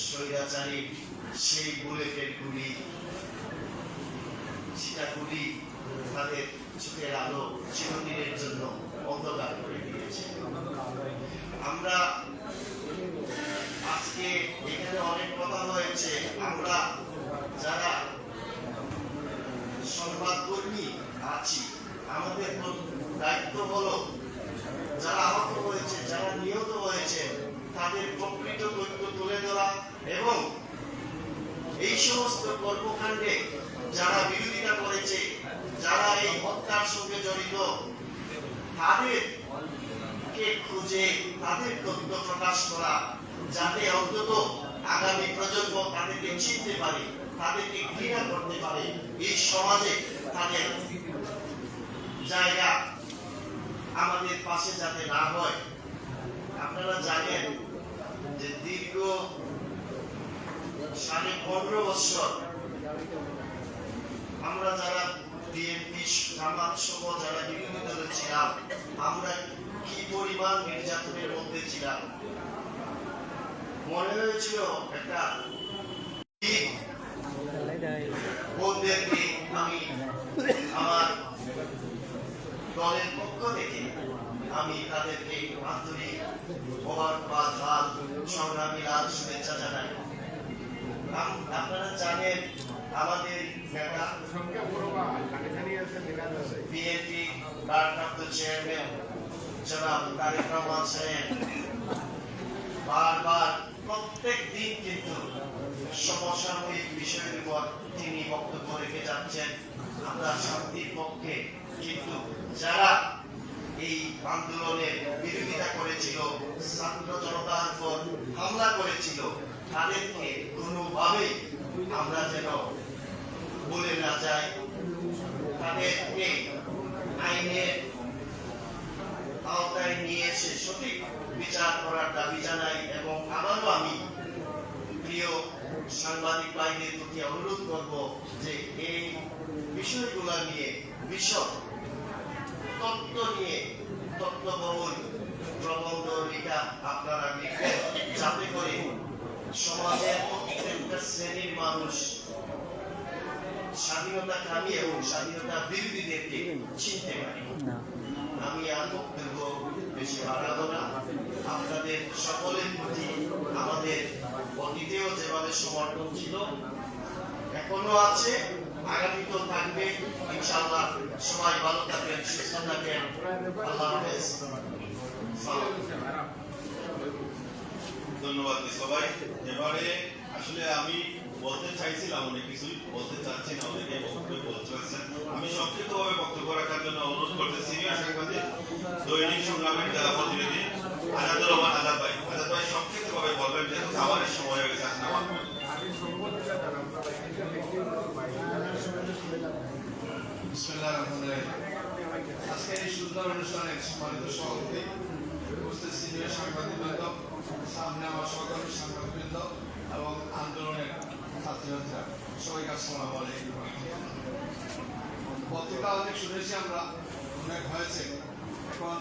স্বৈরাচারী সেই বুলেটের গুলি, সেটা গুলি তাদের চোখের আলো চিরদিনের জন্য অন্ধকার করে দিয়েছে। আমরা আজকে এখানে অনেক কথা হয়েছে, আমরা যারা সংবাদকর্মী আছি আমাদের দায়িত্ব হলো যারা আহত হয়েছে, যারা নিহত হয়েছে তাদের প্রকৃত তথ্য তুলে ধরা এবং এই সমস্ত কর্মকাণ্ডে যারা বিরোধিতা করেছে, যারা এই হত্যার সঙ্গে জড়িত, তাদেরকে খুঁজে তাদের তথ্য প্রকাশ করা, যাতে অন্তত আগামী প্রজন্ম তাদেরকে চিনতে পারে, তাদেরকে ঘৃণা করতে পারে, এই সমাজে তাদের জায়গা আমাদের পাশে যাতে না হয়। আপনারা জানেন যে দীর্ঘ 15.5 বছর আমরা যারা বিএনপি জামাত সহ যারা বিভিন্ন দলে ছিলাম, আমরা কি পরিমাণ নির্যাতনের মধ্যে ছিলাম। মনে হয়েছিল একটা বোনদেরকে আমি আমার দলের পক্ষ থেকে আমি তাদেরকে আন্তরিক মোবারকবাদ, সংগ্রামী লাল শুভেচ্ছা জানাই। আপনারা জানেন আমাদের নেতা বিএনপি ভারপ্রাপ্ত চেয়ারম্যান জনাব তারেক রহমান সাহেব বারবার প্রত্যেক দিন কিন্তু সমসাময়িক বিষয়ের উপর তিনি বক্তব্য রেখে যাচ্ছেন। আমরা শান্তির পক্ষে, কিন্তু যারা এই আন্দোলনের বিরোধিতা করেছিল, ছাত্র জনতার উপর হামলা করেছিল, তাদেরকে কোনোভাবে আমরা যেন বলে না যাই, তাদেরকে আইনের আওতায় নিয়ে এসে সঠিক বিচার করার দাবি জানাই। এবং আবারও আমি প্রিয় সাংবাদিক ভাইদের প্রতি অনুরোধ করব যে এই বিষয়গুলো নিয়ে বিশদ তথ্য নিয়ে তথ্যবহুল প্রবন্ধ লেখা আপনারা লিখবেন, যাতে করে সমাজের প্রত্যেকটা শ্রেণীর মানুষ স্বাধীনতা কামী এবং স্বাধীনতা বিরোধীদেরকে চিনতে পারে। আমি আর বক্তব্য বেশি বাড়াবো না। আপনাদের সকলের প্রতি আমাদের অতীতেও যেভাবে সমর্থন ছিল, এখনো আছে, আগামীতেও থাকবে ইনশাআল্লাহ। সবাই ভালো থাকবেন, সুস্থ থাকবেন। আল্লাহ হাফেজ। ধন্যবাদ সবাই। এবারে আসলে আমি বলতে চাইছিলাম অনেক কিছুই, বলতে চাচ্ছি না, অনেকে বক্তব্য বলতে চাচ্ছেন। আমি সংক্ষিপ্তভাবে বক্তব্য রাখার জন্য অনুরোধ করতে সিনিয়র সাংবাদিক দৈনিক সংগ্রামের জেলা প্রতিনিধি আজাদুর রহমান আজাদ ভাই। আজাদ ভাই সংক্ষিপ্তভাবে বলবেন, যেহেতু খাবারের সময় হয়ে গেছে। আজকের এই সুন্দর অনুষ্ঠানের সম্মানিত সভাপতি, উপস্থিত সিনিয়র সাংবাদিকবৃন্দ, সামনে আমার সহকর্মী সাংবাদিকবৃন্দ এবং আন্দোলনের ছাত্রছাত্রীরা সবাইকে আসসালামু আলাইকুম। পত্রিকা অনেক শুনেছি আমরা, অনেক হয়েছে, এখন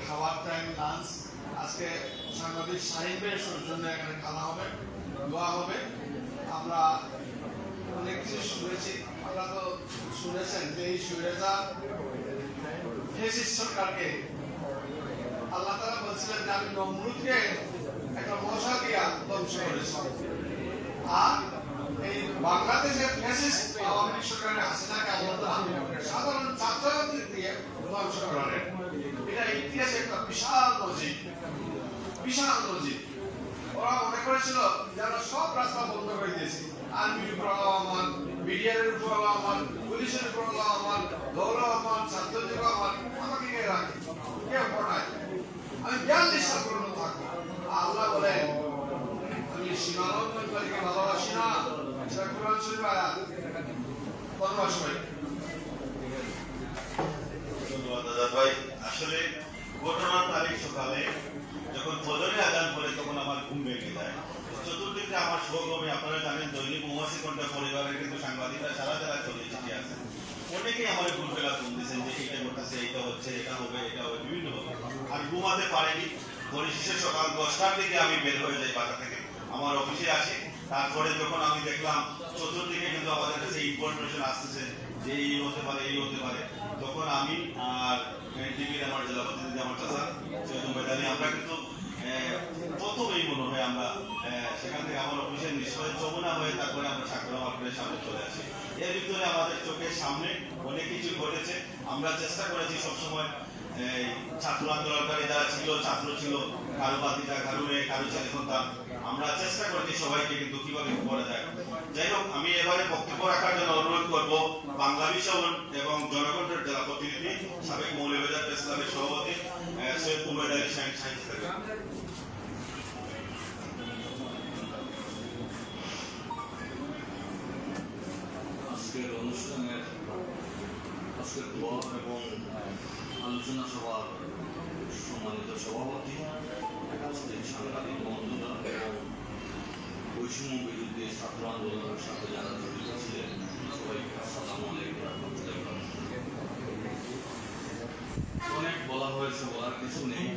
খাওয়ার টাইম লাঞ্চ। আজকে সাংবাদিক সাহিব ভাইয়ের জন্য এখানে খাওয়া হবে, দোয়া হবে। আমরা অনেক কিছু শুনেছি, আমরা তো শুনেছেন যে এই সুরেজার ফেসিস্ট সরকারকে আল্লাহ তাআলা বলছিলেন যে আমি নমরুদকে একটা মশা দিয়া ধ্বংস করেছি, আর এই বাংলাদেশের ফ্যাসিস্ট আওয়ামী লীগ সরকারের হাসিনাকে আল্লাহ তাআলা সাধারণ ছাত্রছাত্রী দিয়ে ধ্বংস করেন। এটা ইতিহাসে একটা বিশাল লজিক, বিশাল লজিক। ওরা মনে করেছিল যারা সব রাস্তা বন্ধ করে দিয়েছে, আর্মির উপর আহ্বান, বিডিআরের উপর আহ্বান, পুলিশের উপর আহ্বান, দৌড় আহ্বান, ছাত্রদের আহ্বান, আমাকে কে রাখে, কেউ পড়ায়, আমি 42 সাল পর্যন্ত থাকবো। আল্লাহ বলেন আমি সীমালঙ্ঘনকারীকে ভালোবাসি না, সেটা কোরআন শরীফ আয়াত। ধন্যবাদ সবাই। ধন্যবাদ দাদা ভাই। আসলে ঘটনার তারিখ সকালে যখন ফজরের আজান পড়ে তখন আমার ঘুম ভেঙে যায়। চতুর্দিকে আমার সহকর্মী, আপনারা জানেন দৈনিক মৌমাছি ঘন্টা পরিবারের কিন্তু সাংবাদিকরা সারা যারা চলে চিঠি আছে, অনেকেই আমার ভোরবেলা ফোন দিয়েছেন যে এইটা ঘটছে, এইটা হচ্ছে, এটা হবে, এটা হবে, বিভিন্ন হবে। আর ঘুমাতে পারেনি। পরিশেষে সকাল 10টার দিকে আমি বের হয়ে যাই বাসা থেকে, আমার অফিসে আসি। তারপরে যখন আমি দেখলাম চতুর্দিকে কিন্তু আমাদের কাছে ইনফরমেশন আসতেছে যে এই হতে পারে, এই হতে পারে, তখন আমি আর টিভির আমার জেলা প্রতিনিধি আমার চাচা সৈয়দ মেদানি, আমরা কিন্তু প্রথমেই মনে হয় আমরা সেখান থেকে আমার অফিসের নিশ্চয় যমুনা হয়ে তারপরে আমরা সাকরা মার্কেটের সামনে চলে আসি। এর ভিতরে আমাদের চোখের সামনে অনেক কিছু ঘটেছে। আমরা চেষ্টা করেছি সবসময় ছাত্র আন্দোলনকারী যারা ছিল, ছাত্র ছিল, কারো বাতিটা, কারো মেয়ে, কারো ছেলে সন্তান, আমরা চেষ্টা করেছি সবাইকে কিন্তু কিভাবে করা যায়। যাই হোক, আমি এবারে বক্তব্য রাখার জন্য অনুরোধ করব বাংলা বিষয় এবং জনগণের জেলা প্রতিনিধি, সাবেক মৌলভীবাজার প্রেস ক্লাবের সভাপতি সৈয়দ উমেদ আলী সাহেব। আজকের অনুষ্ঠানের আজকের দোয়া এবং আলোচনা সভার সম্মানিত সভাপতি, উপস্থিত সাংবাদিক বন্ধুরা এবং বৈষম্য বিরুদ্ধে ছাত্র আন্দোলনের সাথে যারা জড়িত ছিলেন, সবাইকে আসসালামু আলাইকুম রাহমাতুল্লাহি। অনেক বলা হয়েছে, বলার কিছু নেই।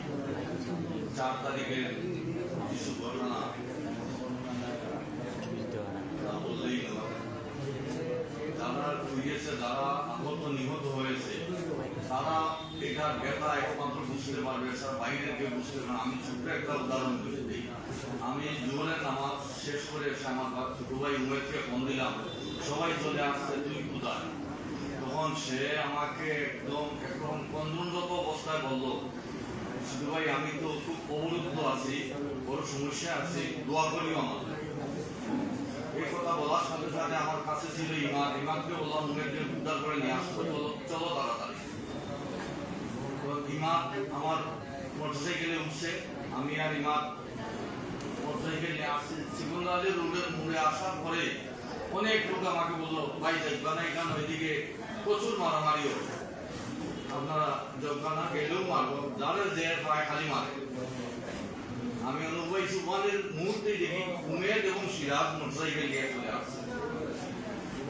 4 তারিখের কিছু ঘটনা তা বললেই নয়। যারা হয়েছে, যারা আহত নিহত হয়েছে, তারা এটার ব্যথা একমাত্র বুঝতে পারবে, স্যার বাইরের কেউ বুঝতে পারবে। আমি ছোট্ট একটা উদাহরণ বলে দিই। আমি জীবনের নামাজ শেষ করে এসে আমার ছোট ভাই উমেদকে ফোন দিলাম, সবাই চলে আসছে, তুই কোথায়? তখন সে আমাকে একদম কন্দনরত অবস্থায় বলল, ছোট ভাই আমি তো খুব অবরুদ্ধ আছি, বড় সমস্যা আছে, দোয়া করিও আমার। এই কথা বলার সাথে সাথে আমার কাছে ছিল ইমাদকে বললাম উমেদকে উদ্ধার করে নিয়ে আসতো, চলো তাড়াতাড়ি। ইমাদ আমার মোটরসাইকেলে উঠছে, আমি আর ইমাদ মোটরসাইকেল নিয়ে আসছি। সেকেন্ডারি রোডের মোড়ে আসার পরে অনেক লোক আমাকে বললো, ভাই জগবানা এখানে ওইদিকে প্রচুর মারামারি হচ্ছে, আপনারা জগবানা গেলেও মারবো, যাদের যে পায় খালি মারে। আমি অনুভব সুবানের মুহূর্তে দেখি উমেদ এবং সিরাজ মোটরসাইকেল নিয়ে চলে আসছে।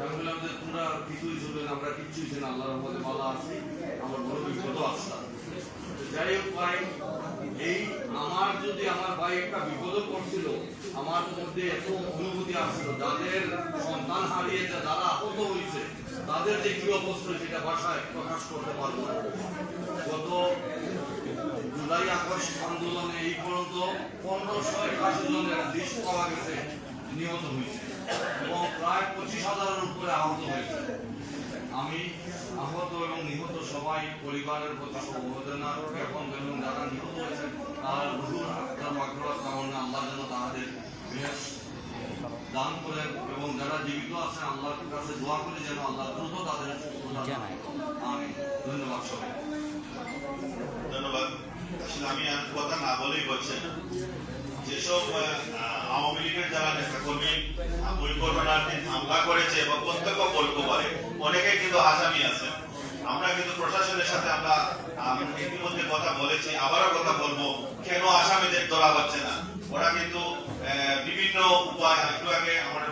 আমি বললাম যে তোমরা কিছুই চলবে না, আমরা কিচ্ছুই ছিল, আল্লাহর রহমতে ভালো আছি, আমার বড় বিপদ আসছে। যাই হোক ভাই, এই আমার যদি আমার ভাই একটা বিপদ করছিল, আমার মধ্যে এত অনুভূতি আসছিল, যাদের সন্তান হারিয়েছে, যারা আহত হয়েছে, তাদের যে কি অবস্থা সেটা ভাষায় প্রকাশ করতে পারবো না। গত জুলাই আগস্ট আন্দোলনে এই পর্যন্ত 1581 জনের লিস্ট পাওয়া গেছে নিহত হয়েছে এবং প্রায় 25,000-এর উপরে আহত হয়েছে। আমি আহত এবং নিহত সবাই পরিবারের প্রতি সমবেদনা জ্ঞাপন এবং যারা নিহত হয়েছেন তার রুহুর আত্মার মাগফিরাত কামনা, আল্লাহ যেন তাদের বেহেশত দান করেন এবং যারা জীবিত আছেন আল্লাহর কাছে দোয়া করি যেন আল্লাহ দ্রুত তাদের সুস্থতা দান করেন। আমিন। ধন্যবাদ সবাই। ধন্যবাদ। আসলে আমি আর কথা না বলেই বলছি, যেসব আওয়ামী লীগের যারা নেতাকর্মী ওই ঘটনার দিন হামলা করেছে বা প্রত্যক্ষ বলতে পারে, অনেকে কিন্তু আসামি আছে। আমরা কিন্তু প্রশাসনের সাথে আমরা ইতিমধ্যে কথা বলেছি, আবারও কথা বলবো, কেন আসামিদের ধরা হচ্ছে না। ওরা কিন্তু বিভিন্ন উপায়, একটু আগে আমার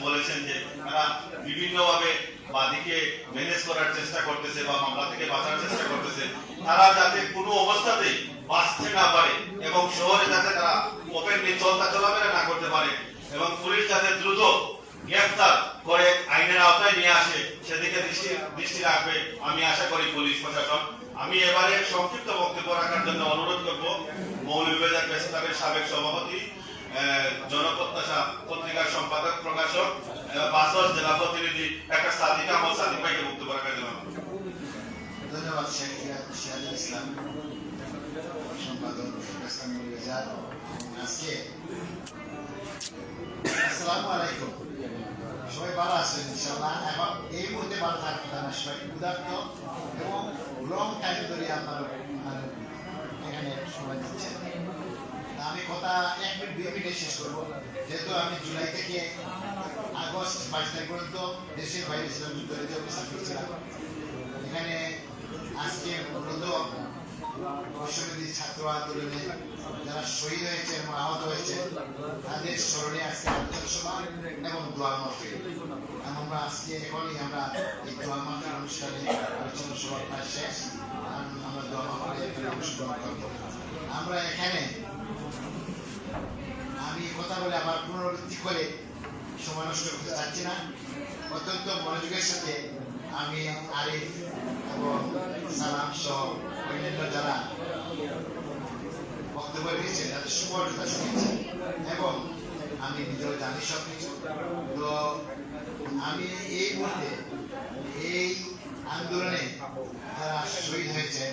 বলেছেন যে তারা বিভিন্নভাবে বাদীকে ম্যানেজ করার চেষ্টা করতেছে বা মামলা থেকে বাঁচার চেষ্টা করতেছে, তারা যাতে কোনো অবস্থাতেই বাঁচতে না পারে এবং শহরে যাতে তারা ওপেনলি চলাফেরা না করতে পারে এবং পুলিশ যাতে দ্রুত গ্রেফতার করে আইনের আওতায় নিয়ে আসে সেদিকে দৃষ্টি রাখবে আমি আশা করি পুলিশ প্রশাসন। আমি এবারে সংক্ষিপ্ত বক্তব্য রাখার জন্য অনুরোধ করব মৌলভীবাজার প্রেস ক্লাবের সাবেক সভাপতি, জনপ্রত্যাশা পত্রিকার সম্পাদক প্রকাশক, বাসস জেলা প্রতিনিধি ডাক্তার সাদিক আহমদ সাদিক ভাইকে বক্তব্য রাখার জন্য। ধন্যবাদ শেখ সিরাজুল ইসলাম, সম্পাদক মৌলভীবাজার। আজকে আসসালামু আলাইকুম, সবাই ভালো আছেন ইনশাআল্লাহ। এখন এই মুহূর্তে ভালো থাকতে না, সবাই ক্ষুধার্ত এবং লং টাইম ধরে আপনারা এখানে সময় দিচ্ছেন। আমি কথা 1 মিনিট 2 মিনিটে শেষ করবো, যেহেতু আমি জুলাই থেকে আগস্ট 22 তারিখ পর্যন্ত দেশের বাইরে ছিলাম, যুদ্ধনীতি অবস্থা করছিলাম। এখানে আজকে মূলত বৈষম্যবিরোধী ছাত্র আন্দোলনে যারা শহীদ হয়েছে এবং আহত হয়েছে তাদের স্মরণে আজকে আলোচনা সভা এবং দোয়া মাহফিল। আমরা আজকে এখনই আমরা এই দোয়া মাহফিল অনুষ্ঠানে আলোচনা সভা প্রায় শেষ, আমরা দোয়া মাহফিলে অংশগ্রহণ করবো। আমরা এখানে আমি কথা বলে আবার পুনরাবৃত্তি করে সময় নষ্ট করতে চাচ্ছি না। অত্যন্ত মনোযোগের সাথে আমি আরিফ এবং সালাম সহ অন্যান্য যারা বক্তব্য দিয়েছে তাদের সুবর্ণতা শুনেছি এবং আমি নিজেও জানি সবকিছু। তো আমি এই মুহূর্তে এই আন্দোলনে যারা শহীদ হয়েছে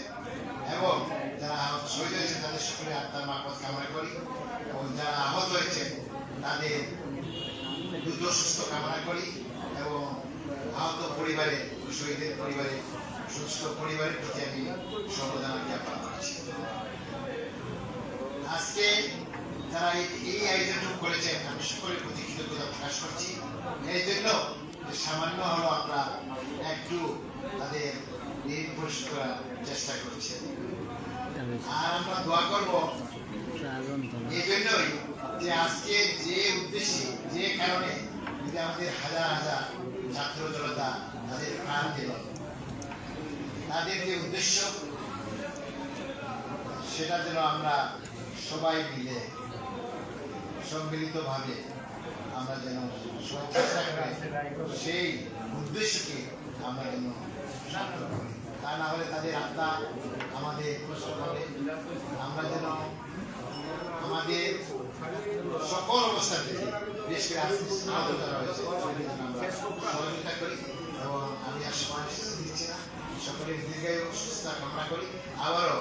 এবং যারা শহীদ হয়েছে তাদের সকলে আত্মার মারফত কামনা করি এবং যারা আহত হয়েছে তাদের দ্রুত সুস্থ কামনা করি এবং আহত পরিবারে, শহীদের পরিবারে, সুস্থ পরিবারের প্রতি আমি সমবেদনা জ্ঞাপন করছি। আজকে যারা এই আয়োজনটুকু করেছেন আমি সকলের প্রতি কৃতজ্ঞতা প্রকাশ করছি। এই জন্য সামান্য হলো আমরা একটু তাদের ঋণ পরিশোধ করার চেষ্টা করছি। আর আমরা দোয়া করব এই জন্যই যে আজকে যে উদ্দেশ্যে, যে কারণে যদি আমাদের হাজার হাজার ছাত্র জনতা তাদের প্রাণ দিল, তাদের যে উদ্দেশ্য সেটা যেন আমরা সবাই মিলে সম্মিলিতভাবে আমরা যেন সবাই চেষ্টা করি সেই উদ্দেশ্যকে আমরা যেন সার্থক করি। তা না হলে তাদের আত্মা আমাদের কষ্ট হবে। আমরা যেন আমাদের সকল অবস্থাতে বিশেষ করে আজকে যারা হয়েছে আমরা সহযোগিতা করি এবং আমি আর সময় দিচ্ছি না, সকলের দীর্ঘায়ু সুস্থতা কামনা করি। আবারও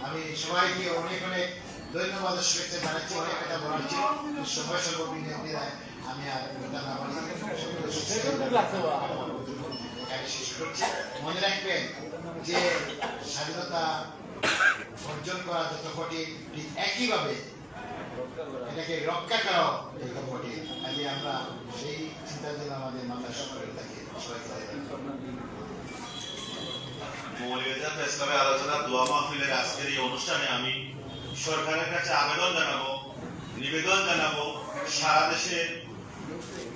আমি সবাইকে অনেক অনেক ধন্যবাদ শুভেচ্ছা জানাচ্ছি। অনেক কথা বলার ছিল, সবাই সর্ববিনয় আমি আর এখানে শেষ করছি। মনে রাখবেন যে স্বাধীনতা অর্জন করা যত কঠিন, ঠিক একইভাবে এটাকে রক্ষা করাও যত কঠিন। কাজে আমরা সেই চিন্তা যেন আমাদের মাথায় সকলে থাকে। মৌলভীবাজার প্রেস ক্লাবে আলোচনা দোয়া মাহফিলের আজকের এই অনুষ্ঠানে আমি সরকারের কাছে আবেদন জানাবো, নিবেদন জানাবো, সারা দেশে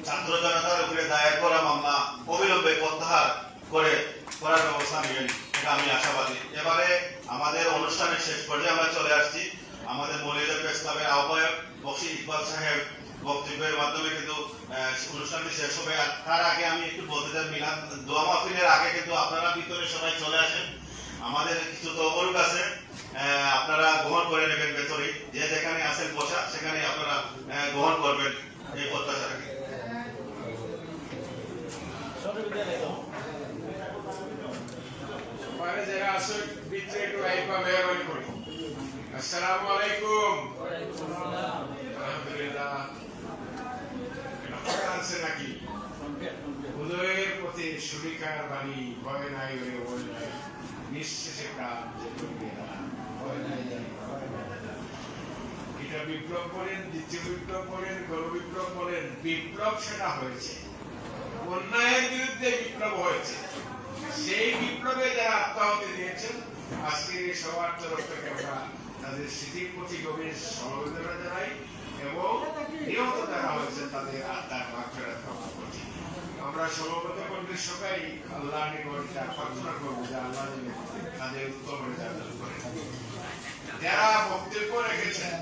ছাত্র জনতার উপরে দায়ের করা মামলা অবিলম্বে প্রত্যাহার করার ব্যবস্থা নেবেন, এটা আমি আশাবাদী। এবারে আমাদের অনুষ্ঠানের শেষ পর্যায়ে আমরা চলে আসছি। আমাদের মৌলভীবাজার প্রেস ক্লাবের আহ্বায়ক বক্সি ইকবাল সাহেব বক্তব্যের মাধ্যমে কিন্তু অনুষ্ঠানটি শেষ হবে। আর তার আগে আমি একটু বলতে চাই, মিলাদ দোয়া মাহফিলের আগে কিন্তু আপনারা ভিতরে সবাই চলে আসেন। আমাদের কিছু তহবিল আছে, আপনারা গ্রহণ করে নেবেন। ভেতরে যে যেখানে আছেন বসা সেখানে আপনারা গ্রহণ করবেন এই প্রত্যাশাকে। যারা আসেন ভিতরে একটু আইবা মেহরবানি করি। আসসালামু আলাইকুম। আলহামদুলিল্লাহ। এটা কথা আছে নাকি? উদয়ের প্রতি সুরিকার বাণী, ভয় নাই ওরে ভয় নাই, নিঃশেষে প্রাণ যে করবে না, ভয় নাই এটা বিপ্লব করেন, দ্বিতীয় বিপ্লব করেন, গণ বিপ্লব করেন। বিপ্লব সেটা হয়েছে, অন্যায়ের বিরুদ্ধে বিপ্লব হয়েছে। সেই বিপ্লবে যারা আত্মাহুতি দিয়েছেন আজকের এই সবার তরফ থেকে আমরা তাদের স্মৃতির প্রতি গভীর সমবেদনা জানাই এবং নিহত যারা হয়েছে তাদের আত্মার মাগফিরাত কামনা করছি। আমরা সর্বপ্রথম কর্মীর সবাই আল্লাহ নিকটে প্রার্থনা করবো যে আল্লাহ যেন তাদের উত্তম রেজাল্ট দান করেন। যারা বক্তব্য রেখেছেন,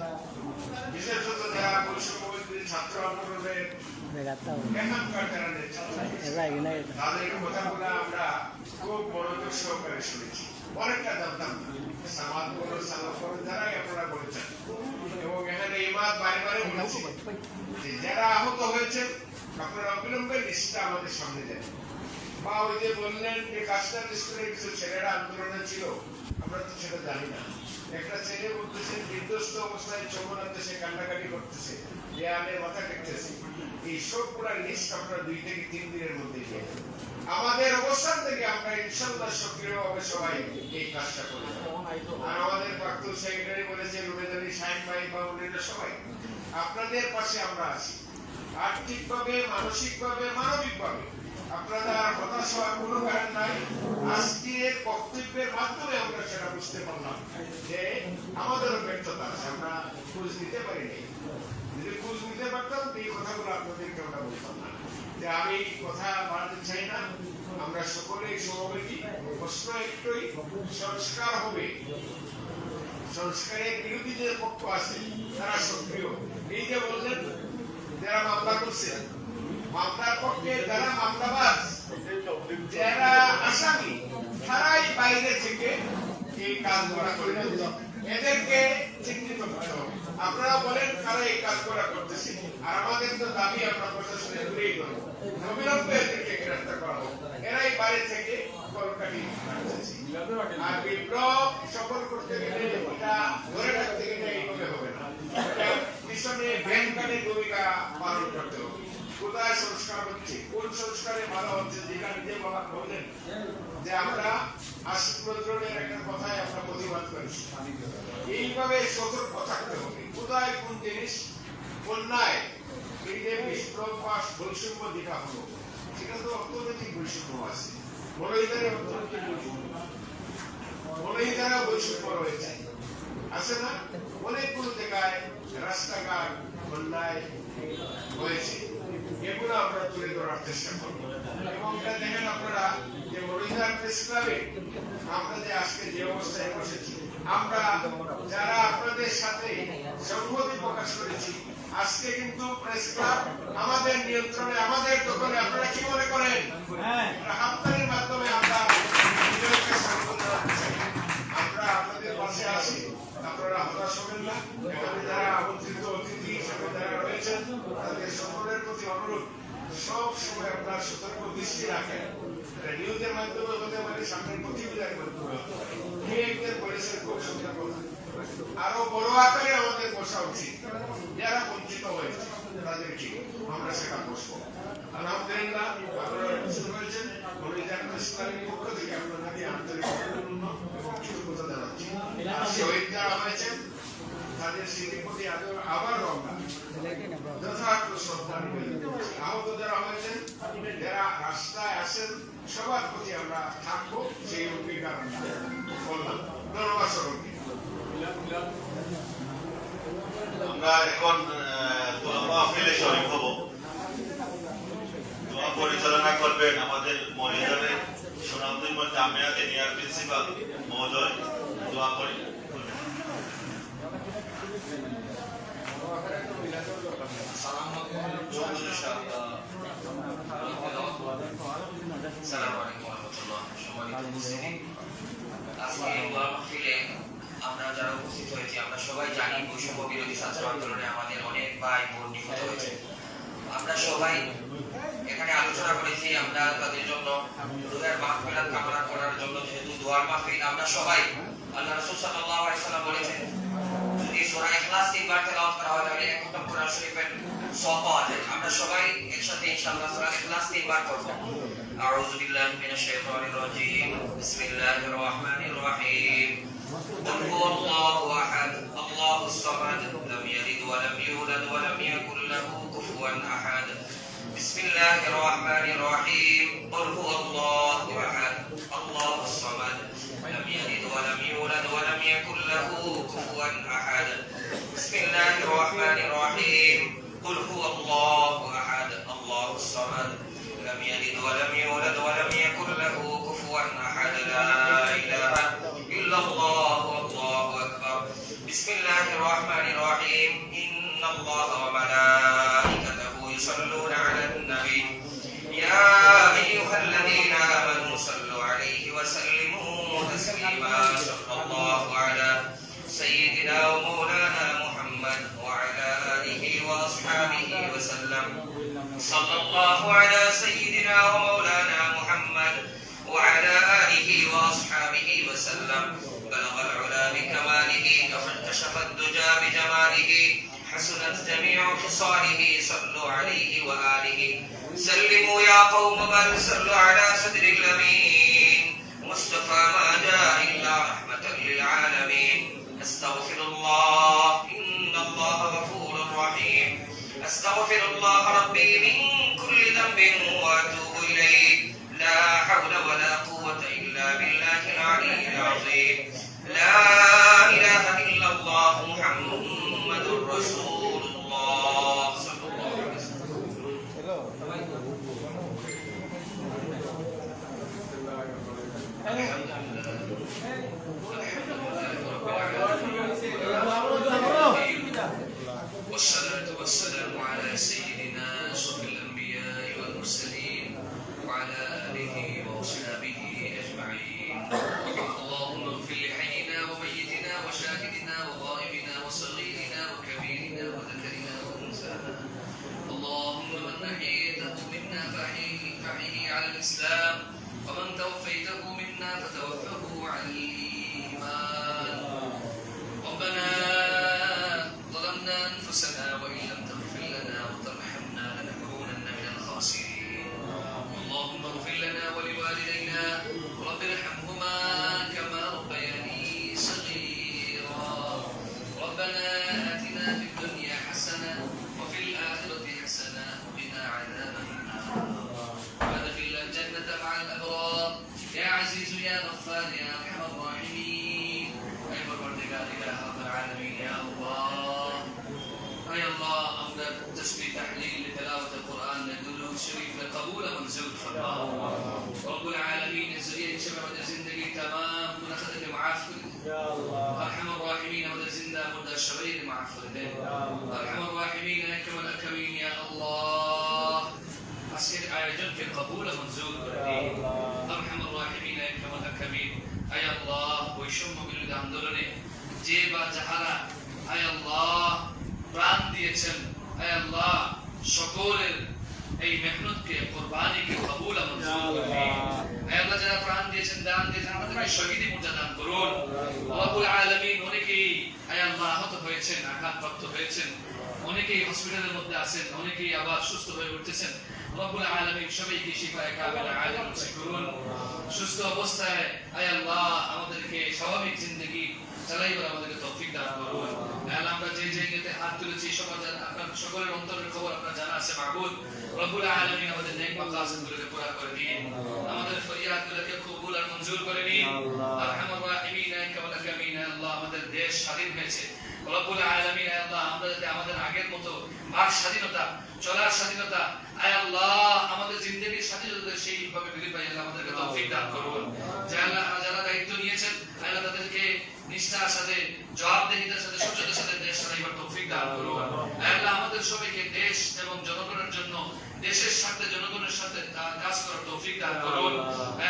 বিশেষত যারা বৈষম্যবিরোধী ছাত্র আন্দোলনের এখানকার যারা নেতৃত্ব, তাদের কথাগুলো আমরা খুব মনোযোগ সহকারে শুনেছি। অনেকটা জানতাম না, সামাদ বলো সালাম বলো যারাই আপনারা বলেছেন এবং এখানে ইমাদ বারে বারে বলেছে যে যারা আহত হয়েছেন আপনারা অবিলম্বে লিস্টটা আমাদের সামনে দেন। বা ওই যে বললেন যে কাজটা লিস্টে কিছু ছেলেরা আন্দোলনে ছিল, আমরা তো সেটা জানি না। একটা ছেলে বলতেছে বিধ্বস্ত অবস্থায় চৌমনাতে সে কান্নাকাটি করতেছে, দেয়ালে মাথা টেকতেছে। এই সবগুলা লিস্ট আপনারা 2 থেকে 3 দিনের মধ্যে দিয়ে আমাদের অবস্থান থেকে আমরা ইনশাআল্লাহ সক্রিয়ভাবে সবাই এই কাজটা করে যাব। আর আমাদের প্রাক্তন সেক্রেটারি বলেছে রুবেদারি সাহেব ভাই বা অন্যান্য সবাই আপনাদের পাশে আমরা আছি। আর্থিকভাবে, মানসিকভাবে, মানবিকভাবে আপনারা হতাশ হওয়ার কোনো কারণ নাই। আজকের বক্তব্যের মাধ্যমে আমরা সেটা বুঝতে পারলাম যে আমাদেরও ব্যর্থতা আছে, আমরা খোঁজ নিতে পারিনি। যদি খোঁজ নিতে পারতাম এই কথাগুলো আপনাদেরকে আমরা বলতাম না। যে আমি কথা বাড়াতে চাই না, আমরা সকলেই সহমতি। প্রশ্ন একটাই, সংস্কার হবে। সংস্কারের বিরোধী যে পক্ষ আছে তারা সক্রিয়। এই যে বললেন যারা মামলা করছে, মামলার পক্ষে যারা মামলাবাজ, যারা আসামি, তারাই বাইরে থেকে এই কাজ করা করে দিচ্ছে। এদেরকে চিহ্নিত করতে হবে। আপনারা বলেন তারা এই কাজ করা করতেছে, আর আমাদের তো দাবি আমরা প্রশাসনের দূরেই করবো, অবিলম্বে এদেরকে গ্রেফতার করা হোক। এরাই বাইরে থেকে কলকাঠি কাটতেছে। আর বিপ্লব সফল করতে গেলে এটা ধরে রাখতে গেলে এইভাবে হবে না, পিছনে ব্যাংকারের ভূমিকা পালন করতে হবে। কোথায় সংস্কার হচ্ছে, কোন সংস্কারে ভালো হচ্ছে, যেটা নিজে বললেন যে আমরা আশিক নজরুলের একটা কথায় আমরা প্রতিবাদ করেছি। এইভাবে সতর্ক থাকতে হবে কোথায় কোন জিনিস অন্যায়। এই যে বিপ্লব বা বৈষম্য যেটা হলো, সেটা তো অর্থনৈতিক বৈষম্য আছে, মনোহিতারে অর্থনৈতিক বৈষম্য, মনোহিতারা বৈষম্য রয়েছে, আছে না? অনেকগুলো জায়গায় রাস্তাঘাট অন্যায় হয়েছে, এগুলো আমরা তুলে ধরার চেষ্টা করবো। এবং এটা দেখেন আপনারা যে মনোহিতার প্রেস ক্লাবে আমরা যে আজকে যে অবস্থায় বসেছি, আমরা যারা আপনাদের সাথে সংহতি প্রকাশ করেছি, আজকে কিন্তু প্রেস ক্লাব আমাদের নিয়ন্ত্রণে, আমাদের দখলে। আপনারা কি মনে করেন? হাততালির মাধ্যমে আমরা আমরা আপনাদের পাশে আছি, আপনারা হতাশ হবেন না। এখানে যারা আমন্ত্রিত অতিথি হিসেবে যারা রয়েছেন, তাদের সকলের প্রতি অনুরোধ সব সময় আপনার সতর্ক দৃষ্টি রাখেন। নিউজের মাধ্যমে হতে পারে, সামনের প্রতিবেদনের মাধ্যমে হতে পারে। একদের পরিচয় খুব সুন্দর কথা, আরো বড় আকারে আমাদের বসা উচিত। যারা বঞ্চিত হয়েছে তাদেরকে আমরা সেটা বসবো। আলহামদুলিল্লাহ আপনারা শুরু হয়েছেন, ইসলামের পক্ষ থেকে আপনাদেরকে আন্তরিক এবং কৃতজ্ঞতা জানাচ্ছি। শহীদ যারা হয়েছেন তাদের স্মৃতির প্রতি আবারও আমরা যথার্থ শ্রদ্ধা নিবেদন করছি। আহত যারা হয়েছেন, যারা রাস্তায় আসেন, সবার প্রতি আমরা থাকবো, সেই অঙ্গীকার করলাম। ধন্যবাদ সকলকে। আমরা এখন দোয়া মাহফিলে শরীক হব। দোয়া পরিচালনা করবেন আমাদের মহিলাদের সোনামুদ্দিন জামিয়া সিনিয়র প্রিন্সিপাল মহোদয়। দোয়া করি। আমরা যারা উপস্থিত হয়েছি, আমরা সবাই জানি বৈষম্য বিরোধী ছাত্র আন্দোলনে আমাদের অনেক ভাই বোন নিহত হয়েছে। আমরা সবাই এখানে আলোচনা করেছি, আমরা তাদের জন্য রুহের মাগফিরাত কামনা করার জন্য, যেহেতু দোয়ার মাহফিল, আমরা সবাই আল্লাহ রাসূল সাল্লাল্লাহু আলাইহি ওয়াসাল্লাম বলেছেন যদি সূরা ইখলাস 3 বার তেলাওয়াত করা হয় তাহলে এক খতম কোরআন শরীফের সওয়াব পাওয়া যায়। আমরা সবাই একসাথে ইনশাআল্লাহ সূরা ইখলাস 3 বার করব। আউযু বিল্লাহি মিনাশ শাইতানির রাজীম। বিসমিল্লাহির রহমানির রহিম। قل هو الله احد الله الصمد لم يلد ولم يولد ولم يكن له كفوا احد بسم الله الرحمن الرحيم قل هو الله احد الله الصمد لم يلد ولم له كفوا أحد بسم الله الرحمن الرحيم قل هو الله أحد الله الصمد لم يلد ولم يولد ولم يكن له كفوا أحد لا إله إلا الله والله أكبر بسم الله الرحمن الرحيم إن الله وملائكته يصلون على النبي يا أيها الذين آمنوا صلوا عليه وسلموا تسليما صلى الله على سيدنا ومولانا محمد وعلى آله وأصحابه وسلم صلى الله على سيدنا ومولانا محمد وعلى آله وأصحابه وسلم بلغ العلا بكماله كشف الدجى بجماله حسنت جميع خصاله صلوا عليه وآله سلموا يا قوم بل صلوا على صدر الأمين مصطفى ما جاء إلا رحمة للعالمين أستغفر الله إن الله غفور رحيم أستغفر الله ربي من كل ذنب وأتوب إليه لا حول ولا قوة إلا بالله العلي العظيم لا إله إلا الله محمد رسول الله صلى الله عليه وسلم والصلاة والسلام على سيدنا أشرف الأنبياء والمرسلين وعلى آله وأصحابه أجمعين اللهم اغفر لحينا وميتنا وشاهدنا وغائبنا وصغيرنا وكبيرنا وذكرنا وأنثانا اللهم من أحييته منا فأحيه على الإسلام ومن توفيته منا فتوفه على الإيمان ربنا ظلمنا أنفسنا وإن لم تغفر لنا وترحمنا لنكونن من الخاسرين اللهم اغفر لنا ولوالدينا رب ارحمهما كما ربياني صغيرا ربنا آتنا في الدنيا حسنة وفي الآخرة حسنة وقنا عذاب النار وادخلنا الجنة مع الأبرار يا عزيز يا غفار يا أرحم الراحمين أي پروردگار إله رب العالمين يا الله أي الله أمدد تسبيح تحليل لتلاوة القرآن لدروس شريف لقبول منزول فرما رب العالمين الزرية شبه مدى زندگی تمام كنا خدك معاف يا الله أرحم الراحمين مدى زندة مدى الشبير معاف أرحم الراحمين أكرم الأكرمين يا الله أسئل آيات في قبول منزول أرحم الراحمين أكرم الأكرمين أي الله ويشم بالله আন্দোলনে যে বা যাহারা আয় আল্লাহ প্রাণ দিয়েছেন আয় আল্লাহ সকলের এই মেহনতকে কুরবানিকে কবুল মঞ্জুর করুন আয় আল্লাহ যারা প্রাণ দিয়েছেন দান দিয়েছেন আমাদেরকে শহীদি মর্যাদা দান করুন রব্বুল আলামিন অনেকেই আয় আল্লাহ আহত হয়েছেন আঘাতপ্রাপ্ত হয়েছেন অনেকেই হসপিটালের মধ্যে আছেন অনেকেই আবার সুস্থ হয়ে উঠতেছেন রব্বুল আলামিন সবাইকে শিফায়ে কামিলা আলামিন নসিব করুন সুস্থ অবস্থায় আয় আল্লাহ আমাদেরকে স্বাভাবিক জিন্দেগি চালাইবার আমাদেরকে তৌফিক দান করুন আল্লাহ আমরা যে জায়গাতে হাত তুলেছি আপনার সকলের অন্তরের খবর আপনার জানা আছে মাবুদ রব্বুল আলামিন আমাদের নেক মাকাসিদগুলোকে পুরা করে দিন আমাদের ফরিয়াদগুলোকে কবুল আর মঞ্জুর করে নিন আরহামুর রাহিমিন কামাল আকামিন আল্লাহ আমাদের দেশ স্বাধীন হয়েছে রব্বুল আলামিন আল্লাহ আমরা যাতে আমাদের আগের মতো বাক স্বাধীনতা চলার স্বাধীনতা আয় আল্লাহ আমাদের জিন্দেগির স্বাধীনতা সেইভাবে ফিরে পাই আল্লাহ আমাদেরকে তৌফিক দান করুন যারা দায়িত্ব নিয়েছেন আল্লাহ তাদেরকে নিষ্ঠার সাথে জবাবদিহিতার সাথে সচেতনতার সাথে দেশ চালাইবার তৌফিক দান করুন আল্লাহ আমাদের সবাইকে দেশ এবং জনগণের জন্য দেশের সাথে জনগণের সাথে কাজ করার তৌফিক দান করুন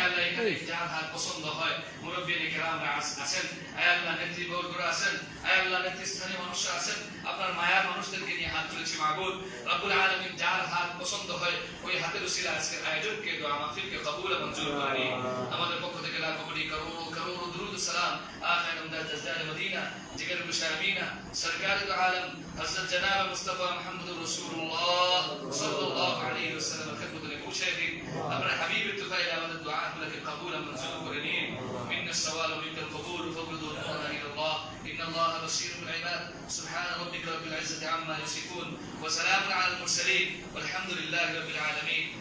আল্লাহ এখানে যার হাল পছন্দ হয় মুরব্বিয়ানে কেরামরা আছেন আল্লাহ নেতৃবর্গরা আছেন আল্লাহ নেতৃস্থানীয় মানুষরা আছেন আপনার মায়ার মানুষদেরকে নিয়ে হাত তুলেছি মাবুদ রব্বুল আলামিন যার হাত পছন্দ হয় ওই হাতের উসিলা আজকের আয়োজনকে দোয়া মাহফিলকে কবুল মঞ্জুর করে নিন আমাদের পক্ষ থেকে লাখ কোটি করোড় দুরুদ সালাম آخر من تزداد مدينة جگر المشامين سرکار دو عالم حضرت جناب مصطفى محمد رسول الله صلى الله عليه وسلم خدمة لكوشيدين أمر حبيب التفايل أمد الدعاء لك قبول منزل قرنين منا السوال ومنك القبول فقل دوننا إلى الله إن الله بصير بالعباد سبحان ربك رب العزة عما يصفون وسلام على المرسلين والحمد لله رب العالمين